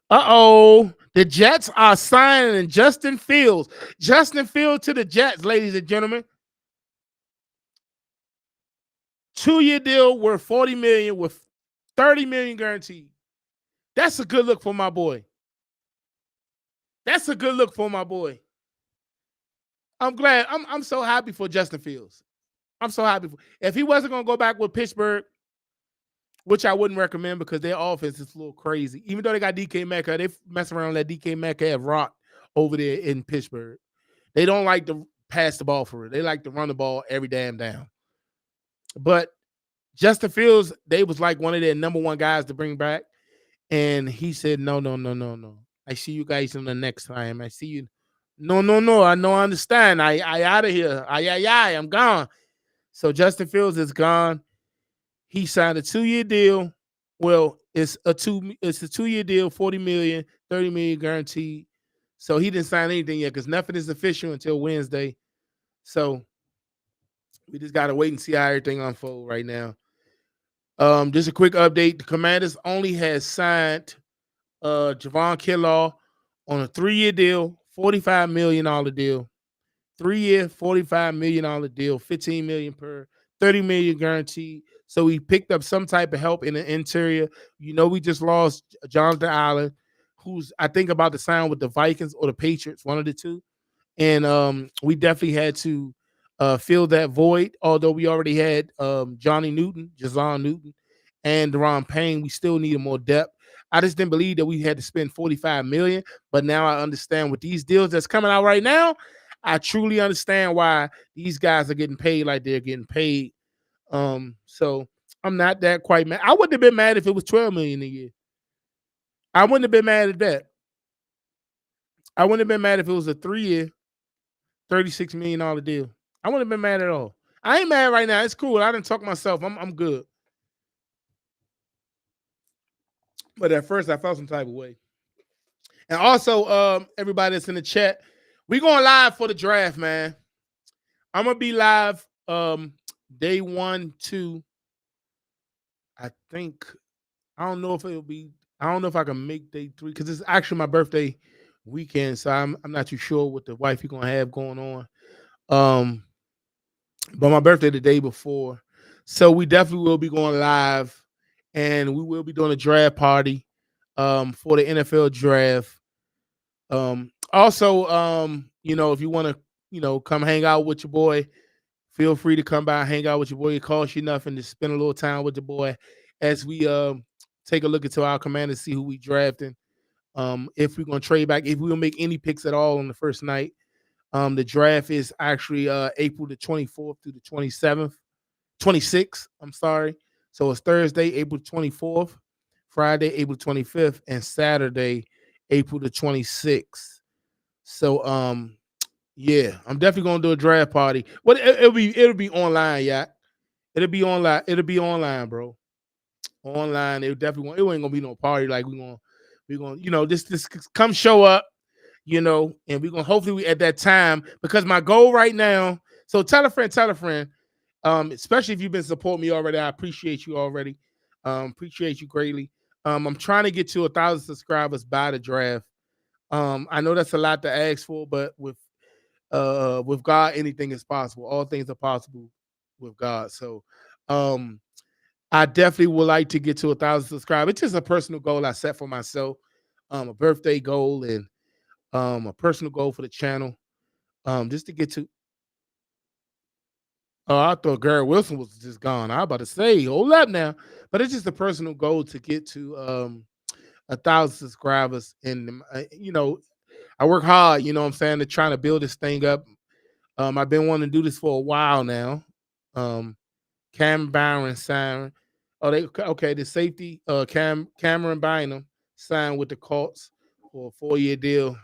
S1: Uh-oh. The Jets are signing Justin Fields. Justin Fields to the Jets, ladies and gentlemen. 2-year deal worth $40 million with $30 million guaranteed. That's a good look for my boy. That's a good look for my boy. I'm glad. I'm so happy for Justin Fields. I'm so happy for. If he wasn't going to go back with Pittsburgh, which I wouldn't recommend because their offense is a little crazy. Even though they got DK Metcalf, they mess around and let DK Metcalf rock over there in Pittsburgh. They don't like to pass the ball for it. They like to run the ball every damn down. But Justin Fields, they was like one of their number one guys to bring back. And he said, no, no, no, no, no. I see you guys on the next time. I see you. No, no, no. I know, I understand. I out of here. I'm gone. So Justin Fields is gone. He signed a 2-year deal. Well, it's a 2-year deal, 40 million, 30 million guaranteed. So he didn't sign anything yet because nothing is official until Wednesday. So we just gotta wait and see how everything unfolds right now. Just a quick update. The Commanders only has signed Javon Kinlaw on a 3-year deal, $45 million deal. 3-year, $45 million deal, $15 million per, $30 million guaranteed. So we picked up some type of help in the interior. You know, we just lost Jonathan Allen, who's I think about to sign with the Vikings or the Patriots, one of the two. And we definitely had to fill that void. Although we already had Johnny Newton, Jazon Newton, and Deron Payne, we still needed more depth. I just didn't believe that we had to spend $45 million, but now I understand with these deals that's coming out right now. I truly understand why these guys are getting paid like they're getting paid. So I'm not that quite mad. I wouldn't have been mad if it was $12 million a year. I wouldn't have been mad at that. I wouldn't have been mad if it was a 3-year, $36 million deal. I wouldn't have been mad at all. I ain't mad right now. It's cool. I didn't talk myself. I'm good. But at first I felt some type of way. And also, everybody that's in the chat, we going live for the draft, man. I'm gonna be live day 1, 2. I think I don't know if it'll be. I don't know if I can make day 3 because it's actually my birthday weekend, so I'm not too sure what the wife you're gonna have going on. But my birthday the day before, so we definitely will be going live, and we will be doing a draft party, for the NFL draft. Also, you know, if you want to, you know, come hang out with your boy, feel free to come by, hang out with your boy. It costs you nothing to spend a little time with your boy as we take a look into our Commanders, see who we drafting. If we're gonna trade back, if we will make any picks at all on the first night. The draft is actually April the 24th through the 26th. I'm sorry. So it's Thursday, April 24th, Friday, April 25th, and Saturday, April the 26th. So yeah, I'm definitely gonna do a draft party. Well, it'll be online, yeah. It'll be online, bro. Online. It definitely it ain't gonna be no party like we're gonna, you know, just come show up, you know, and we're gonna hopefully we at that time because my goal right now. So tell a friend. Especially if you've been supporting me already. I appreciate you already. Appreciate you greatly. I'm trying to get to 1,000 subscribers by the draft. I know that's a lot to ask for, but with God, anything is possible. All things are possible with God. So I definitely would like to get to 1,000 subscribers. It's just a personal goal I set for myself, a birthday goal and a personal goal for the channel. Just to get to. Oh, I thought Garrett Wilson was just gone. I was about to say, hold up now. But it's just a personal goal to get to 1,000 subscribers. And, you know, I work hard, you know what I'm saying, to trying to build this thing up. I've been wanting to do this for a while now. Cam Byron signed. Oh, the safety, Cameron Bynum signed with the Colts for a 4-year deal.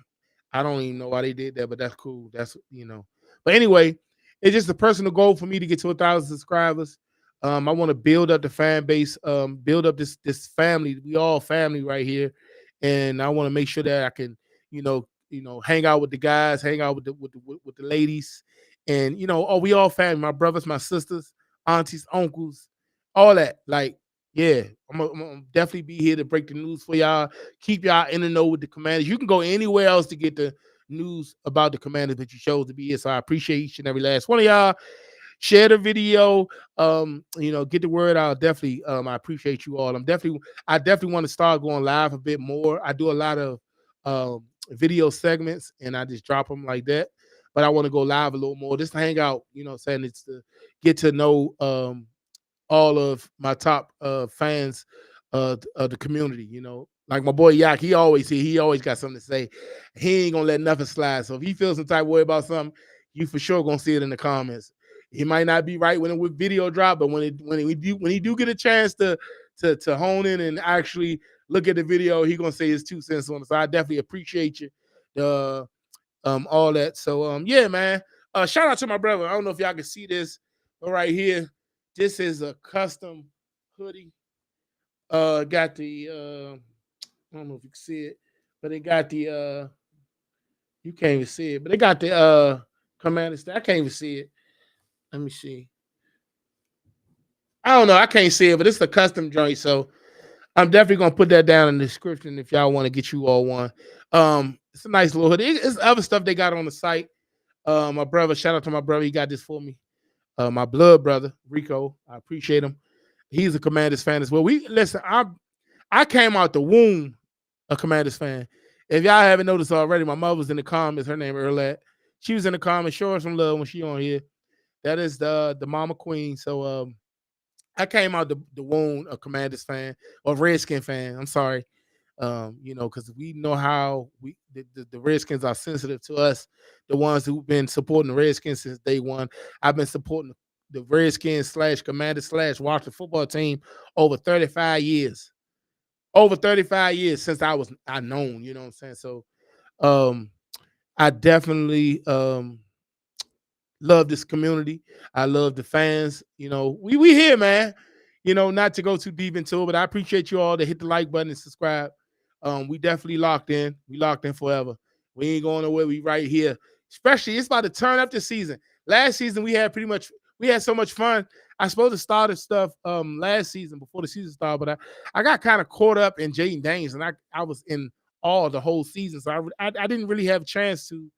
S1: I don't even know why they did that, but that's cool. That's, you know. But anyway, it's just a personal goal for me to get to 1,000 subscribers. I want to build up the fan base, build up this family. We all family right here, and I want to make sure that I can, you know, hang out with the guys, hang out with the ladies, and you know, we all family. My brothers, my sisters, aunties, uncles, all that. Like, yeah, I'm gonna definitely be here to break the news for y'all. Keep y'all in the know with the Commanders. You can go anywhere else to get the news about the Commanders, but you chose to be here. So I appreciate each and every last one of y'all. Share the video, you know, get the word out. Definitely, I appreciate you all. I definitely want to start going live a bit more. I do a lot of video segments and I just drop them like that. But I want to go live a little more, just to hang out, you know, saying it's to get to know all of my top fans of the community, you know. Like my boy Yak, he always got something to say. He ain't gonna let nothing slide. So if he feels some type of way about something, you for sure gonna see it in the comments. He might not be right when it with video drop, but when he do get a chance to hone in and actually look at the video. He gonna say his 2 cents on it. So I definitely appreciate you. All that. So yeah, man. Shout out to my brother. I don't know if y'all can see this, but right here, this is a custom hoodie. Got the I don't know if you can see it, but it got the you can't even see it, but it got the Commander. I can't even see it. Let me see. I don't know. I can't see it, but it's a custom joint. So I'm definitely gonna put that down in the description if y'all want to get you all one. It's a nice little hoodie. It's other stuff they got on the site. My brother, shout out to my brother. He got this for me. My blood brother, Rico. I appreciate him. He's a Commanders fan as well. I came out the womb a Commanders fan. If y'all haven't noticed already, my mother was in the comments. Her name Erlat. She was in the comments. Show her some love when she on here. That is the Mama Queen. So I came out the womb a Commanders fan or Redskin fan. I'm sorry. Because we know how the Redskins are sensitive to us, the ones who've been supporting the Redskins since day one. I've been supporting the Redskins / Commanders / Washington football team over 35 years. Over 35 years since I known, you know what I'm saying? So I definitely love this community. I love the fans. We here, man. Not to go too deep into it, but I appreciate you all to hit the like button and subscribe. We definitely locked in. We locked in forever. We ain't going nowhere. We right here. Especially, it's about to turn up this season. Last season, we had so much fun. I supposed to start stuff last season before the season started, but I got kind of caught up in Jaden Daniels, and I was in all the whole season. So I didn't really have a chance to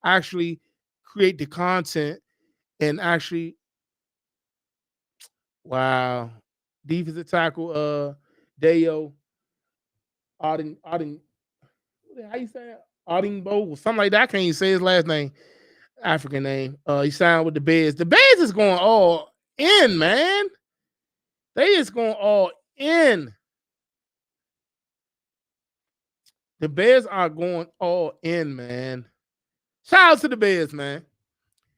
S1: actually create the content and actually, wow, defensive tackle Dayo Auden, how you say it? Audingbo or something like that. I can't even say his last name, African name. He signed with the Bears. The Bears is going all in, man. They is going all in. The Bears are going all in, man. Shout out to the Bears, man.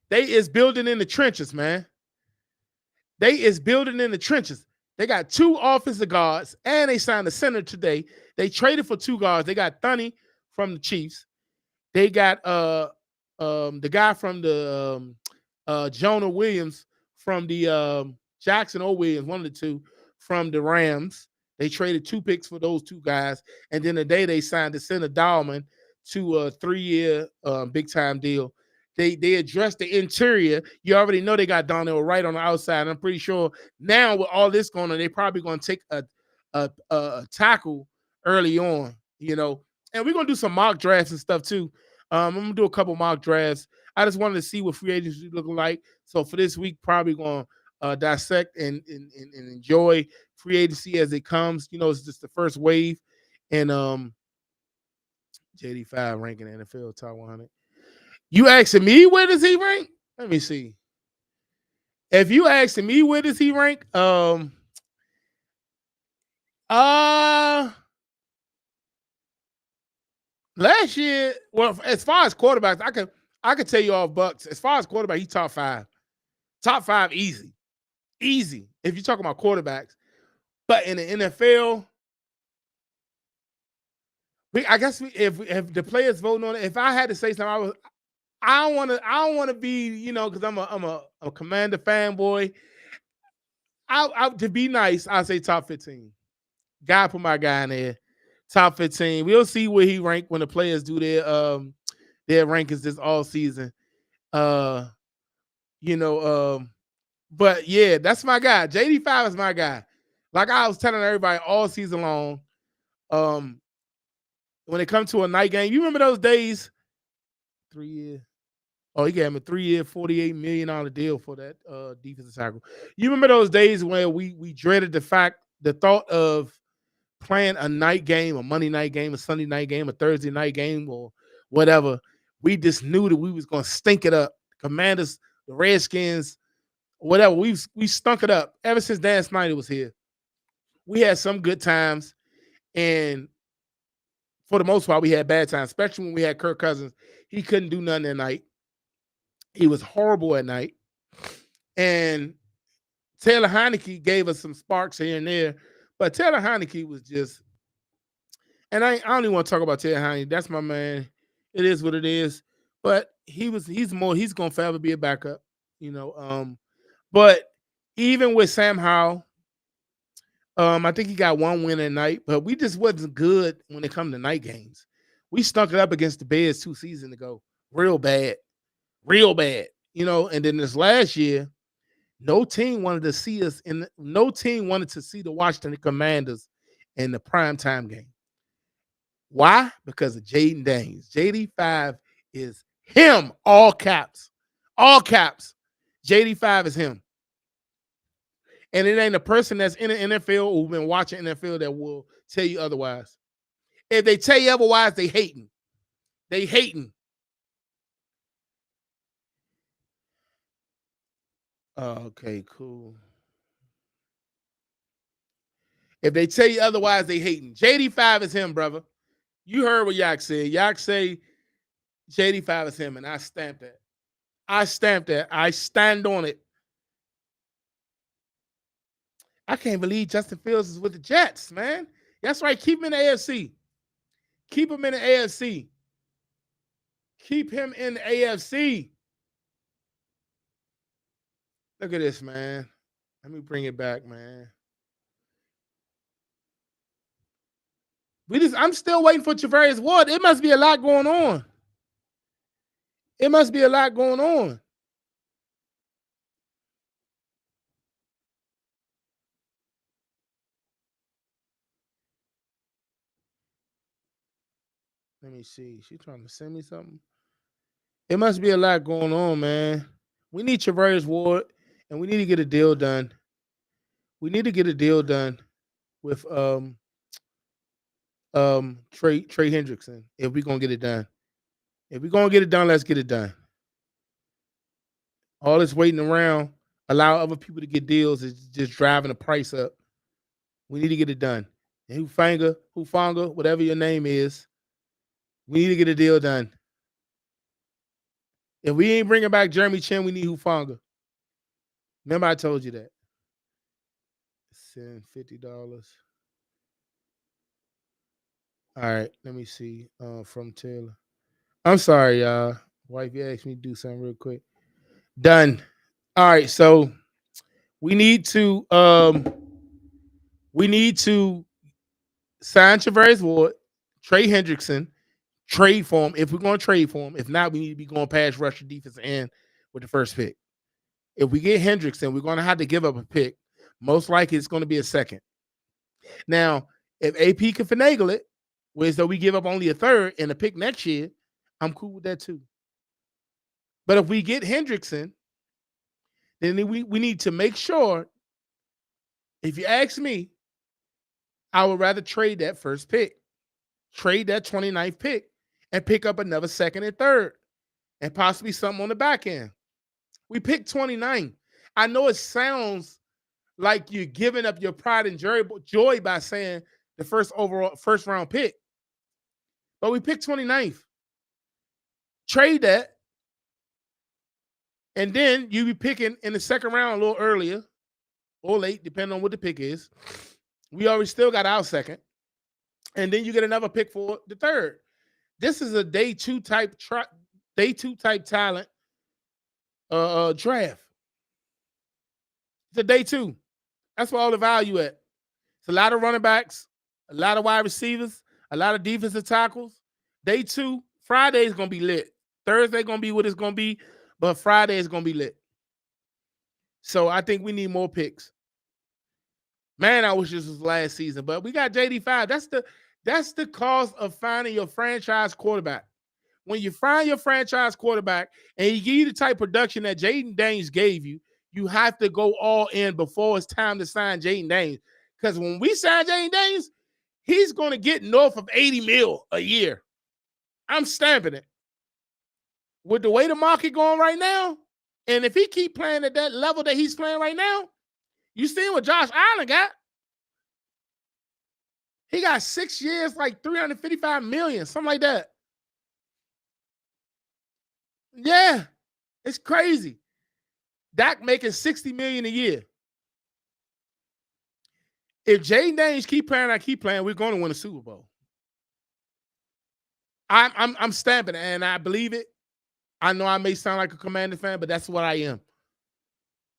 S1: They is building in the trenches, man. They is building in the trenches. They got 2 offensive guards, and they signed a center today. They traded for 2 guards. They got Thuney from the Chiefs. They got the guy from the Jonah Williams from the Jackson O. Williams, one of the 2 from the Rams. They traded 2 picks for those 2 guys, and then today they signed the center Dahlman to a 3-year big time deal. They addressed the interior. You already know they got Donnell Wright on the outside. And I'm pretty sure now with all this going on, they're probably going to take a tackle early on, And we're going to do some mock drafts and stuff too. I'm going to do a couple mock drafts. I just wanted to see what free agency looking like. So for this week, probably going to dissect and enjoy free agency as it comes. It's just the first wave. And JD5 ranking NFL top 100. You asking me where does he rank? Let me see. If you asking me where does he rank, last year, well, as far as quarterbacks, I could tell you off Bucks. As far as quarterback, he's top 5. Top 5 easy. Easy. If you're talking about quarterbacks. But in the NFL, I guess if the players voting on it, if I had to say something, I don't want to be, because I'm a Commander fanboy. To be nice, I'll say top 15. Gotta put my guy in there. Top 15. We'll see where he rank when the players do their rankings this all season. But yeah, that's my guy. JD5 is my guy. Like I was telling everybody all season long. When it comes to a night game, you remember those days? 3 years. Oh, he gave him a 3-year, $48 million deal for that defensive tackle. You remember those days when we dreaded the thought of playing a night game, a Monday night game, a Sunday night game, a Thursday night game, or whatever. We just knew that we was going to stink it up. Commanders, the Redskins, whatever. We stunk it up ever since Dan Snyder was here. We had some good times, and for the most part, we had bad times, especially when we had Kirk Cousins. He couldn't do nothing at night. He was horrible at night. And Taylor Heineke gave us some sparks here and there, but Taylor Heineke was just And I don't even want to talk about Ted Heine. That's my man. It is what it is. But he's gonna forever be a backup, you know. But even with Sam Howell, I think he got one win at night, but we just wasn't good when it come to night games. We stunk it up against the Bears 2 seasons ago, real bad, you know. And then this last year, no team wanted to see us no team wanted to see the Washington Commanders in the primetime game. Why? Because of Jaden Daniels. JD5 is him, all caps. All caps. JD5 is him. And it ain't a person that's in the NFL who's been watching NFL that will tell you otherwise. If they tell you otherwise, they hating. They hating. Okay, cool. If they tell you otherwise, they hating. JD5 is him, brother. You heard what Yak said. Yak say JD5 is him, and I stamped that. I stamped that. I stand on it. I can't believe Justin Fields is with the Jets, man. That's right. Keep him in the AFC. Keep him in the AFC. Keep him in the AFC. Look at this, man. Let me bring it back, man. I'm still waiting for Charvarius Ward. It must be a lot going on. It must be a lot going on. Let me see. She trying to send me something. It must be a lot going on, man. We need Charvarius Ward, and we need to get a deal done. We need to get a deal done with Trey Hendrickson if we're gonna get it done. If we're gonna get it done, let's get it done. All this waiting around, allow other people to get deals is just driving the price up. We need to get it done. And Hufanga, whatever your name is, we need to get a deal done. If we ain't bringing back Jeremy Chin, we need Hufanga. Remember I told you that. Send $50. All right, let me see. From Taylor. I'm sorry, y'all. Wifey asked me to do something real quick. Done. All right, so we need to sign Charvarius Ward, Trey Hendrickson, trade for him if we're going to trade for him. If not, we need to be going past rusher defense end with the first pick. If we get Hendrickson, we're going to have to give up a pick. Most likely it's going to be a second. Now, if AP can finagle it, whereas though we give up only a third and a pick next year, I'm cool with that too. But if we get Hendrickson, then we need to make sure, if you ask me, I would rather trade that first pick, trade that 29th pick, and pick up another second and third, and possibly something on the back end. We picked 29. I know it sounds like you're giving up your pride and joy by saying the first round pick, but we picked 29th. Trade that, and then you be picking in the second round a little earlier or late, depending on what the pick is. We already still got our second, and then you get another pick for the third. This is a day two type talent draft. It's a day two. That's where all the value at. It's a lot of running backs, a lot of wide receivers, a lot of defensive tackles. Day two, Friday is gonna be lit. Thursday gonna be what it's gonna be, but Friday is gonna be lit. So I think we need more picks. Man, I wish this was last season, but we got JD5. That's the cost of finding your franchise quarterback. When you find your franchise quarterback and he give you the type of production that Jaden Daniels gave you, you have to go all in before it's time to sign Jaden Daniels. Because when we sign Jaden Daniels, he's going to get north of 80 mil a year. I'm stamping it. With the way the market going right now, and if he keep playing at that level that he's playing right now, you see what Josh Allen got? He got 6 years, like $355 million, something like that. Yeah, it's crazy. Dak making $60 million a year. If Jaden Daniels keep playing, we're going to win a Super Bowl. I'm stamping it, and I believe it. I know I may sound like a Commander fan, but that's what I am.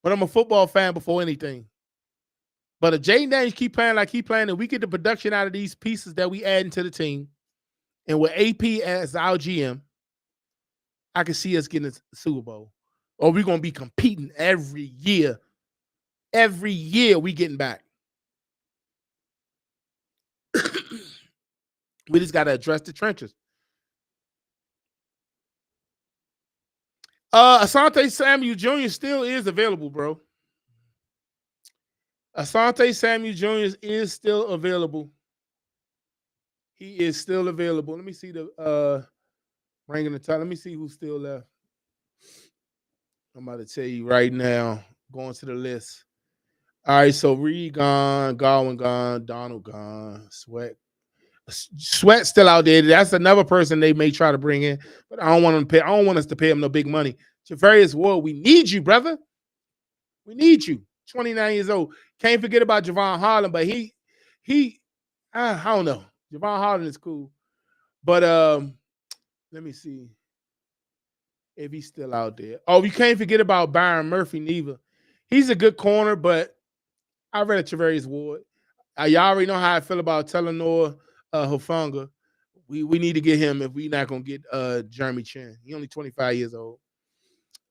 S1: But I'm a football fan before anything. But if Jaden Daniels keep playing like he playing, and we get the production out of these pieces that we add into the team, and with AP as our GM, I can see us getting a Super Bowl. Or we're gonna be competing every year. Every year we getting back. We just gotta address the trenches. Asante Samuel Jr. still is available, bro. Asante Samuel Jr. is still available. He is still available. Let me see the ranking the top. Let me see who's still left. I'm about to tell you right now. Going to the list. All right, so Reed gone, Godwin gone, Donald gone, Sweat still out there. That's another person they may try to bring in, but I don't want them to pay. I don't want us to pay him no big money. Javarius Ward, we need you, brother. We need you. 29 years old. Can't forget about Javon Holland, but I don't know. Javon Holland is cool, but let me see if he's still out there. Oh, you can't forget about Byron Murphy neither. He's a good corner, but I read Javarius Ward. Y'all already know how I feel about Telenor Hufanga. We need to get him if we're not gonna get Jeremy Chin. He only 25 years old.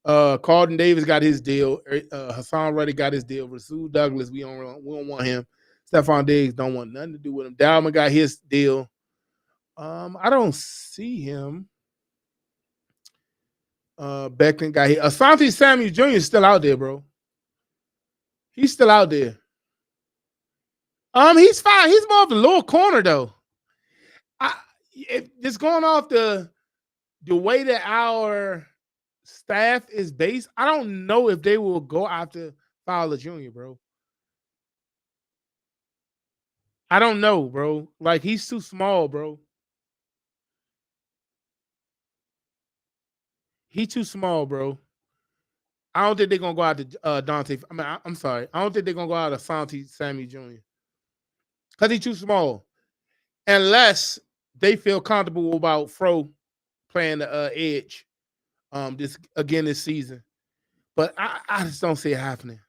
S1: Carlton Davis got his deal. Hassan Reddick got his deal. Rasul Douglas, we don't want him. Stephon Diggs don't want nothing to do with him. Dalman got his deal. I don't see him. Becton got his. Asante Samuel Jr. is still out there, bro. He's still out there. He's fine. He's more of a lower corner though. Just going off the way that our staff is based, I don't know if they will go after Fowler Jr., bro. I don't know, bro. Like, he's too small, bro. He's too small, bro. I don't think they're gonna go out to Dante. I mean, I'm sorry. I don't think they're gonna go out to Asante Samuel Jr. because he's too small. Unless they feel comfortable about Fro playing the edge this season. But I just don't see it happening.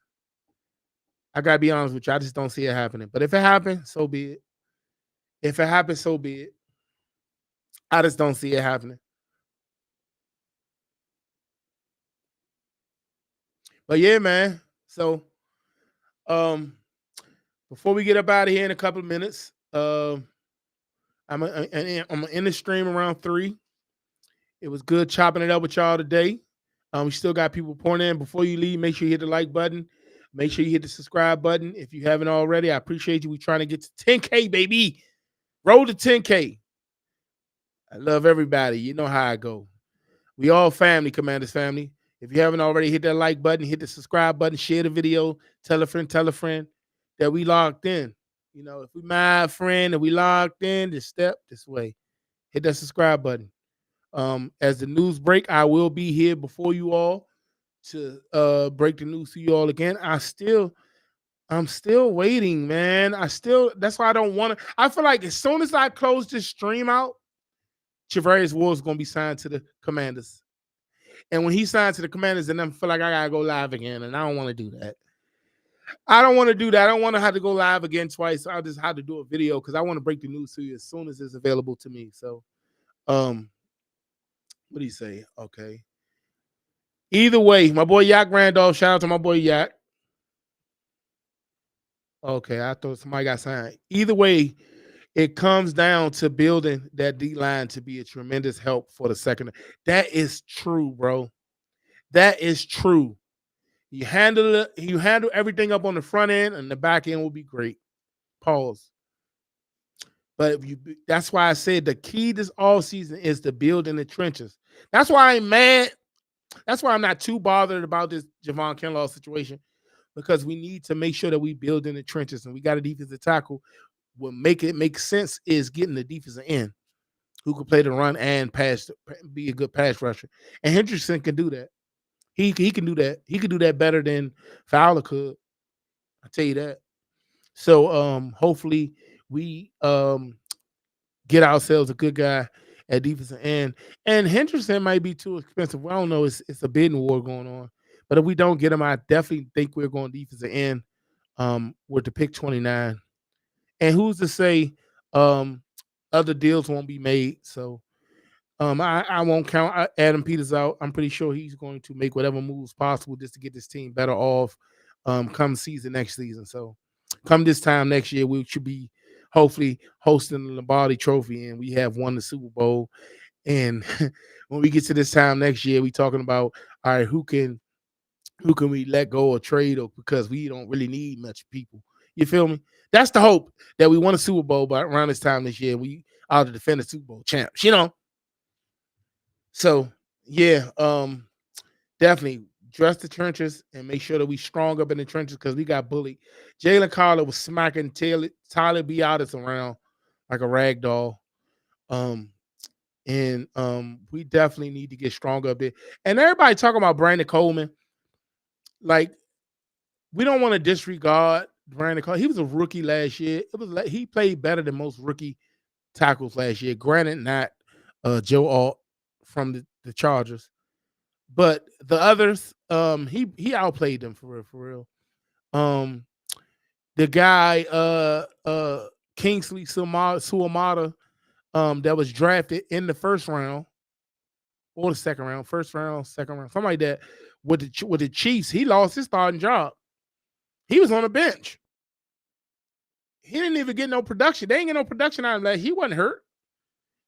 S1: I gotta be honest with you. I just don't see it happening. But if it happens, so be it. If it happens, so be it. I just don't see it happening. But yeah, man. So before we get up out of here in a couple of minutes, I'm in the stream around 3. It was good chopping it up with y'all today. We still got people pouring in. Before you leave, make sure you hit the like button. Make sure you hit the subscribe button if you haven't already. I appreciate you. We're trying to get to 10K, baby. Roll to 10K. I love everybody. You know how I go. We all family, Commanders family. If you haven't already, hit that like button, hit the subscribe button, share the video, tell a friend that we logged in. You know, if we my friend and we logged in, just step this way. Hit that subscribe button. As the news break, I will be here before you all to break the news to you all again. I'm still waiting, man. That's why I don't want to. I feel like as soon as I close this stream out, Javarius Ward is going to be signed to the Commanders. And when he signed to the Commanders, then I feel like I got to go live again. And I don't want to do that. I don't want to do that. I don't want to have to go live again twice. I'll just have to do a video because I want to break the news to you as soon as it's available to me. So, what do you say? Okay. Either way, my boy Yak Randolph, shout out to my boy Yak. Okay, I thought somebody got signed. Either way, it comes down to building that D line to be a tremendous help for the second. That is true, bro. That is true. You handle everything up on the front end, and the back end will be great. Pause. But that's why I said the key this all season is to build in the trenches. That's why I'm mad. That's why I'm not too bothered about this Javon Kinlaw situation, because we need to make sure that we build in the trenches, and we got a defensive tackle. What make sense is getting the defensive end who can play the run and pass, be a good pass rusher. And Henderson can do that. He can do that. He could do that better than Fowler could. I tell you that. So hopefully we get ourselves a good guy. at defensive end. And Henderson might be too expensive. Well, I don't know. It's a bidding war going on. But if we don't get him, I definitely think we're going defensive end with the pick 29. And who's to say other deals won't be made? So I won't count Adam Peters out. I'm pretty sure he's going to make whatever moves possible just to get this team better off come season next season. So come this time next year, we should be hopefully hosting the Lombardi Trophy and we have won the Super Bowl. And when we get to this time next year, we talking about all right, who can we let go or trade or because we don't really need much people. You feel me? That's the hope that we won a Super Bowl by around this time this year. We are the defending Super Bowl champs, you know. So yeah, definitely dress the trenches and make sure that we strong up in the trenches because we got bullied. Jalen Carter was smacking Tyler Biadasz around like a rag doll. And we definitely need to get stronger up there. And everybody talking about Brandon Coleman. Like, we don't want to disregard Brandon Coleman. He was a rookie last year. It was like he played better than most rookie tackles last year. Granted, not Joe Alt from the Chargers, but the others, he outplayed them for real. The guy, Kingsley Suamata, that was drafted in the first round or the second round, second round, something like that. With the Chiefs, he lost his starting job. He was on the bench. He didn't even get no production. They ain't get no production out of that. He wasn't hurt.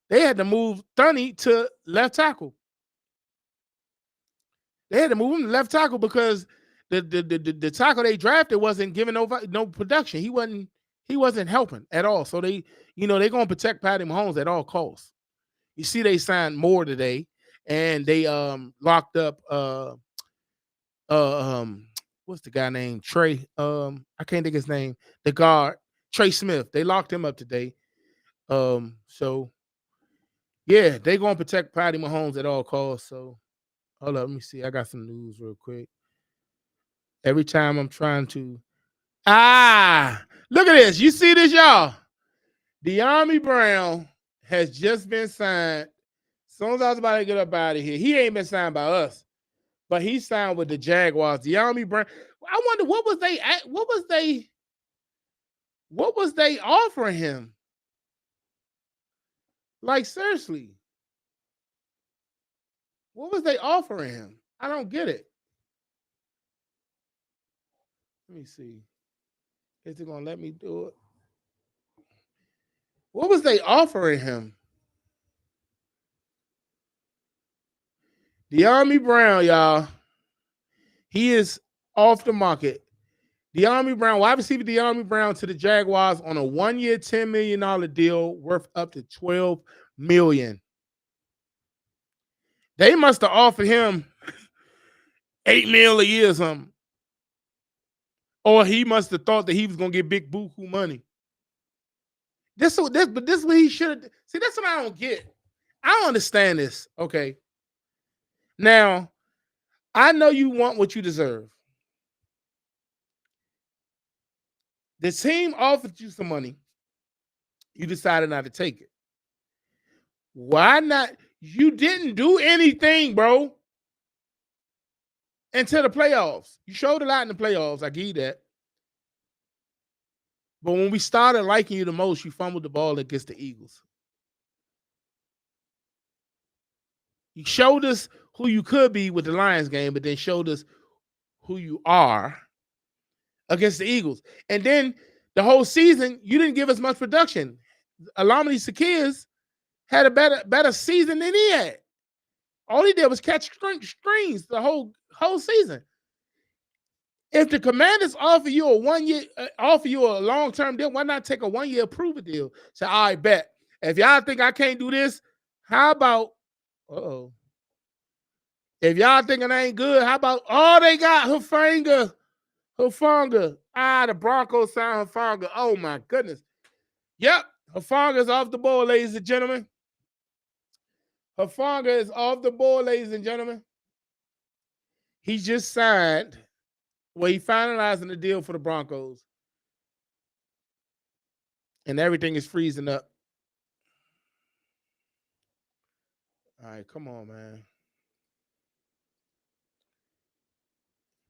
S1: They had to move Thuney to left tackle. They had to move him to left tackle because the tackle they drafted wasn't giving no production. He wasn't helping at all. So they're gonna protect Patty Mahomes at all costs. You see, they signed Moore today, and they locked up what's the guy named Trey? I can't think his name. The guard Trey Smith. They locked him up today. So yeah, they gonna protect Patty Mahomes at all costs. So hold up, let me see. I got some news real quick. Every time I'm trying to look at this. You see this, y'all? De'Ami Brown has just been signed. As soon as I was about to get up out of here, he ain't been signed by us, but he signed with the Jaguars. De'Ami Brown. I wonder what was they offering him? Like, seriously, what was they offering him? I don't get it. Let me see. Is it gonna let me do it? What was they offering him? De'Ami Brown, y'all. He is off the market. De'Ami Brown, wide receiver De'Ami Brown to the Jaguars on a 1-year, $10 million deal worth up to $12 million. They must have offered him $8 million a year or something. Or he must have thought that he was gonna get big buku money. This is what he should have. See, that's what I don't get. I don't understand this. Okay. Now, I know you want what you deserve. The team offered you some money. You decided not to take it. Why not? You didn't do anything, bro, until the playoffs. You showed a lot in the playoffs. I give you that. But when we started liking you the most, you fumbled the ball against the Eagles. You showed us who you could be with the Lions game, but then showed us who you are against the Eagles. And then the whole season, you didn't give us much production. Alameda Sakirs had a better season than he had. All he did was catch screens the whole season. If the Commanders offer you a 1 year, offer you a long-term deal, why not take a 1 year approval deal? So I bet if y'all think I can't do this, how about if y'all thinking I ain't good, how about they got Hufanga? The Broncos signed Hufanga. Oh my goodness. Yep, Hufanga's off the board, ladies and gentlemen. Hufanga is off the board, ladies and gentlemen. He just signed. Well, he finalizing the deal for the Broncos. And everything is freezing up. All right, come on, man.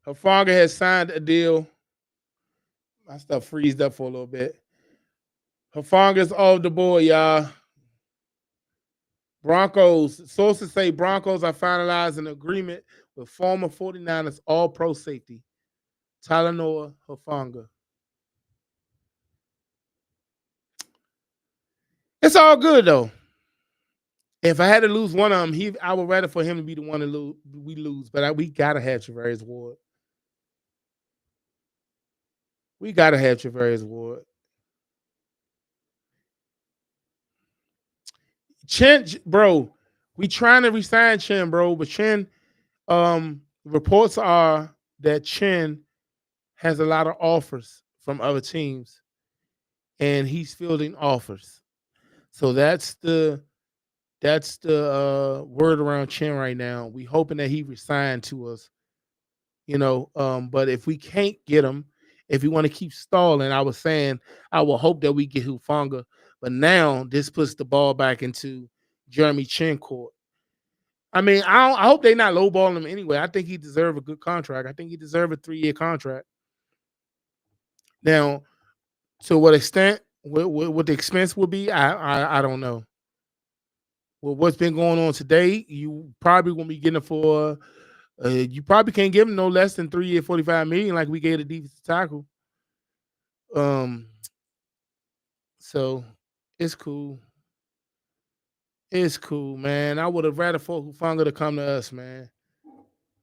S1: Hufanga has signed a deal. My stuff freezed up for a little bit. Hufanga's off the board, y'all. Broncos, sources say Broncos are finalizing an agreement with former 49ers All-Pro safety Talanoa Hufanga. It's all good though. If I had to lose one of them, I would rather for him to be the one to we lose. But we gotta have Travarius Ward. We gotta have Travarius Ward. Chen, bro, we trying to resign Chen, bro, but Chen, reports are that Chen has a lot of offers from other teams, and he's fielding offers. So that's the word around Chen right now. We hoping that he resigned to us, but if we can't get him, if we want to keep stalling, I was saying I will hope that we get Hufanga. But now this puts the ball back into Jeremy Chen court. I mean, I hope they're not lowballing him anyway. I think he deserves a good contract. I think he deserves a 3-year contract. Now, to what extent, what the expense will be, I don't know. Well, what's been going on today, you probably won't be getting it for. You probably can't give him no less than 3 year, $45 million like we gave the defensive tackle. So it's cool. It's cool, man. I would have rather for Hufanga to come to us, man.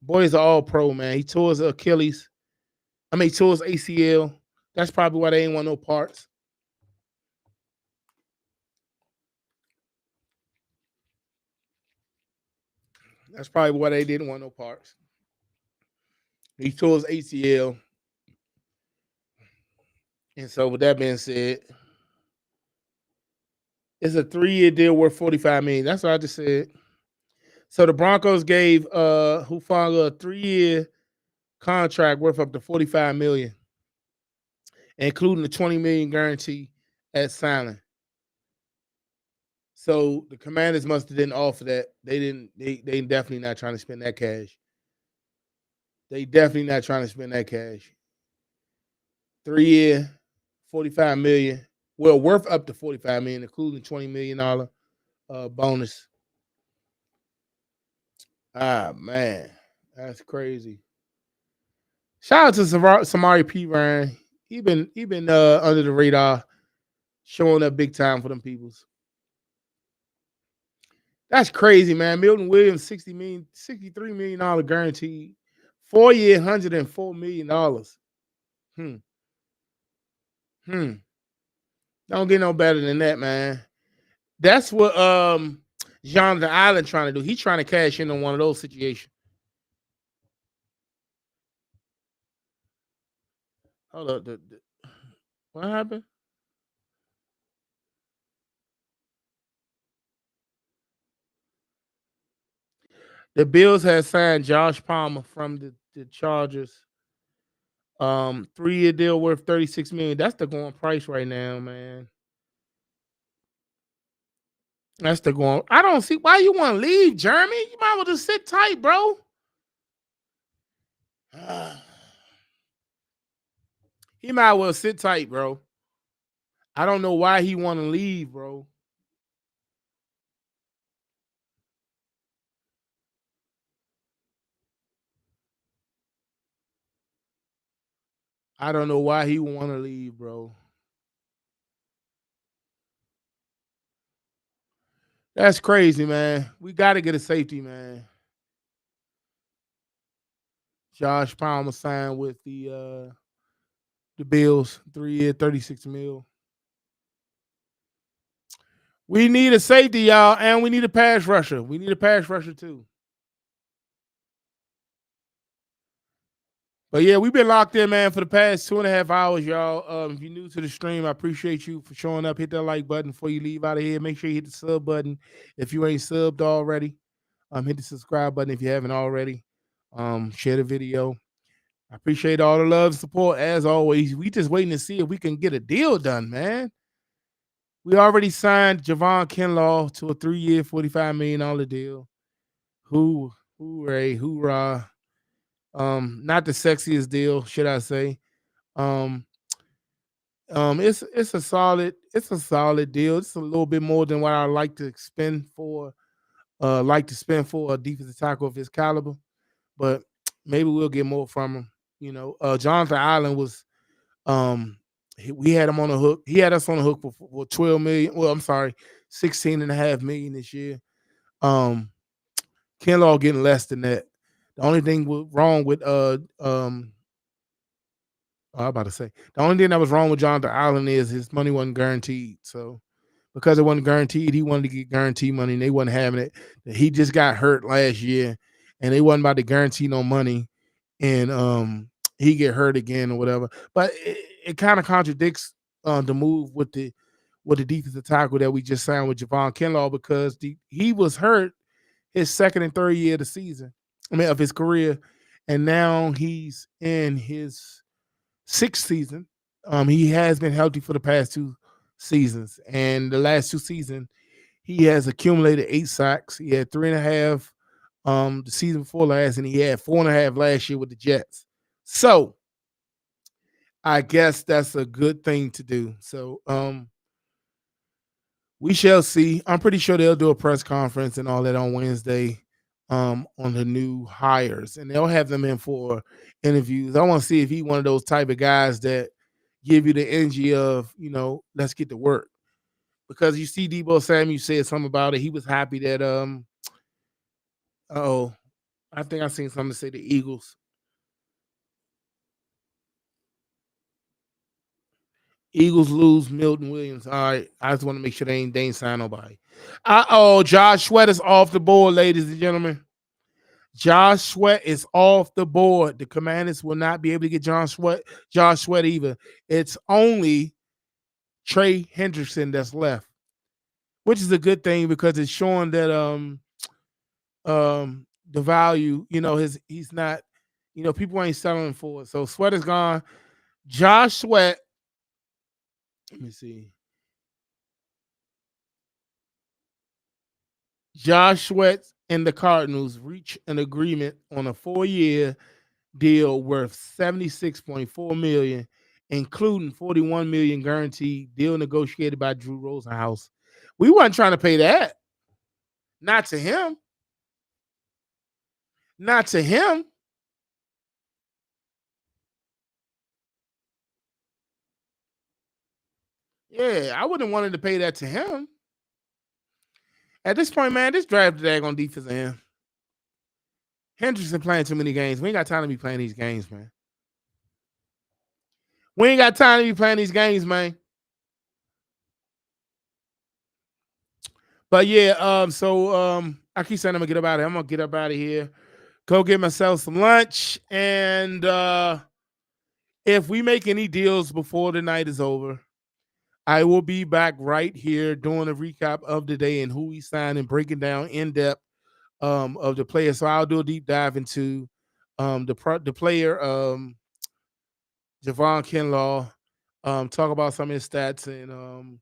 S1: Boy's an All-Pro, man. He tore his Achilles. He tore his ACL. That's probably why they ain't want no parts. That's probably why they didn't want no parts. He tore his ACL. And so with that being said, it's a 3-year deal worth $45 million. That's what I just said. So the Broncos gave Hufanga a 3-year contract worth up to $45 million, including the $20 million guarantee at signing. So the Commanders must have didn't offer that. They didn't. They definitely not trying to spend that cash. They definitely not trying to spend that cash. 3-year, $45 million. Well, worth up to $45 million, including $20 million bonus. Ah, man, that's crazy. Shout out to Samari P. Ryan. He been under the radar, showing up big time for them peoples. That's crazy, man. Milton Williams, $63 million guaranteed, 4-year, $104 million. Don't get no better than that, man. That's what Jonathan Allen trying to do. He's trying to cash in on one of those situations. Hold up. What happened? The Bills have signed Josh Palmer from the Chargers. 3-year deal worth $36 million. That's the going price right now, man. That's the going. I don't see why you want to leave, Jeremy. You might as well just sit tight, bro. He might as well sit tight, bro. I don't know why he want to leave, bro. I don't know why he want to leave, bro. That's crazy, man. We got to get a safety, man. Josh Palmer signed with the Bills, 3-year, $36 million. We need a safety, y'all, and we need a pass rusher. We need a pass rusher too. But yeah, we've been locked in, man, for the past 2.5 hours, y'all. If you're new to the stream, I appreciate you for showing up. Hit that like button before you leave out of here. Make sure you hit the sub button if you ain't subbed already. Hit the subscribe button if you haven't already. Share the video. I appreciate all the love and support as always. We just waiting to see if we can get a deal done, man. We already signed Javon Kinlaw to a 3-year, $45 million deal. Hooray, hoorah. Not the sexiest deal, should I say. Um, it's a solid deal. It's a little bit more than what I like to spend for a defensive tackle of his caliber, but maybe we'll get more from him. Jonathan Allen was we had him on the hook. He had us on the hook for 12 million. Well, I'm sorry, 16.5 million this year. Kinlaw getting less than that. The only thing wrong with I'm about to say the only thing that was wrong with Jonathan Allen is his money wasn't guaranteed. So because it wasn't guaranteed, he wanted to get guaranteed money, and they wasn't having it. He just got hurt last year, and they wasn't about to guarantee no money, and he get hurt again or whatever. But it kind of contradicts the move with the defensive tackle that we just signed with Javon Kinlaw, because he was hurt his second and third year of the season, of his career, and now he's in his sixth season. He has been healthy for the past 2 seasons, and the last 2 seasons he has accumulated 8 sacks. He had 3.5 the season before last, and he had 4.5 last year with the Jets. So I guess that's a good thing to do. So we shall see. I'm pretty sure they'll do a press conference and all that on Wednesday on the new hires, and they'll have them in for interviews. I want to see if he's one of those type of guys that give you the energy of, let's get to work. Because you see Deebo Samuel said something about it. He was happy that I think I seen something to say the Eagles. Eagles lose Milton Williams. All right. I just want to make sure they ain't sign nobody. Josh Sweat is off the board, ladies and gentlemen. Josh Sweat is off the board. The Commanders will not be able to get Josh Sweat either. It's only Trey Hendrickson that's left, which is a good thing because it's showing that the value, he's not, people ain't selling for it. So Sweat is gone. Josh Sweat. Let me see. Josh Sweat and the Cardinals reach an agreement on a 4-year deal worth $76.4 million, including $41 million guaranteed. Deal negotiated by Drew Rosenhaus. We weren't trying to pay that. Not to him. Not to him. Yeah, I wouldn't have wanted to pay that to him. At this point, man, this draft drag on defensive end. Hendrickson playing too many games. We ain't got time to be playing these games, man. We ain't got time to be playing these games, man. But yeah, so I keep saying I'm gonna get up out of here. I'm gonna get up out of here, go get myself some lunch, and if we make any deals before the night is over, I will be back right here doing a recap of the day and who we signed and breaking down in depth of the player. So I'll do a deep dive into the player Javon Kinlaw, talk about some of his stats and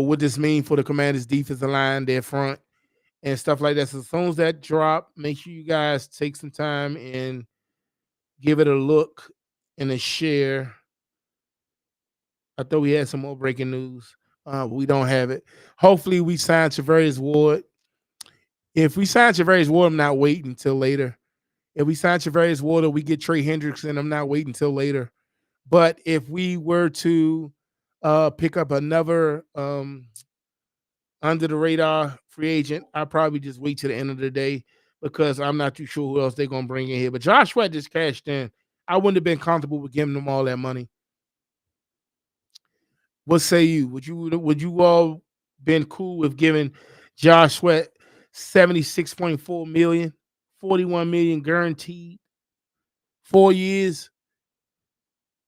S1: what this means for the Commanders' defensive line, their front, and stuff like that. So as soon as that drop, make sure you guys take some time and give it a look and a share. I thought we had some more breaking news. We don't have it. Hopefully, we sign Charvarius Ward. If we sign Charvarius Ward, I'm not waiting until later. If we sign Charvarius Ward or we get Trey Hendrickson, I'm not waiting until later. But if we were to pick up another under the radar free agent, I'll probably just wait to the end of the day because I'm not too sure who else they're gonna bring in here. But Josh Sweat just cashed in. I wouldn't have been comfortable with giving them all that money. What say you? Would you all been cool with giving Josh Sweat 76.4 million, 41 million guaranteed, 4 years?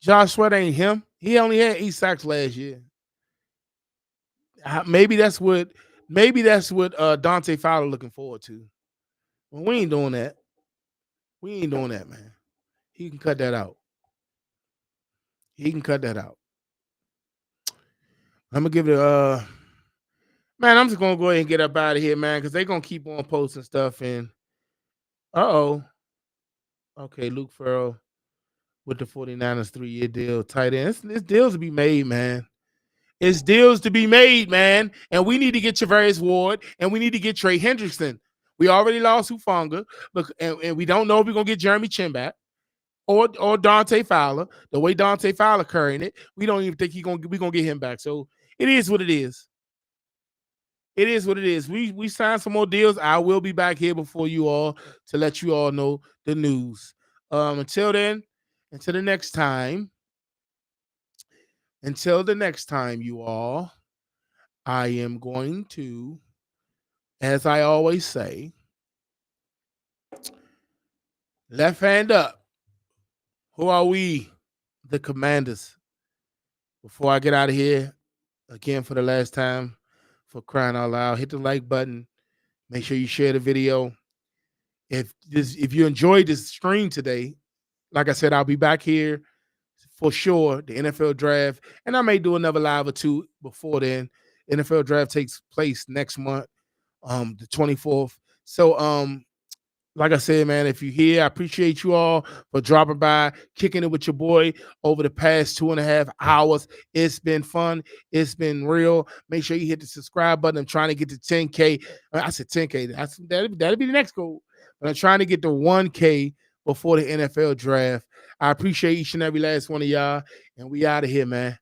S1: Josh Sweat ain't him. He only had 8 sacks last year. Maybe that's what Dante Fowler looking forward to. Well, we ain't doing that. We ain't doing that, man. He can cut that out. He can cut that out. I'm gonna give it man, I'm just gonna go ahead and get up out of here, man, because they're gonna keep on posting stuff and uh-oh. Okay, Luke Farrell with the 49ers 3-year deal, tight end. It's deals to be made, man. It's deals to be made, man. And we need to get Travarius Ward and we need to get Trey Hendrickson. We already lost Hufanga, and we don't know if we're gonna get Jeremy Chin back or Dante Fowler. The way Dante Fowler carrying it, we don't even think we're gonna get him back. So it is what it is. It is what it is. We signed some more deals. I will be back here before you all to let you all know the news. Until then, until the next time, you all, I am going to, as I always say, left hand up. Who are we? The Commanders. Before I get out of here, again for the last time, for crying out loud, hit the like button. Make sure you share the video. If you enjoyed this stream today, like I said, I'll be back here for sure. The NFL draft, and I may do another live or two before then. NFL draft takes place next month, the 24th. So, like I said, man, if you're here, I appreciate you all for dropping by, kicking it with your boy over the past 2.5 hours. It's been fun. It's been real. Make sure you hit the subscribe button. I'm trying to get to 10K. I said 10K. That'll be the next goal. But I'm trying to get to 1K before the NFL draft. I appreciate each and every last one of y'all. And we out of here, man.